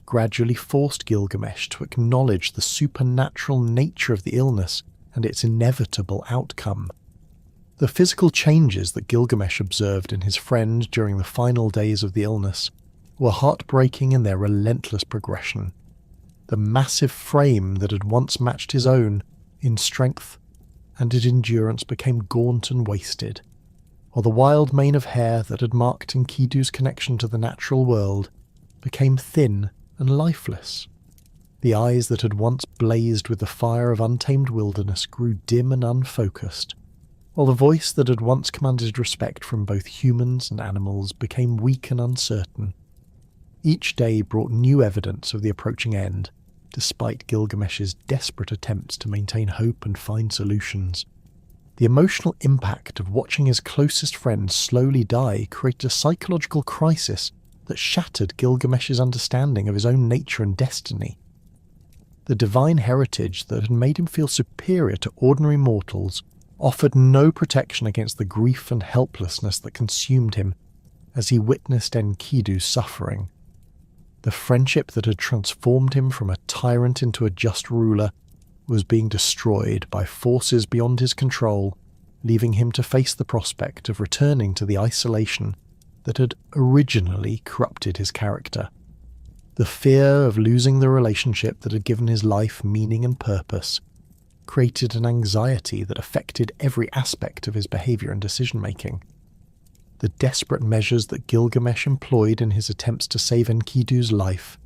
gradually forced Gilgamesh to acknowledge the supernatural nature of the illness and its inevitable outcome. The physical changes that Gilgamesh observed in his friend during the final days of the illness were heartbreaking in their relentless progression. The massive frame that had once matched his own in strength and in endurance became gaunt and wasted, while the wild mane of hair that had marked Enkidu's connection to the natural world became thin and lifeless. The eyes that had once blazed with the fire of untamed wilderness grew dim and unfocused, while the voice that had once commanded respect from both humans and animals became weak and uncertain. Each day brought new evidence of the approaching end, despite Gilgamesh's desperate attempts to maintain hope and find solutions. The emotional impact of watching his closest friend slowly die created a psychological crisis that shattered Gilgamesh's understanding of his own nature and destiny. The divine heritage that had made him feel superior to ordinary mortals offered no protection against the grief and helplessness that consumed him as he witnessed Enkidu's suffering. The friendship that had transformed him from a tyrant into a just ruler was being destroyed by forces beyond his control, leaving him to face the prospect of returning to the isolation that had originally corrupted his character. The fear of losing the relationship that had given his life meaning and purpose created an anxiety that affected every aspect of his behavior and decision-making. The desperate measures that Gilgamesh employed in his attempts to save Enkidu's life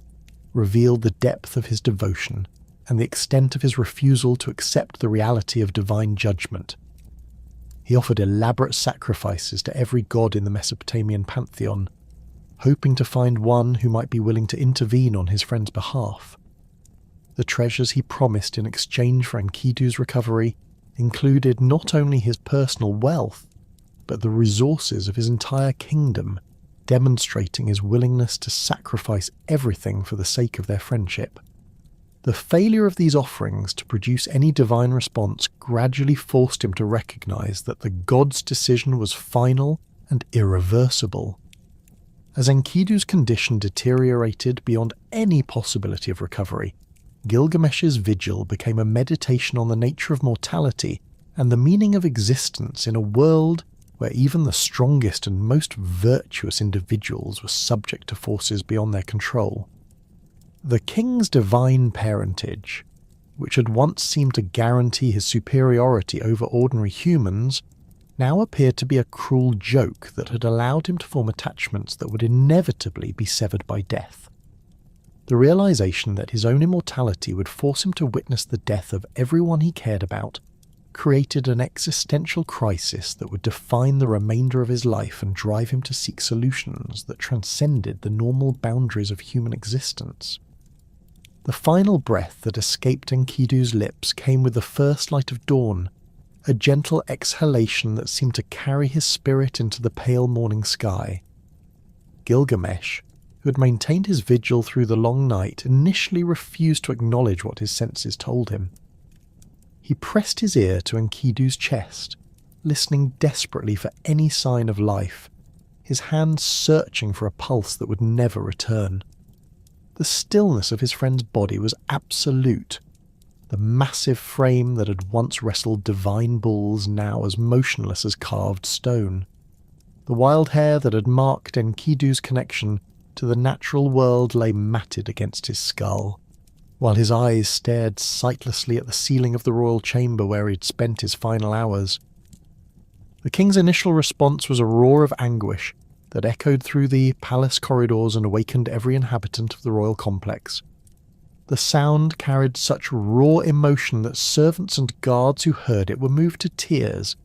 revealed the depth of his devotion and the extent of his refusal to accept the reality of divine judgment. He offered elaborate sacrifices to every god in the Mesopotamian pantheon, hoping to find one who might be willing to intervene on his friend's behalf. The treasures he promised in exchange for Enkidu's recovery included not only his personal wealth, but the resources of his entire kingdom, demonstrating his willingness to sacrifice everything for the sake of their friendship. The failure of these offerings to produce any divine response gradually forced him to recognize that the god's decision was final and irreversible. As Enkidu's condition deteriorated beyond any possibility of recovery, Gilgamesh's vigil became a meditation on the nature of mortality and the meaning of existence in a world where even the strongest and most virtuous individuals were subject to forces beyond their control. The king's divine parentage, which had once seemed to guarantee his superiority over ordinary humans, now appeared to be a cruel joke that had allowed him to form attachments that would inevitably be severed by death. The realization that his own immortality would force him to witness the death of everyone he cared about created an existential crisis that would define the remainder of his life and drive him to seek solutions that transcended the normal boundaries of human existence. The final breath that escaped Enkidu's lips came with the first light of dawn, a gentle exhalation that seemed to carry his spirit into the pale morning sky. Gilgamesh, who had maintained his vigil through the long night, initially refused to acknowledge what his senses told him. He pressed his ear to Enkidu's chest, listening desperately for any sign of life, his hands searching for a pulse that would never return. The stillness of his friend's body was absolute. The massive frame that had once wrestled divine bulls now as motionless as carved stone. The wild hair that had marked Enkidu's connection to the natural world lay matted against his skull, while his eyes stared sightlessly at the ceiling of the royal chamber where he had spent his final hours. The king's initial response was a roar of anguish that echoed through the palace corridors and awakened every inhabitant of the royal complex. The sound carried such raw emotion that servants and guards who heard it were moved to tears,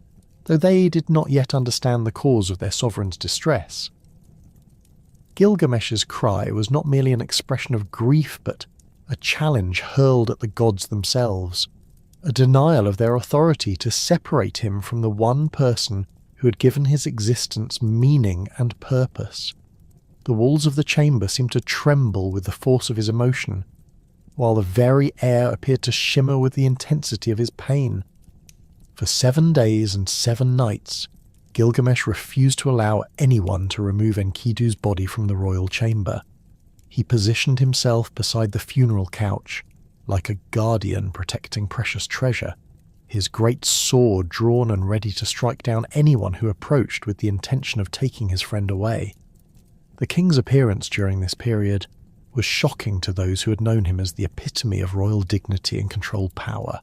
though they did not yet understand the cause of their sovereign's distress. Gilgamesh's cry was not merely an expression of grief, but a challenge hurled at the gods themselves, a denial of their authority to separate him from the one person who had given his existence meaning and purpose. The walls of the chamber seemed to tremble with the force of his emotion, while the very air appeared to shimmer with the intensity of his pain. For 7 days and 7 nights, Gilgamesh refused to allow anyone to remove Enkidu's body from the royal chamber. He positioned himself beside the funeral couch, like a guardian protecting precious treasure, his great sword drawn and ready to strike down anyone who approached with the intention of taking his friend away. The king's appearance during this period was shocking to those who had known him as the epitome of royal dignity and controlled power.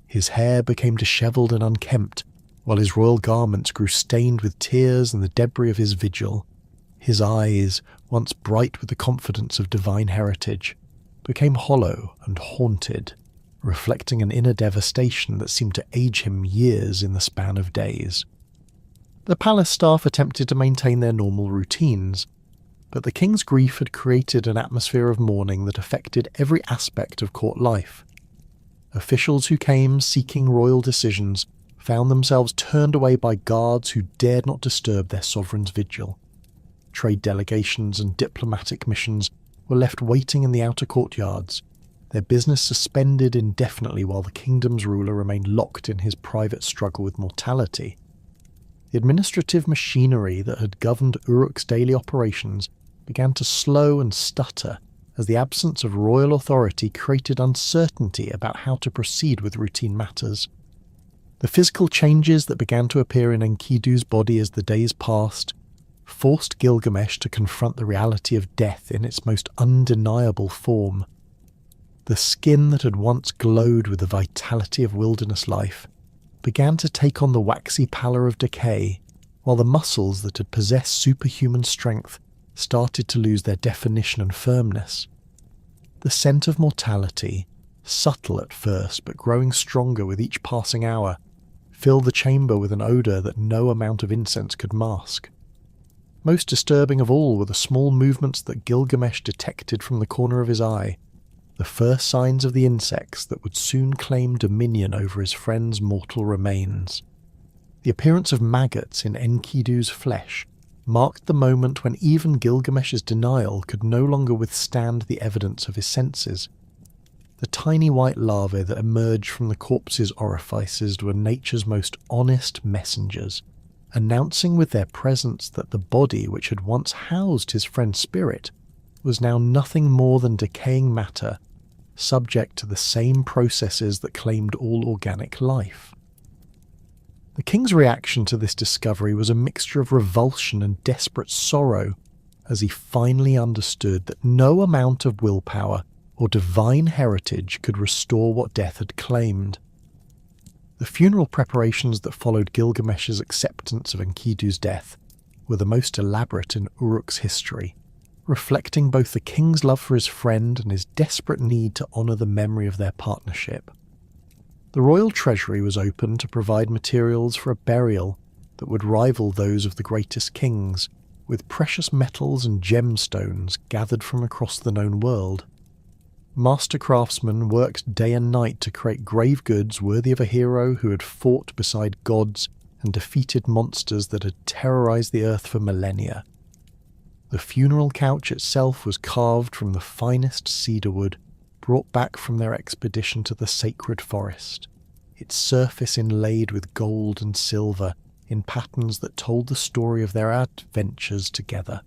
His hair became dishevelled and unkempt, while his royal garments grew stained with tears and the debris of his vigil. His eyes, once bright with the confidence of divine heritage, became hollow and haunted, reflecting an inner devastation that seemed to age him years in the span of days. The palace staff attempted to maintain their normal routines, but the king's grief had created an atmosphere of mourning that affected every aspect of court life. Officials who came seeking royal decisions found themselves turned away by guards who dared not disturb their sovereign's vigil. Trade delegations and diplomatic missions were left waiting in the outer courtyards, their business suspended indefinitely while the kingdom's ruler remained locked in his private struggle with mortality. The administrative machinery that had governed Uruk's daily operations began to slow and stutter as the absence of royal authority created uncertainty about how to proceed with routine matters. The physical changes that began to appear in Enkidu's body as the days passed forced Gilgamesh to confront the reality of death in its most undeniable form. The skin that had once glowed with the vitality of wilderness life began to take on the waxy pallor of decay, while the muscles that had possessed superhuman strength started to lose their definition and firmness. The scent of mortality, subtle at first but growing stronger with each passing hour, filled the chamber with an odour that no amount of incense could mask. Most disturbing of all were the small movements that Gilgamesh detected from the corner of his eye, the first signs of the insects that would soon claim dominion over his friend's mortal remains. The appearance of maggots in Enkidu's flesh marked the moment when even Gilgamesh's denial could no longer withstand the evidence of his senses. The tiny white larvae that emerged from the corpse's orifices were nature's most honest messengers, announcing with their presence that the body which had once housed his friend's spirit was now nothing more than decaying matter, subject to the same processes that claimed all organic life. The king's reaction to this discovery was a mixture of revulsion and desperate sorrow, as he finally understood that no amount of willpower or divine heritage could restore what death had claimed. The funeral preparations that followed Gilgamesh's acceptance of Enkidu's death were the most elaborate in Uruk's history, reflecting both the king's love for his friend and his desperate need to honour the memory of their partnership. The royal treasury was opened to provide materials for a burial that would rival those of the greatest kings, with precious metals and gemstones gathered from across the known world. Master craftsmen worked day and night to create grave goods worthy of a hero who had fought beside gods and defeated monsters that had terrorized the earth for millennia. The funeral couch itself was carved from the finest cedar wood brought back from their expedition to the sacred forest, its surface inlaid with gold and silver in patterns that told the story of their adventures together.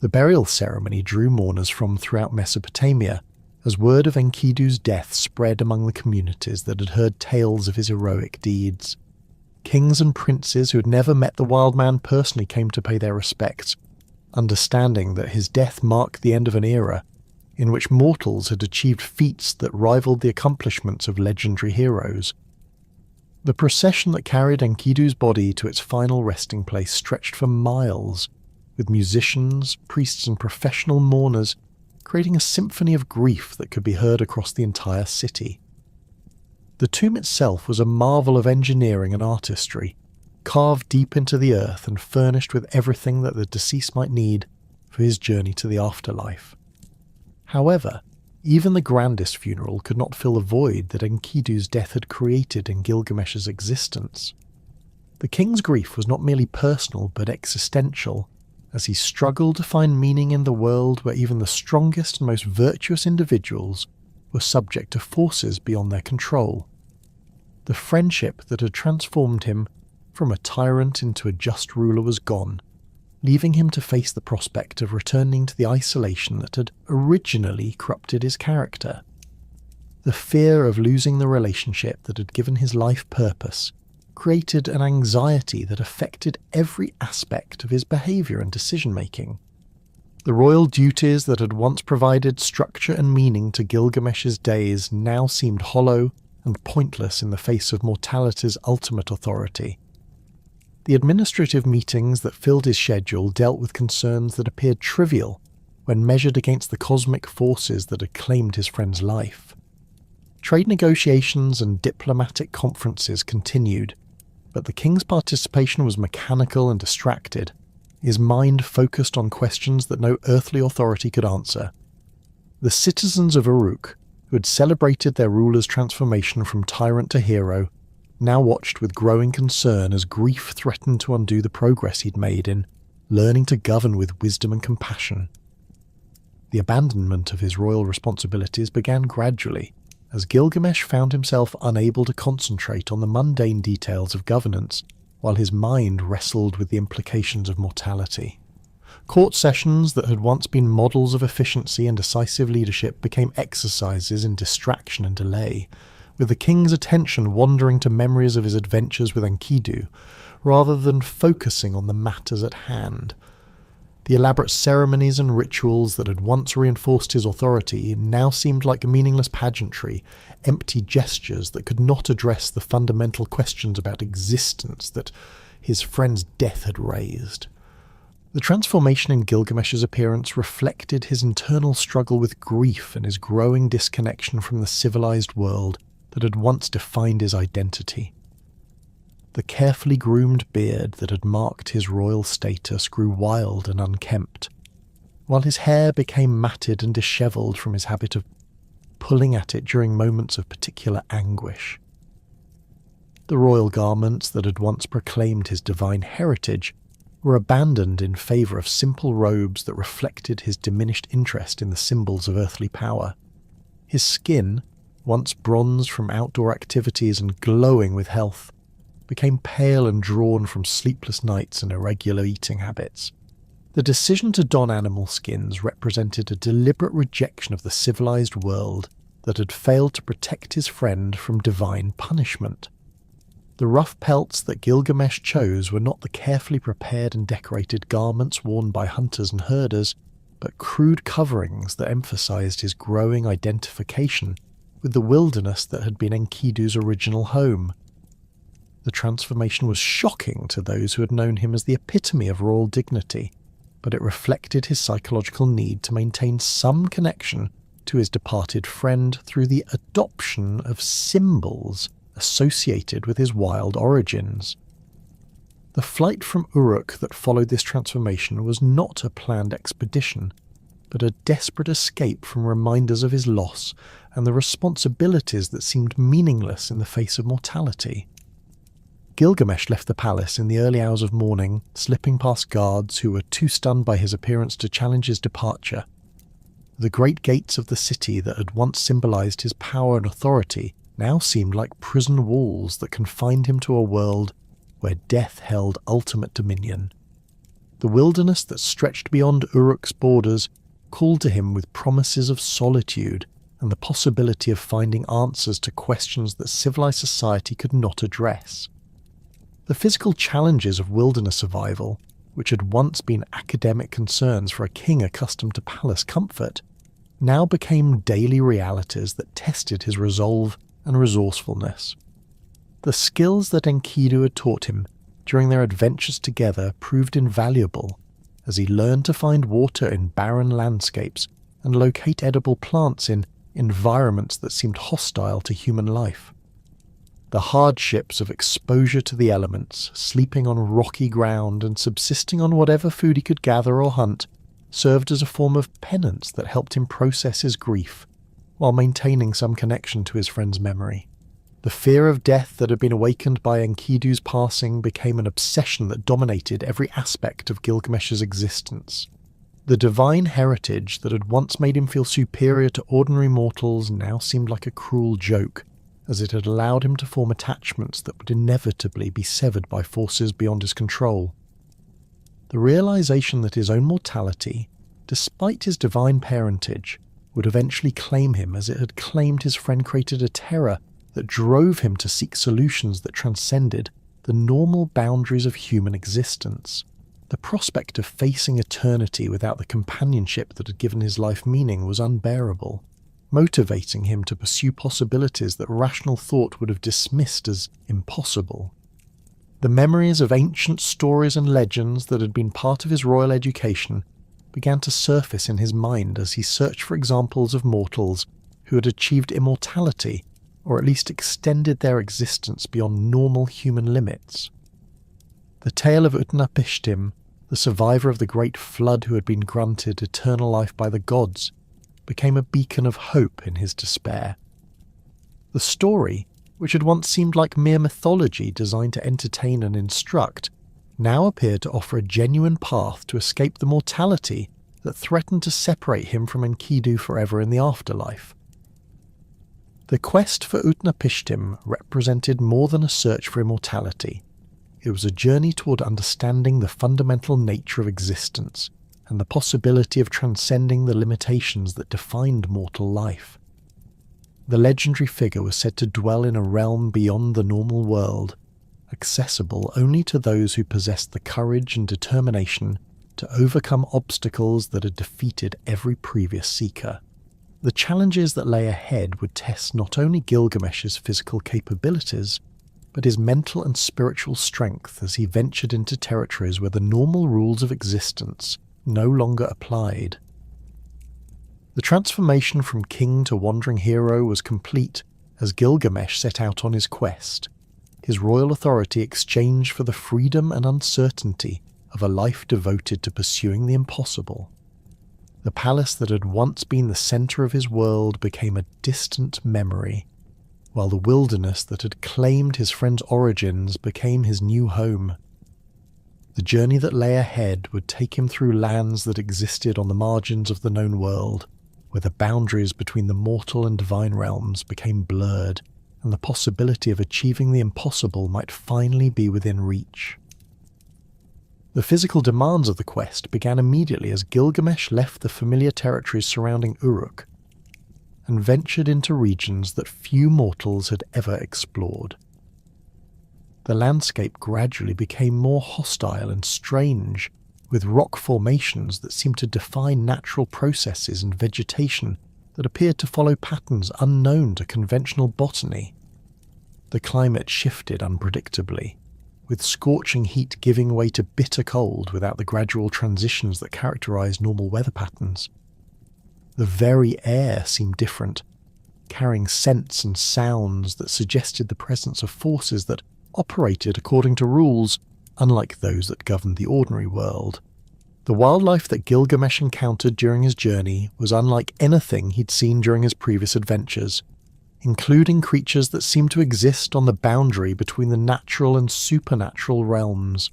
The burial ceremony drew mourners from throughout Mesopotamia, as word of Enkidu's death spread among the communities that had heard tales of his heroic deeds. Kings and princes who had never met the wild man personally came to pay their respects, understanding that his death marked the end of an era in which mortals had achieved feats that rivaled the accomplishments of legendary heroes. The procession that carried Enkidu's body to its final resting place stretched for miles, with musicians, priests and professional mourners creating a symphony of grief that could be heard across the entire city. The tomb itself was a marvel of engineering and artistry, carved deep into the earth and furnished with everything that the deceased might need for his journey to the afterlife. However, even the grandest funeral could not fill the void that Enkidu's death had created in Gilgamesh's existence. The king's grief was not merely personal but existential, as he struggled to find meaning in the world where even the strongest and most virtuous individuals were subject to forces beyond their control. The friendship that had transformed him from a tyrant into a just ruler was gone, leaving him to face the prospect of returning to the isolation that had originally corrupted his character. The fear of losing the relationship that had given his life purpose created an anxiety that affected every aspect of his behaviour and decision-making. The royal duties that had once provided structure and meaning to Gilgamesh's days now seemed hollow and pointless in the face of mortality's ultimate authority. The administrative meetings that filled his schedule dealt with concerns that appeared trivial when measured against the cosmic forces that had claimed his friend's life. Trade negotiations and diplomatic conferences continued, but the king's participation was mechanical and distracted, his mind focused on questions that no earthly authority could answer. The citizens of Uruk, who had celebrated their ruler's transformation from tyrant to hero, now watched with growing concern as grief threatened to undo the progress he'd made in learning to govern with wisdom and compassion. The abandonment of his royal responsibilities began gradually, as Gilgamesh found himself unable to concentrate on the mundane details of governance, while his mind wrestled with the implications of mortality. Court sessions that had once been models of efficiency and decisive leadership became exercises in distraction and delay, with the king's attention wandering to memories of his adventures with Enkidu, rather than focusing on the matters at hand. The elaborate ceremonies and rituals that had once reinforced his authority now seemed like meaningless pageantry, empty gestures that could not address the fundamental questions about existence that his friend's death had raised. The transformation in Gilgamesh's appearance reflected his internal struggle with grief and his growing disconnection from the civilized world that had once defined his identity. The carefully groomed beard that had marked his royal status grew wild and unkempt, while his hair became matted and dishevelled from his habit of pulling at it during moments of particular anguish. The royal garments that had once proclaimed his divine heritage were abandoned in favour of simple robes that reflected his diminished interest in the symbols of earthly power. His skin, once bronzed from outdoor activities and glowing with health, became pale and drawn from sleepless nights and irregular eating habits. The decision to don animal skins represented a deliberate rejection of the civilized world that had failed to protect his friend from divine punishment. The rough pelts that Gilgamesh chose were not the carefully prepared and decorated garments worn by hunters and herders, but crude coverings that emphasized his growing identification with the wilderness that had been Enkidu's original home. The transformation was shocking to those who had known him as the epitome of royal dignity, but it reflected his psychological need to maintain some connection to his departed friend through the adoption of symbols associated with his wild origins. The flight from Uruk that followed this transformation was not a planned expedition, but a desperate escape from reminders of his loss and the responsibilities that seemed meaningless in the face of mortality. Gilgamesh left the palace in the early hours of morning, slipping past guards who were too stunned by his appearance to challenge his departure. The great gates of the city that had once symbolized his power and authority now seemed like prison walls that confined him to a world where death held ultimate dominion. The wilderness that stretched beyond Uruk's borders called to him with promises of solitude and the possibility of finding answers to questions that civilized society could not address. The physical challenges of wilderness survival, which had once been academic concerns for a king accustomed to palace comfort, now became daily realities that tested his resolve and resourcefulness. The skills that Enkidu had taught him during their adventures together proved invaluable as he learned to find water in barren landscapes and locate edible plants in environments that seemed hostile to human life. The hardships of exposure to the elements, sleeping on rocky ground and subsisting on whatever food he could gather or hunt, served as a form of penance that helped him process his grief, while maintaining some connection to his friend's memory. The fear of death that had been awakened by Enkidu's passing became an obsession that dominated every aspect of Gilgamesh's existence. The divine heritage that had once made him feel superior to ordinary mortals now seemed like a cruel joke, as it had allowed him to form attachments that would inevitably be severed by forces beyond his control. The realization that his own mortality, despite his divine parentage, would eventually claim him as it had claimed his friend created a terror that drove him to seek solutions that transcended the normal boundaries of human existence. The prospect of facing eternity without the companionship that had given his life meaning was unbearable, motivating him to pursue possibilities that rational thought would have dismissed as impossible. The memories of ancient stories and legends that had been part of his royal education began to surface in his mind as he searched for examples of mortals who had achieved immortality, or at least extended their existence beyond normal human limits. The tale of Utnapishtim, the survivor of the great flood who had been granted eternal life by the gods, became a beacon of hope in his despair. The story, which had once seemed like mere mythology designed to entertain and instruct, now appeared to offer a genuine path to escape the mortality that threatened to separate him from Enkidu forever in the afterlife. The quest for Utnapishtim represented more than a search for immortality. It was a journey toward understanding the fundamental nature of existence and the possibility of transcending the limitations that defined mortal life. The legendary figure was said to dwell in a realm beyond the normal world, accessible only to those who possessed the courage and determination to overcome obstacles that had defeated every previous seeker. The challenges that lay ahead would test not only Gilgamesh's physical capabilities, but his mental and spiritual strength as he ventured into territories where the normal rules of existence no longer applied. The transformation from king to wandering hero was complete as Gilgamesh set out on his quest, his royal authority exchanged for the freedom and uncertainty of a life devoted to pursuing the impossible. The palace that had once been the centre of his world became a distant memory, while the wilderness that had claimed his friend's origins became his new home. The journey that lay ahead would take him through lands that existed on the margins of the known world, where the boundaries between the mortal and divine realms became blurred, and the possibility of achieving the impossible might finally be within reach. The physical demands of the quest began immediately as Gilgamesh left the familiar territories surrounding Uruk and ventured into regions that few mortals had ever explored. The landscape gradually became more hostile and strange, with rock formations that seemed to defy natural processes and vegetation that appeared to follow patterns unknown to conventional botany. The climate shifted unpredictably, with scorching heat giving way to bitter cold without the gradual transitions that characterize normal weather patterns. The very air seemed different, carrying scents and sounds that suggested the presence of forces that operated according to rules unlike those that governed the ordinary world. The wildlife that Gilgamesh encountered during his journey was unlike anything he'd seen during his previous adventures, including creatures that seemed to exist on the boundary between the natural and supernatural realms.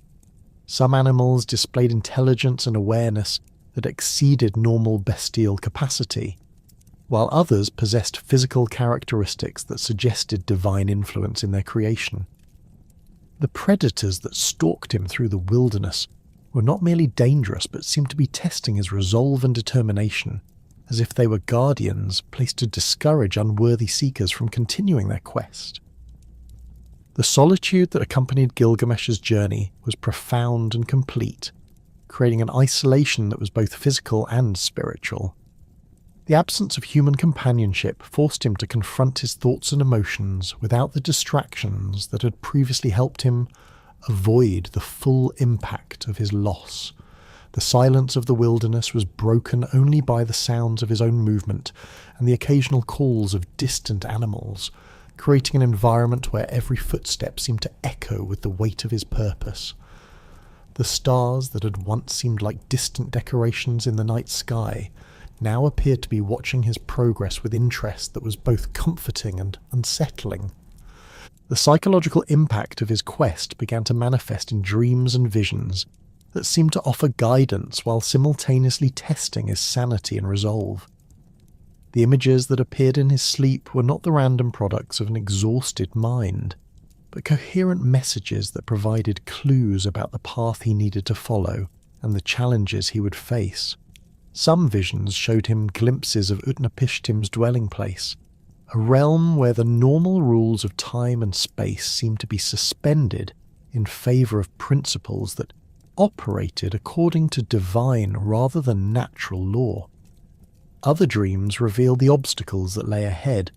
Some animals displayed intelligence and awareness that exceeded normal bestial capacity, while others possessed physical characteristics that suggested divine influence in their creation. The predators that stalked him through the wilderness were not merely dangerous but seemed to be testing his resolve and determination, as if they were guardians placed to discourage unworthy seekers from continuing their quest. The solitude that accompanied Gilgamesh's journey was profound and complete, creating an isolation that was both physical and spiritual. The absence of human companionship forced him to confront his thoughts and emotions without the distractions that had previously helped him avoid the full impact of his loss. The silence of the wilderness was broken only by the sounds of his own movement and the occasional calls of distant animals, creating an environment where every footstep seemed to echo with the weight of his purpose. The stars that had once seemed like distant decorations in the night sky now appeared to be watching his progress with interest that was both comforting and unsettling. The psychological impact of his quest began to manifest in dreams and visions that seemed to offer guidance while simultaneously testing his sanity and resolve. The images that appeared in his sleep were not the random products of an exhausted mind, but coherent messages that provided clues about the path he needed to follow and the challenges he would face. Some visions showed him glimpses of Utnapishtim's dwelling place, a realm where the normal rules of time and space seemed to be suspended in favour of principles that operated according to divine rather than natural law. Other dreams revealed the obstacles that lay ahead,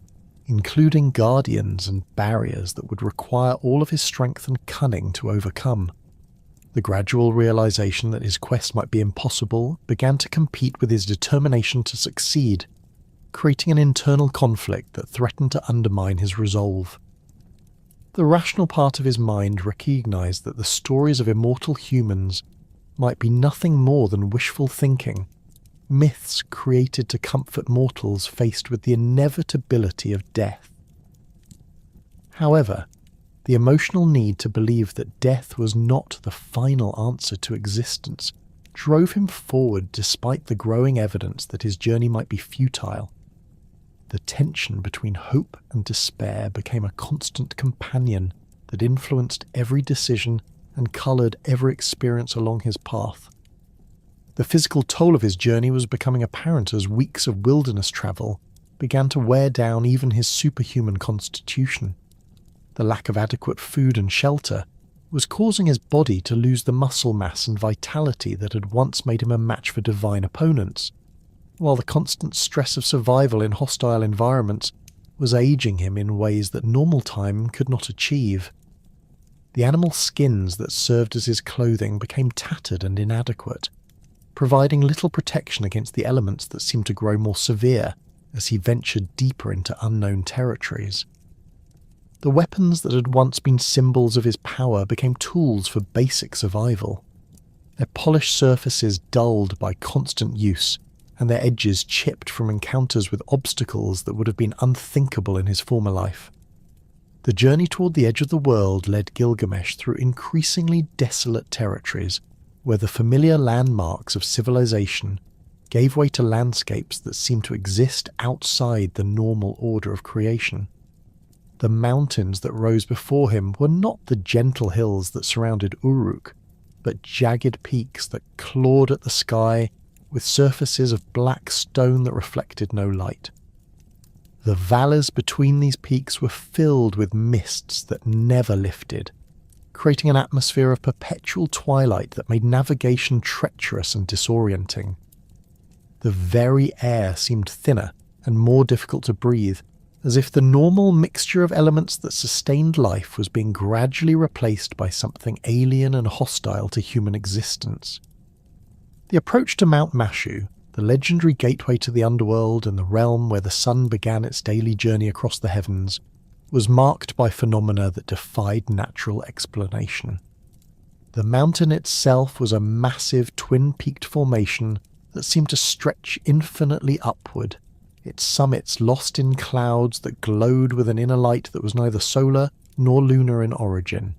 including guardians and barriers that would require all of his strength and cunning to overcome. The gradual realization that his quest might be impossible began to compete with his determination to succeed, creating an internal conflict that threatened to undermine his resolve. The rational part of his mind recognized that the stories of immortal humans might be nothing more than wishful thinking, myths created to comfort mortals faced with the inevitability of death. However, the emotional need to believe that death was not the final answer to existence drove him forward despite the growing evidence that his journey might be futile. The tension between hope and despair became a constant companion that influenced every decision and coloured every experience along his path. The physical toll of his journey was becoming apparent as weeks of wilderness travel began to wear down even his superhuman constitution. The lack of adequate food and shelter was causing his body to lose the muscle mass and vitality that had once made him a match for divine opponents, while the constant stress of survival in hostile environments was aging him in ways that normal time could not achieve. The animal skins that served as his clothing became tattered and inadequate, providing little protection against the elements that seemed to grow more severe as he ventured deeper into unknown territories. The weapons that had once been symbols of his power became tools for basic survival, their polished surfaces dulled by constant use and their edges chipped from encounters with obstacles that would have been unthinkable in his former life. The journey toward the edge of the world led Gilgamesh through increasingly desolate territories where the familiar landmarks of civilization gave way to landscapes that seemed to exist outside the normal order of creation. The mountains that rose before him were not the gentle hills that surrounded Uruk, but jagged peaks that clawed at the sky with surfaces of black stone that reflected no light. The valleys between these peaks were filled with mists that never lifted, creating an atmosphere of perpetual twilight that made navigation treacherous and disorienting. The very air seemed thinner and more difficult to breathe, as if the normal mixture of elements that sustained life was being gradually replaced by something alien and hostile to human existence. The approach to Mount Mashu, the legendary gateway to the underworld and the realm where the sun began its daily journey across the heavens, was marked by phenomena that defied natural explanation. The mountain itself was a massive twin-peaked formation that seemed to stretch infinitely upward, its summits lost in clouds that glowed with an inner light that was neither solar nor lunar in origin.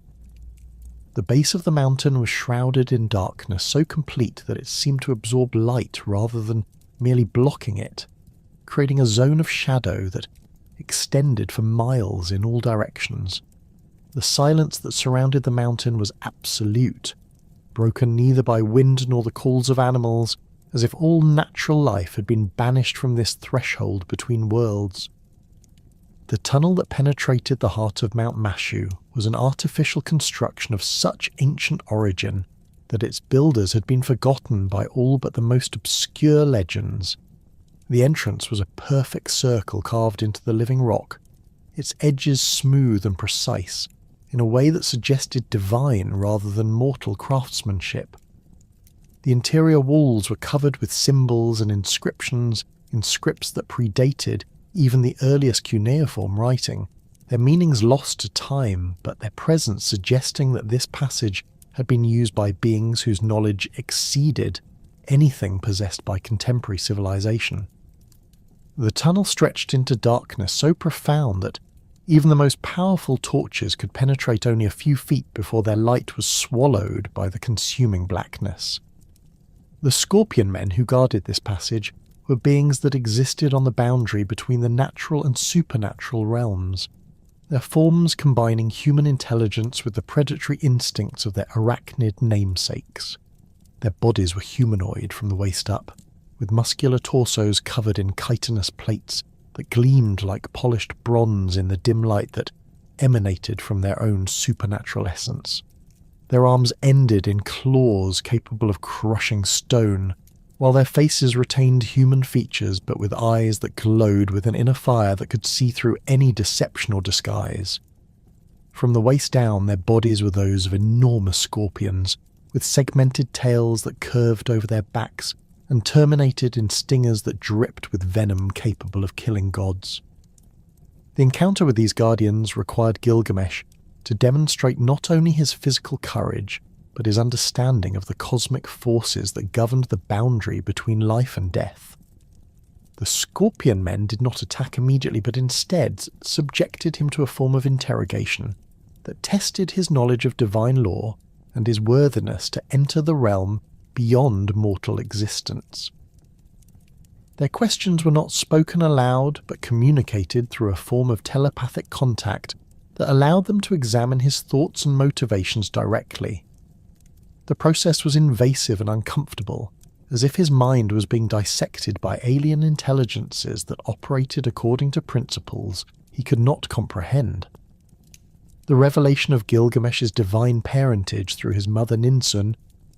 The base of the mountain was shrouded in darkness so complete that it seemed to absorb light rather than merely blocking it, creating a zone of shadow that extended for miles in all directions. The silence that surrounded the mountain was absolute, broken neither by wind nor the calls of animals, as if all natural life had been banished from this threshold between worlds. The tunnel that penetrated the heart of Mount Mashu was an artificial construction of such ancient origin that its builders had been forgotten by all but the most obscure legends. The entrance was a perfect circle carved into the living rock, its edges smooth and precise, in a way that suggested divine rather than mortal craftsmanship. The interior walls were covered with symbols and inscriptions in scripts that predated even the earliest cuneiform writing, their meanings lost to time, but their presence suggesting that this passage had been used by beings whose knowledge exceeded anything possessed by contemporary civilization. The tunnel stretched into darkness so profound that, Even the most powerful torches could penetrate only a few feet before their light was swallowed by the consuming blackness. The scorpion men who guarded this passage were beings that existed on the boundary between the natural and supernatural realms, their forms combining human intelligence with the predatory instincts of their arachnid namesakes. Their bodies were humanoid from the waist up, with muscular torsos covered in chitinous plates that gleamed like polished bronze in the dim light that emanated from their own supernatural essence. Their arms ended in claws capable of crushing stone, while their faces retained human features but with eyes that glowed with an inner fire that could see through any deception or disguise. From the waist down, their bodies were those of enormous scorpions, with segmented tails that curved over their backs and terminated in stingers that dripped with venom capable of killing gods. The encounter with these guardians required Gilgamesh to demonstrate not only his physical courage, but his understanding of the cosmic forces that governed the boundary between life and death. The scorpion men did not attack immediately, but instead subjected him to a form of interrogation that tested his knowledge of divine law and his worthiness to enter the realm beyond mortal existence. Their questions were not spoken aloud, but communicated through a form of telepathic contact that allowed them to examine his thoughts and motivations directly. The process was invasive and uncomfortable, as if his mind was being dissected by alien intelligences that operated according to principles he could not comprehend. The revelation of Gilgamesh's divine parentage through his mother Ninsun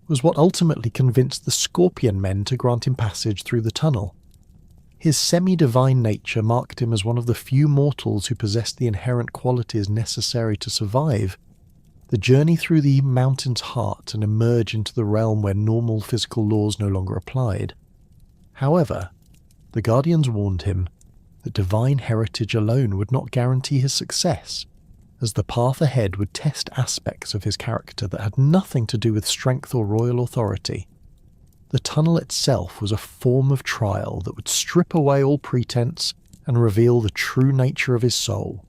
was what ultimately convinced the scorpion men to grant him passage through the tunnel. His semi-divine nature marked him as one of the few mortals who possessed the inherent qualities necessary to survive the journey through the mountain's heart and emerge into the realm where normal physical laws no longer applied. However, the Guardians warned him that divine heritage alone would not guarantee his success, as the path ahead would test aspects of his character that had nothing to do with strength or royal authority. The tunnel itself was a form of trial that would strip away all pretense and reveal the true nature of his soul.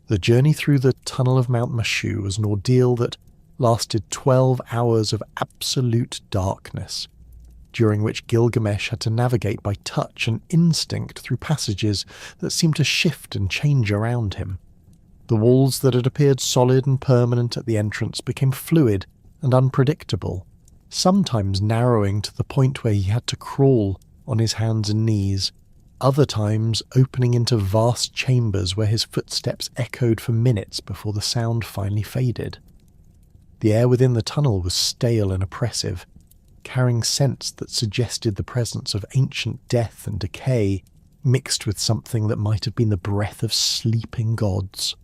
The journey through the tunnel of Mount Mashu was an ordeal that lasted 12 hours of absolute darkness, during which Gilgamesh had to navigate by touch and instinct through passages that seemed to shift and change around him. The walls that had appeared solid and permanent at the entrance became fluid and unpredictable, sometimes narrowing to the point where he had to crawl on his hands and knees, other times opening into vast chambers where his footsteps echoed for minutes before the sound finally faded. The air within the tunnel was stale and oppressive, carrying scents that suggested the presence of ancient death and decay mixed with something that might have been the breath of sleeping gods.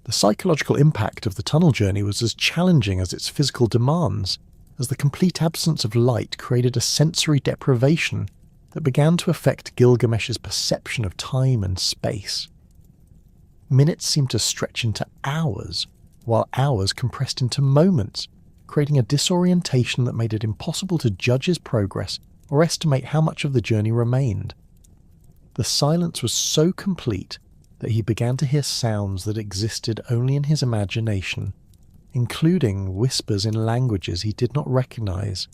The psychological impact of the tunnel journey was as challenging as its physical demands, as the complete absence of light created a sensory deprivation that began to affect Gilgamesh's perception of time and space. Minutes seemed to stretch into hours, while hours compressed into moments, creating a disorientation that made it impossible to judge his progress or estimate how much of the journey remained. The silence was so complete that he began to hear sounds that existed only in his imagination, including whispers in languages he did not recognize,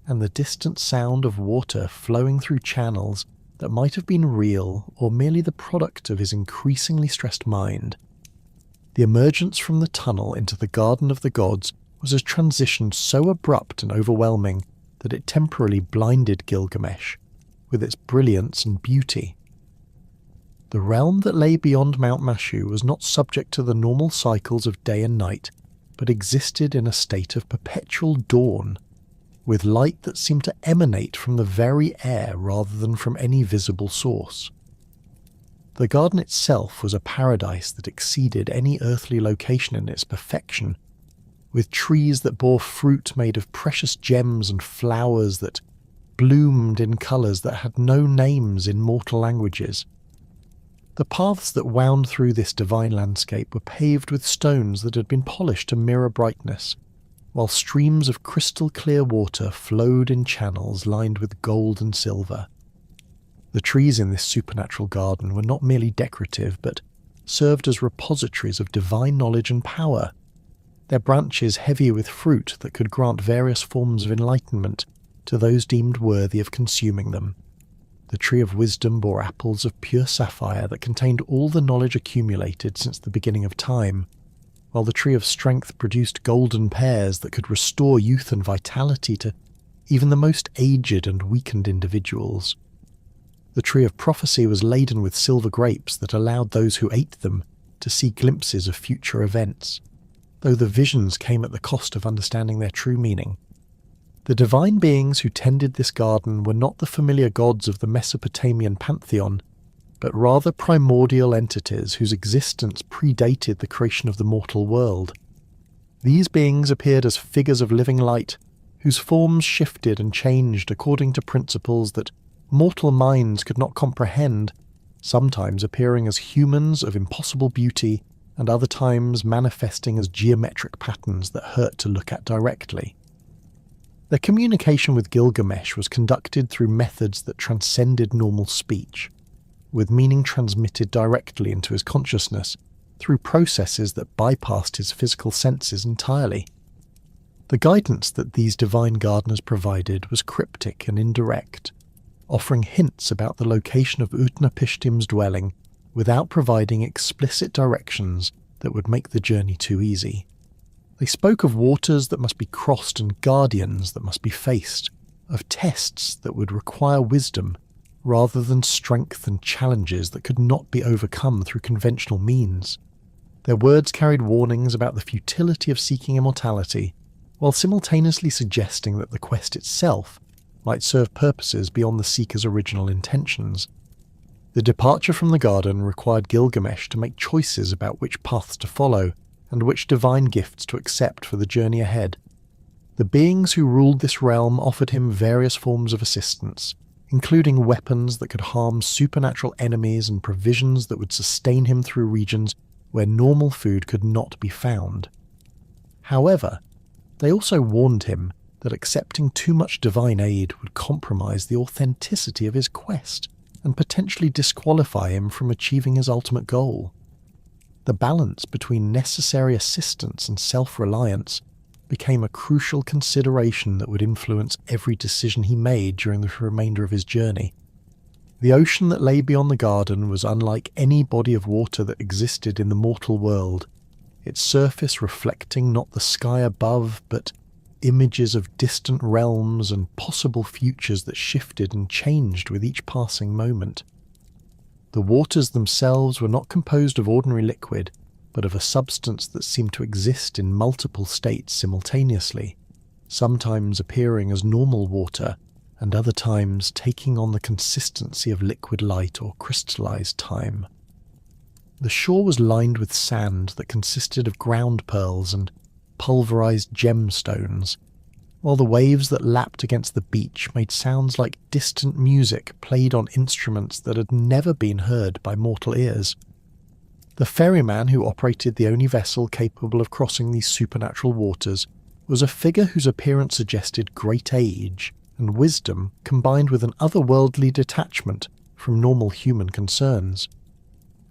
and the distant sound of water flowing through channels that might have been real or merely the product of his increasingly stressed mind. The emergence from the tunnel into the Garden of the Gods was a transition so abrupt and overwhelming that it temporarily blinded Gilgamesh with its brilliance and beauty. The realm that lay beyond Mount Mashu was not subject to the normal cycles of day and night, but existed in a state of perpetual dawn, with light that seemed to emanate from the very air rather than from any visible source. The garden itself was a paradise that exceeded any earthly location in its perfection, with trees that bore fruit made of precious gems and flowers that bloomed in colours that had no names in mortal languages. The paths that wound through this divine landscape were paved with stones that had been polished to mirror brightness, while streams of crystal-clear water flowed in channels lined with gold and silver. The trees in this supernatural garden were not merely decorative, but served as repositories of divine knowledge and power, their branches heavy with fruit that could grant various forms of enlightenment to those deemed worthy of consuming them. The tree of wisdom bore apples of pure sapphire that contained all the knowledge accumulated since the beginning of time, while the tree of strength produced golden pears that could restore youth and vitality to even the most aged and weakened individuals. The tree of prophecy was laden with silver grapes that allowed those who ate them to see glimpses of future events, though the visions came at the cost of understanding their true meaning. The divine beings who tended this garden were not the familiar gods of the Mesopotamian pantheon, but rather primordial entities whose existence predated the creation of the mortal world. These beings appeared as figures of living light, whose forms shifted and changed according to principles that mortal minds could not comprehend, sometimes appearing as humans of impossible beauty, and other times manifesting as geometric patterns that hurt to look at directly. Their communication with Gilgamesh was conducted through methods that transcended normal speech, with meaning transmitted directly into his consciousness through processes that bypassed his physical senses entirely. The guidance that these divine gardeners provided was cryptic and indirect, offering hints about the location of Utnapishtim's dwelling without providing explicit directions that would make the journey too easy. They spoke of waters that must be crossed and guardians that must be faced, of tests that would require wisdom rather than strength, and challenges that could not be overcome through conventional means. Their words carried warnings about the futility of seeking immortality, while simultaneously suggesting that the quest itself might serve purposes beyond the seeker's original intentions. The departure from the garden required Gilgamesh to make choices about which paths to follow and which divine gifts to accept for the journey ahead. The beings who ruled this realm offered him various forms of assistance, including weapons that could harm supernatural enemies and provisions that would sustain him through regions where normal food could not be found. However, they also warned him that accepting too much divine aid would compromise the authenticity of his quest and potentially disqualify him from achieving his ultimate goal. The balance between necessary assistance and self-reliance became a crucial consideration that would influence every decision he made during the remainder of his journey. The ocean that lay beyond the garden was unlike any body of water that existed in the mortal world, its surface reflecting not the sky above, but images of distant realms and possible futures that shifted and changed with each passing moment. The waters themselves were not composed of ordinary liquid, but of a substance that seemed to exist in multiple states simultaneously, sometimes appearing as normal water, and other times taking on the consistency of liquid light or crystallized time. The shore was lined with sand that consisted of ground pearls and pulverized gemstones, while the waves that lapped against the beach made sounds like distant music played on instruments that had never been heard by mortal ears. The ferryman who operated the only vessel capable of crossing these supernatural waters was a figure whose appearance suggested great age and wisdom combined with an otherworldly detachment from normal human concerns.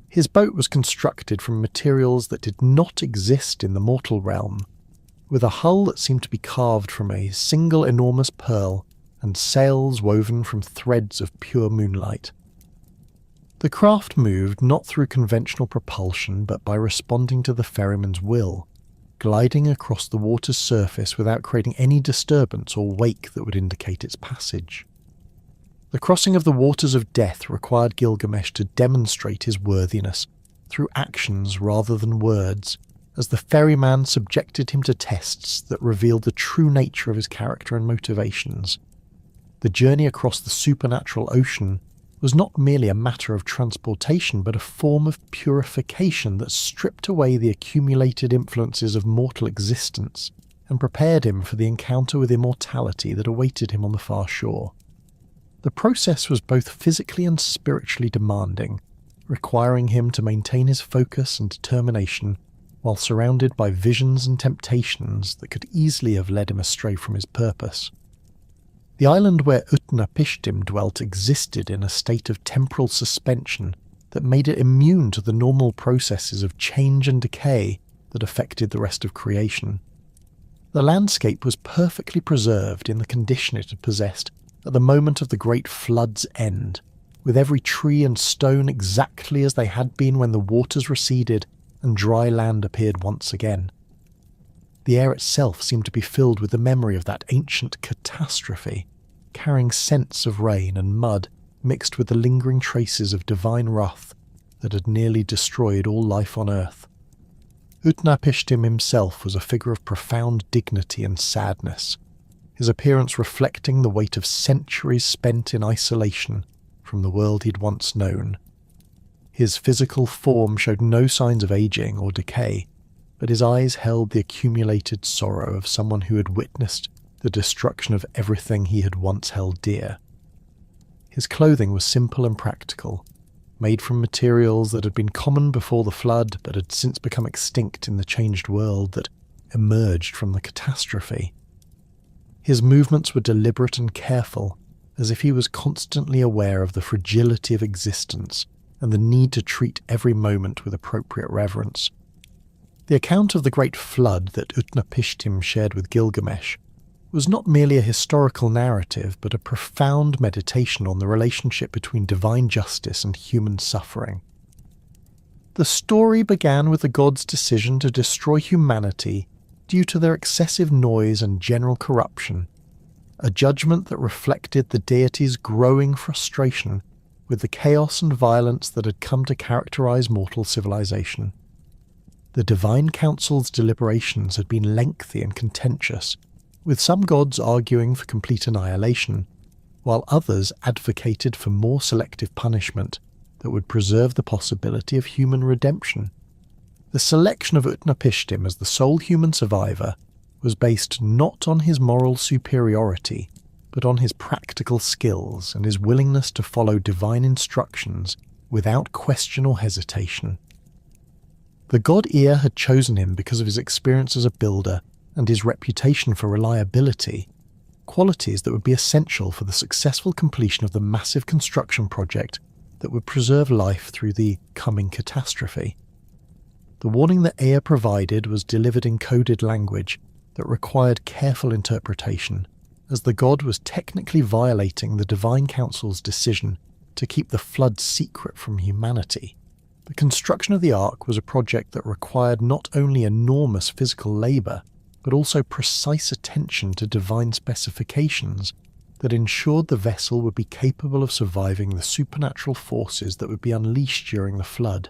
His boat was constructed from materials that did not exist in the mortal realm, with a hull that seemed to be carved from a single enormous pearl and sails woven from threads of pure moonlight. The craft moved not through conventional propulsion but by responding to the ferryman's will, gliding across the water's surface without creating any disturbance or wake that would indicate its passage. The crossing of the waters of death required Gilgamesh to demonstrate his worthiness through actions rather than words, as the ferryman subjected him to tests that revealed the true nature of his character and motivations. The journey across the supernatural ocean was not merely a matter of transportation but a form of purification that stripped away the accumulated influences of mortal existence and prepared him for the encounter with immortality that awaited him on the far shore. The process was both physically and spiritually demanding, requiring him to maintain his focus and determination while surrounded by visions and temptations that could easily have led him astray from his purpose. The island where Utnapishtim dwelt existed in a state of temporal suspension that made it immune to the normal processes of change and decay that affected the rest of creation. The landscape was perfectly preserved in the condition it had possessed at the moment of the great flood's end, with every tree and stone exactly as they had been when the waters receded and dry land appeared once again. The air itself seemed to be filled with the memory of that ancient catastrophe, carrying scents of rain and mud mixed with the lingering traces of divine wrath that had nearly destroyed all life on earth. Utnapishtim himself was a figure of profound dignity and sadness, his appearance reflecting the weight of centuries spent in isolation from the world he'd once known. His physical form showed no signs of aging or decay, but his eyes held the accumulated sorrow of someone who had witnessed the destruction of everything he had once held dear. His clothing was simple and practical, made from materials that had been common before the flood but had since become extinct in the changed world that emerged from the catastrophe. His movements were deliberate and careful, as if he was constantly aware of the fragility of existence and the need to treat every moment with appropriate reverence. The account of the great flood that Utnapishtim shared with Gilgamesh was not merely a historical narrative, but a profound meditation on the relationship between divine justice and human suffering. The story began with the gods' decision to destroy humanity due to their excessive noise and general corruption, a judgment that reflected the deity's growing frustration with the chaos and violence that had come to characterize mortal civilization. The Divine Council's deliberations had been lengthy and contentious, with some gods arguing for complete annihilation, while others advocated for more selective punishment that would preserve the possibility of human redemption. The selection of Utnapishtim as the sole human survivor was based not on his moral superiority, but on his practical skills and his willingness to follow divine instructions without question or hesitation. The god Ea had chosen him because of his experience as a builder and his reputation for reliability, qualities that would be essential for the successful completion of the massive construction project that would preserve life through the coming catastrophe. The warning that Ea provided was delivered in coded language that required careful interpretation, as the god was technically violating the Divine Council's decision to keep the flood secret from humanity. The construction of the Ark was a project that required not only enormous physical labour, but also precise attention to divine specifications that ensured the vessel would be capable of surviving the supernatural forces that would be unleashed during the flood.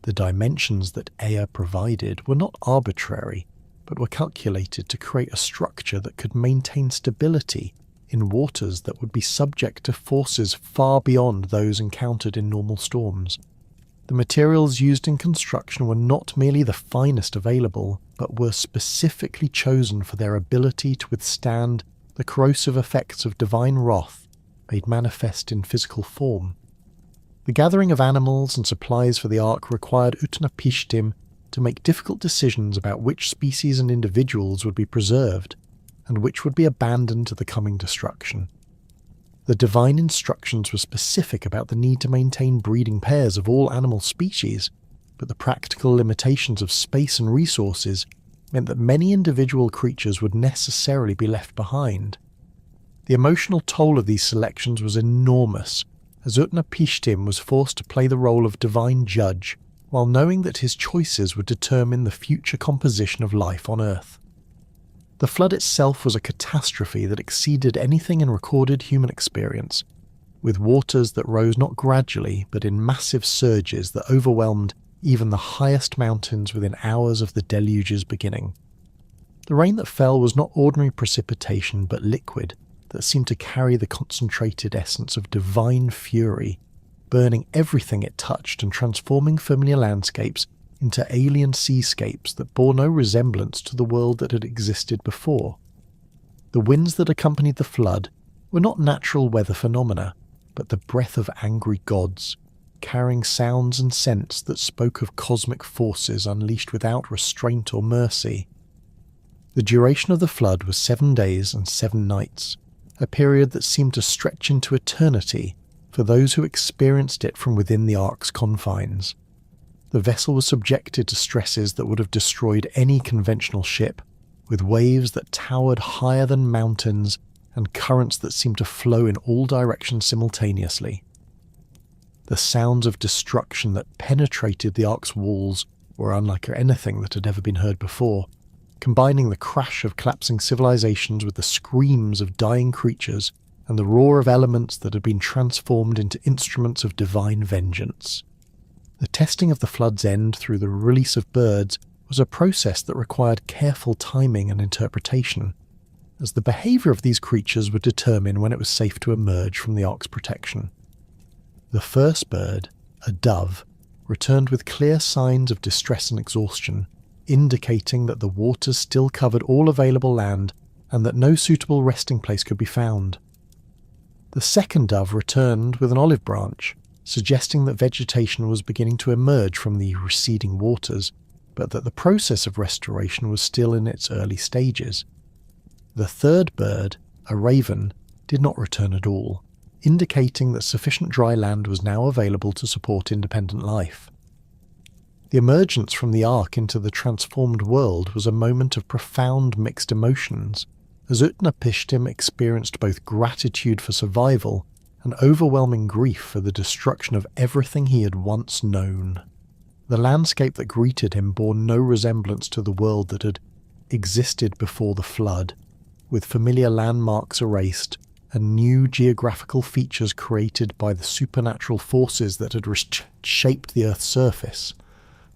The dimensions that Ea provided were not arbitrary, but were calculated to create a structure that could maintain stability in waters that would be subject to forces far beyond those encountered in normal storms. The materials used in construction were not merely the finest available, but were specifically chosen for their ability to withstand the corrosive effects of divine wrath made manifest in physical form. The gathering of animals and supplies for the Ark required Utnapishtim to make difficult decisions about which species and individuals would be preserved, and which would be abandoned to the coming destruction. The divine instructions were specific about the need to maintain breeding pairs of all animal species, but the practical limitations of space and resources meant that many individual creatures would necessarily be left behind. The emotional toll of these selections was enormous, as Utnapishtim was forced to play the role of divine judge, while knowing that his choices would determine the future composition of life on Earth. The flood itself was a catastrophe that exceeded anything in recorded human experience, with waters that rose not gradually but in massive surges that overwhelmed even the highest mountains within hours of the deluge's beginning. The rain that fell was not ordinary precipitation but liquid that seemed to carry the concentrated essence of divine fury, burning everything it touched and transforming familiar landscapes into alien seascapes that bore no resemblance to the world that had existed before. The winds that accompanied the flood were not natural weather phenomena, but the breath of angry gods, carrying sounds and scents that spoke of cosmic forces unleashed without restraint or mercy. The duration of the flood was 7 days and 7 nights, a period that seemed to stretch into eternity for those who experienced it from within the Ark's confines. The vessel was subjected to stresses that would have destroyed any conventional ship, with waves that towered higher than mountains and currents that seemed to flow in all directions simultaneously. The sounds of destruction that penetrated the Ark's walls were unlike anything that had ever been heard before, combining the crash of collapsing civilizations with the screams of dying creatures and the roar of elements that had been transformed into instruments of divine vengeance. The testing of the flood's end through the release of birds was a process that required careful timing and interpretation, as the behaviour of these creatures would determine when it was safe to emerge from the Ark's protection. The first bird, a dove, returned with clear signs of distress and exhaustion, indicating that the waters still covered all available land and that no suitable resting place could be found. The second dove returned with an olive branch, suggesting that vegetation was beginning to emerge from the receding waters, but that the process of restoration was still in its early stages. The third bird, a raven, did not return at all, indicating that sufficient dry land was now available to support independent life. The emergence from the Ark into the transformed world was a moment of profound mixed emotions, as Utnapishtim experienced both gratitude for survival and overwhelming grief for the destruction of everything he had once known. The landscape that greeted him bore no resemblance to the world that had existed before the flood, with familiar landmarks erased and new geographical features created by the supernatural forces that had shaped the Earth's surface.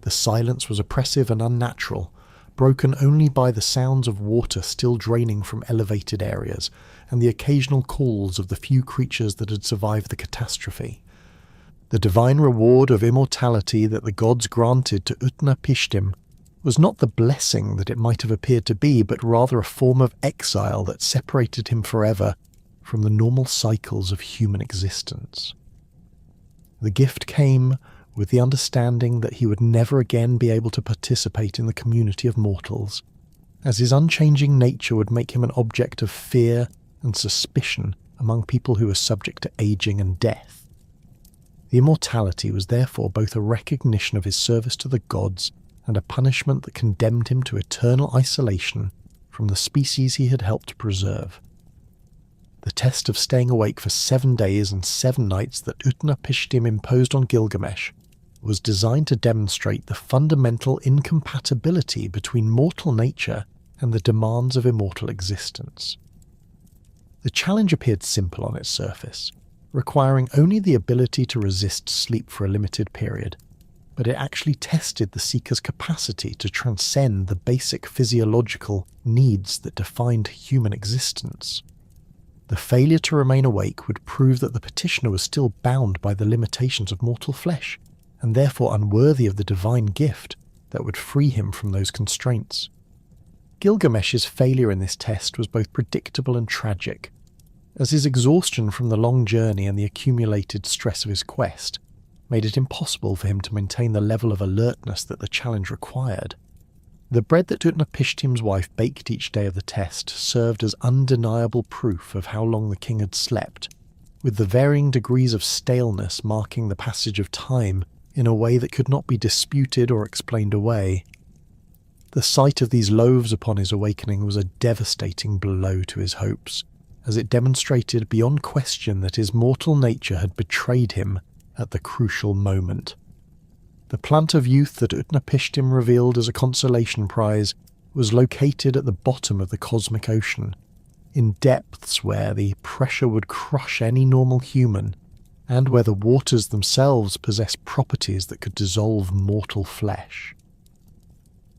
The silence was oppressive and unnatural, broken only by the sounds of water still draining from elevated areas and the occasional calls of the few creatures that had survived the catastrophe. The divine reward of immortality that the gods granted to Utnapishtim was not the blessing that it might have appeared to be, but rather a form of exile that separated him forever from the normal cycles of human existence. The gift came with the understanding that he would never again be able to participate in the community of mortals, as his unchanging nature would make him an object of fear and suspicion among people who were subject to aging and death. The immortality was therefore both a recognition of his service to the gods and a punishment that condemned him to eternal isolation from the species he had helped preserve. The test of staying awake for 7 days and 7 nights that Utnapishtim imposed on Gilgamesh was designed to demonstrate the fundamental incompatibility between mortal nature and the demands of immortal existence. The challenge appeared simple on its surface, requiring only the ability to resist sleep for a limited period, but it actually tested the seeker's capacity to transcend the basic physiological needs that defined human existence. The failure to remain awake would prove that the petitioner was still bound by the limitations of mortal flesh, and therefore unworthy of the divine gift that would free him from those constraints. Gilgamesh's failure in this test was both predictable and tragic, as his exhaustion from the long journey and the accumulated stress of his quest made it impossible for him to maintain the level of alertness that the challenge required. The bread that Utnapishtim's wife baked each day of the test served as undeniable proof of how long the king had slept, with the varying degrees of staleness marking the passage of time in a way that could not be disputed or explained away. The sight of these loaves upon his awakening was a devastating blow to his hopes, as it demonstrated beyond question that his mortal nature had betrayed him at the crucial moment. The plant of youth that Utnapishtim revealed as a consolation prize was located at the bottom of the cosmic ocean, in depths where the pressure would crush any normal human, and where the waters themselves possessed properties that could dissolve mortal flesh.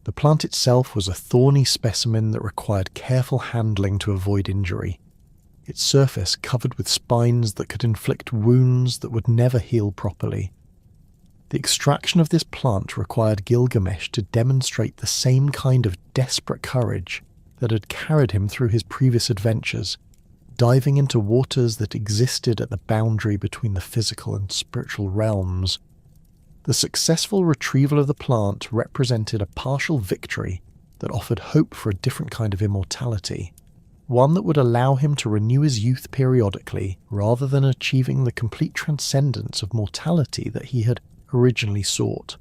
The plant itself was a thorny specimen that required careful handling to avoid injury, its surface covered with spines that could inflict wounds that would never heal properly. The extraction of this plant required Gilgamesh to demonstrate the same kind of desperate courage that had carried him through his previous adventures, diving into waters that existed at the boundary between the physical and spiritual realms. The successful retrieval of the plant represented a partial victory that offered hope for a different kind of immortality, one that would allow him to renew his youth periodically rather than achieving the complete transcendence of mortality that he had originally sought.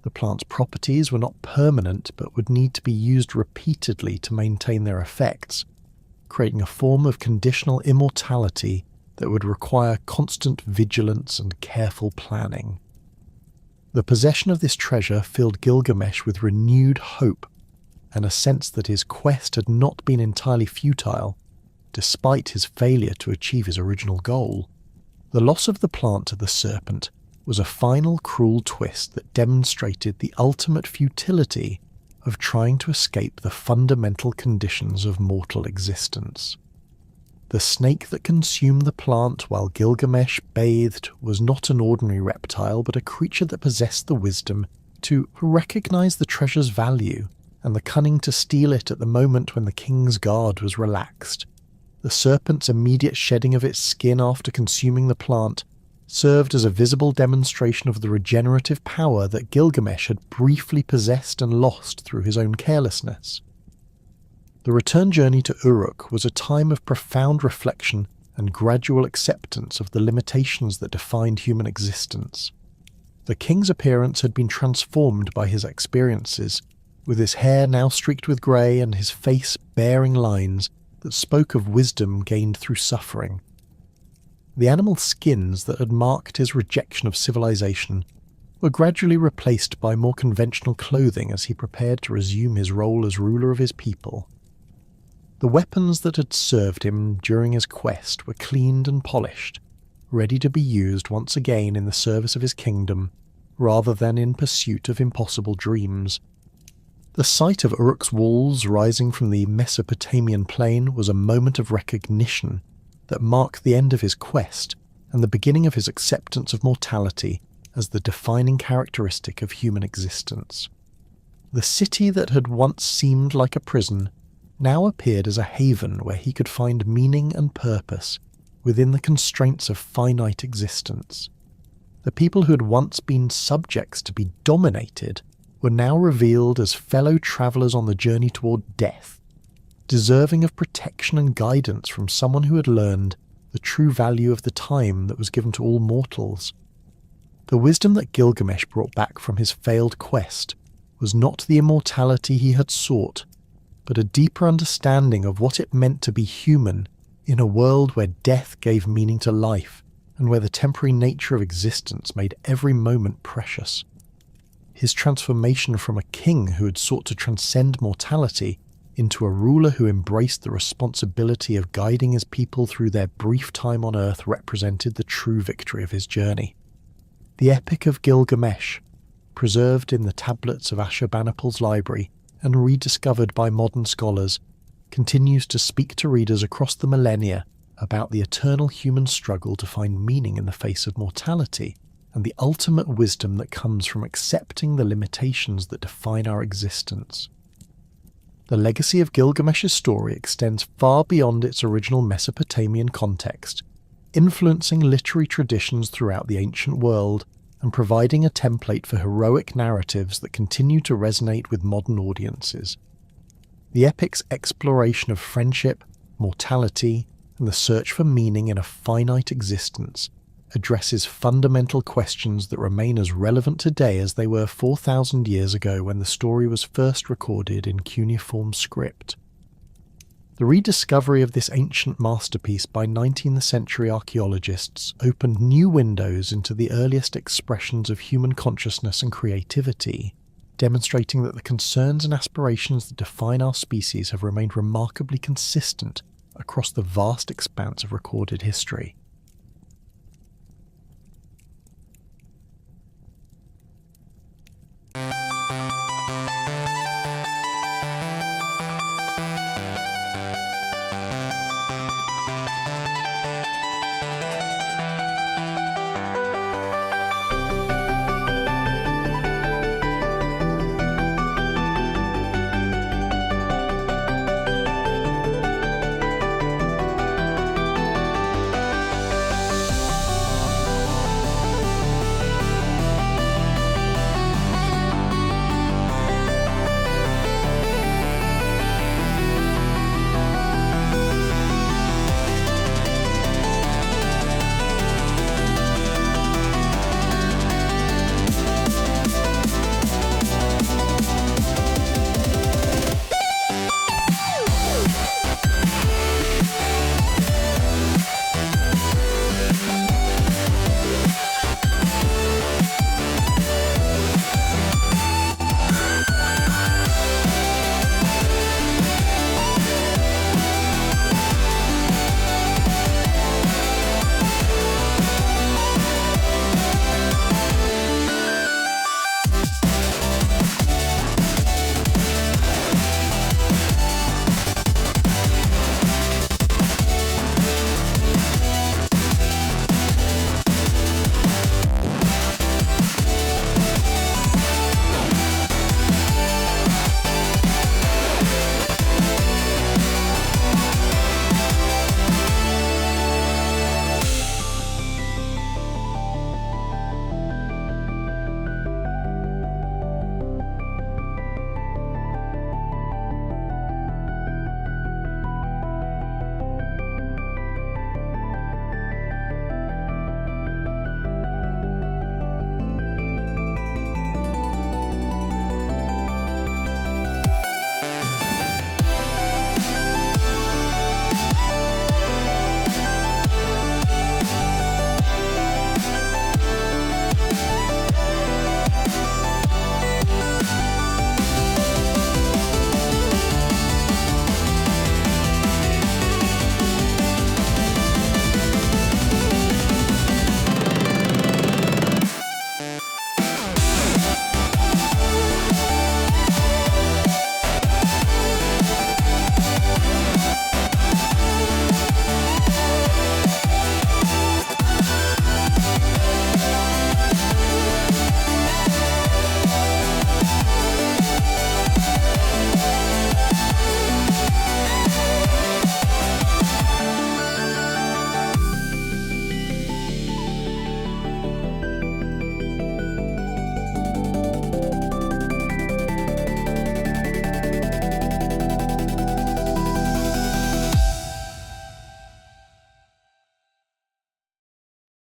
The plant's properties were not permanent but would need to be used repeatedly to maintain their effects, creating a form of conditional immortality that would require constant vigilance and careful planning. The possession of this treasure filled Gilgamesh with renewed hope and a sense that his quest had not been entirely futile, despite his failure to achieve his original goal. The loss of the plant to the serpent was a final cruel twist that demonstrated the ultimate futility of trying to escape the fundamental conditions of mortal existence. The snake that consumed the plant while Gilgamesh bathed was not an ordinary reptile, but a creature that possessed the wisdom to recognize the treasure's value and the cunning to steal it at the moment when the king's guard was relaxed. The serpent's immediate shedding of its skin after consuming the plant served as a visible demonstration of the regenerative power that Gilgamesh had briefly possessed and lost through his own carelessness. The return journey to Uruk was a time of profound reflection and gradual acceptance of the limitations that defined human existence. The king's appearance had been transformed by his experiences, with his hair now streaked with grey and his face bearing lines that spoke of wisdom gained through suffering. The animal skins that had marked his rejection of civilization were gradually replaced by more conventional clothing as he prepared to resume his role as ruler of his people. The weapons that had served him during his quest were cleaned and polished, ready to be used once again in the service of his kingdom, rather than in pursuit of impossible dreams. The sight of Uruk's walls rising from the Mesopotamian plain was a moment of recognition that marked the end of his quest and the beginning of his acceptance of mortality as the defining characteristic of human existence. The city that had once seemed like a prison now appeared as a haven where he could find meaning and purpose within the constraints of finite existence. The people who had once been subjects to be dominated were now revealed as fellow travellers on the journey toward death, deserving of protection and guidance from someone who had learned the true value of the time that was given to all mortals. The wisdom that Gilgamesh brought back from his failed quest was not the immortality he had sought, but a deeper understanding of what it meant to be human in a world where death gave meaning to life and where the temporary nature of existence made every moment precious. His transformation from a king who had sought to transcend mortality into a ruler who embraced the responsibility of guiding his people through their brief time on earth represented the true victory of his journey. The Epic of Gilgamesh, preserved in the tablets of Ashurbanipal's library and rediscovered by modern scholars, continues to speak to readers across the millennia about the eternal human struggle to find meaning in the face of mortality and the ultimate wisdom that comes from accepting the limitations that define our existence. The legacy of Gilgamesh's story extends far beyond its original Mesopotamian context, influencing literary traditions throughout the ancient world and providing a template for heroic narratives that continue to resonate with modern audiences. The epic's exploration of friendship, mortality, and the search for meaning in a finite existence addresses fundamental questions that remain as relevant today as they were 4,000 years ago when the story was first recorded in cuneiform script. The rediscovery of this ancient masterpiece by 19th century archaeologists opened new windows into the earliest expressions of human consciousness and creativity, demonstrating that the concerns and aspirations that define our species have remained remarkably consistent across the vast expanse of recorded history.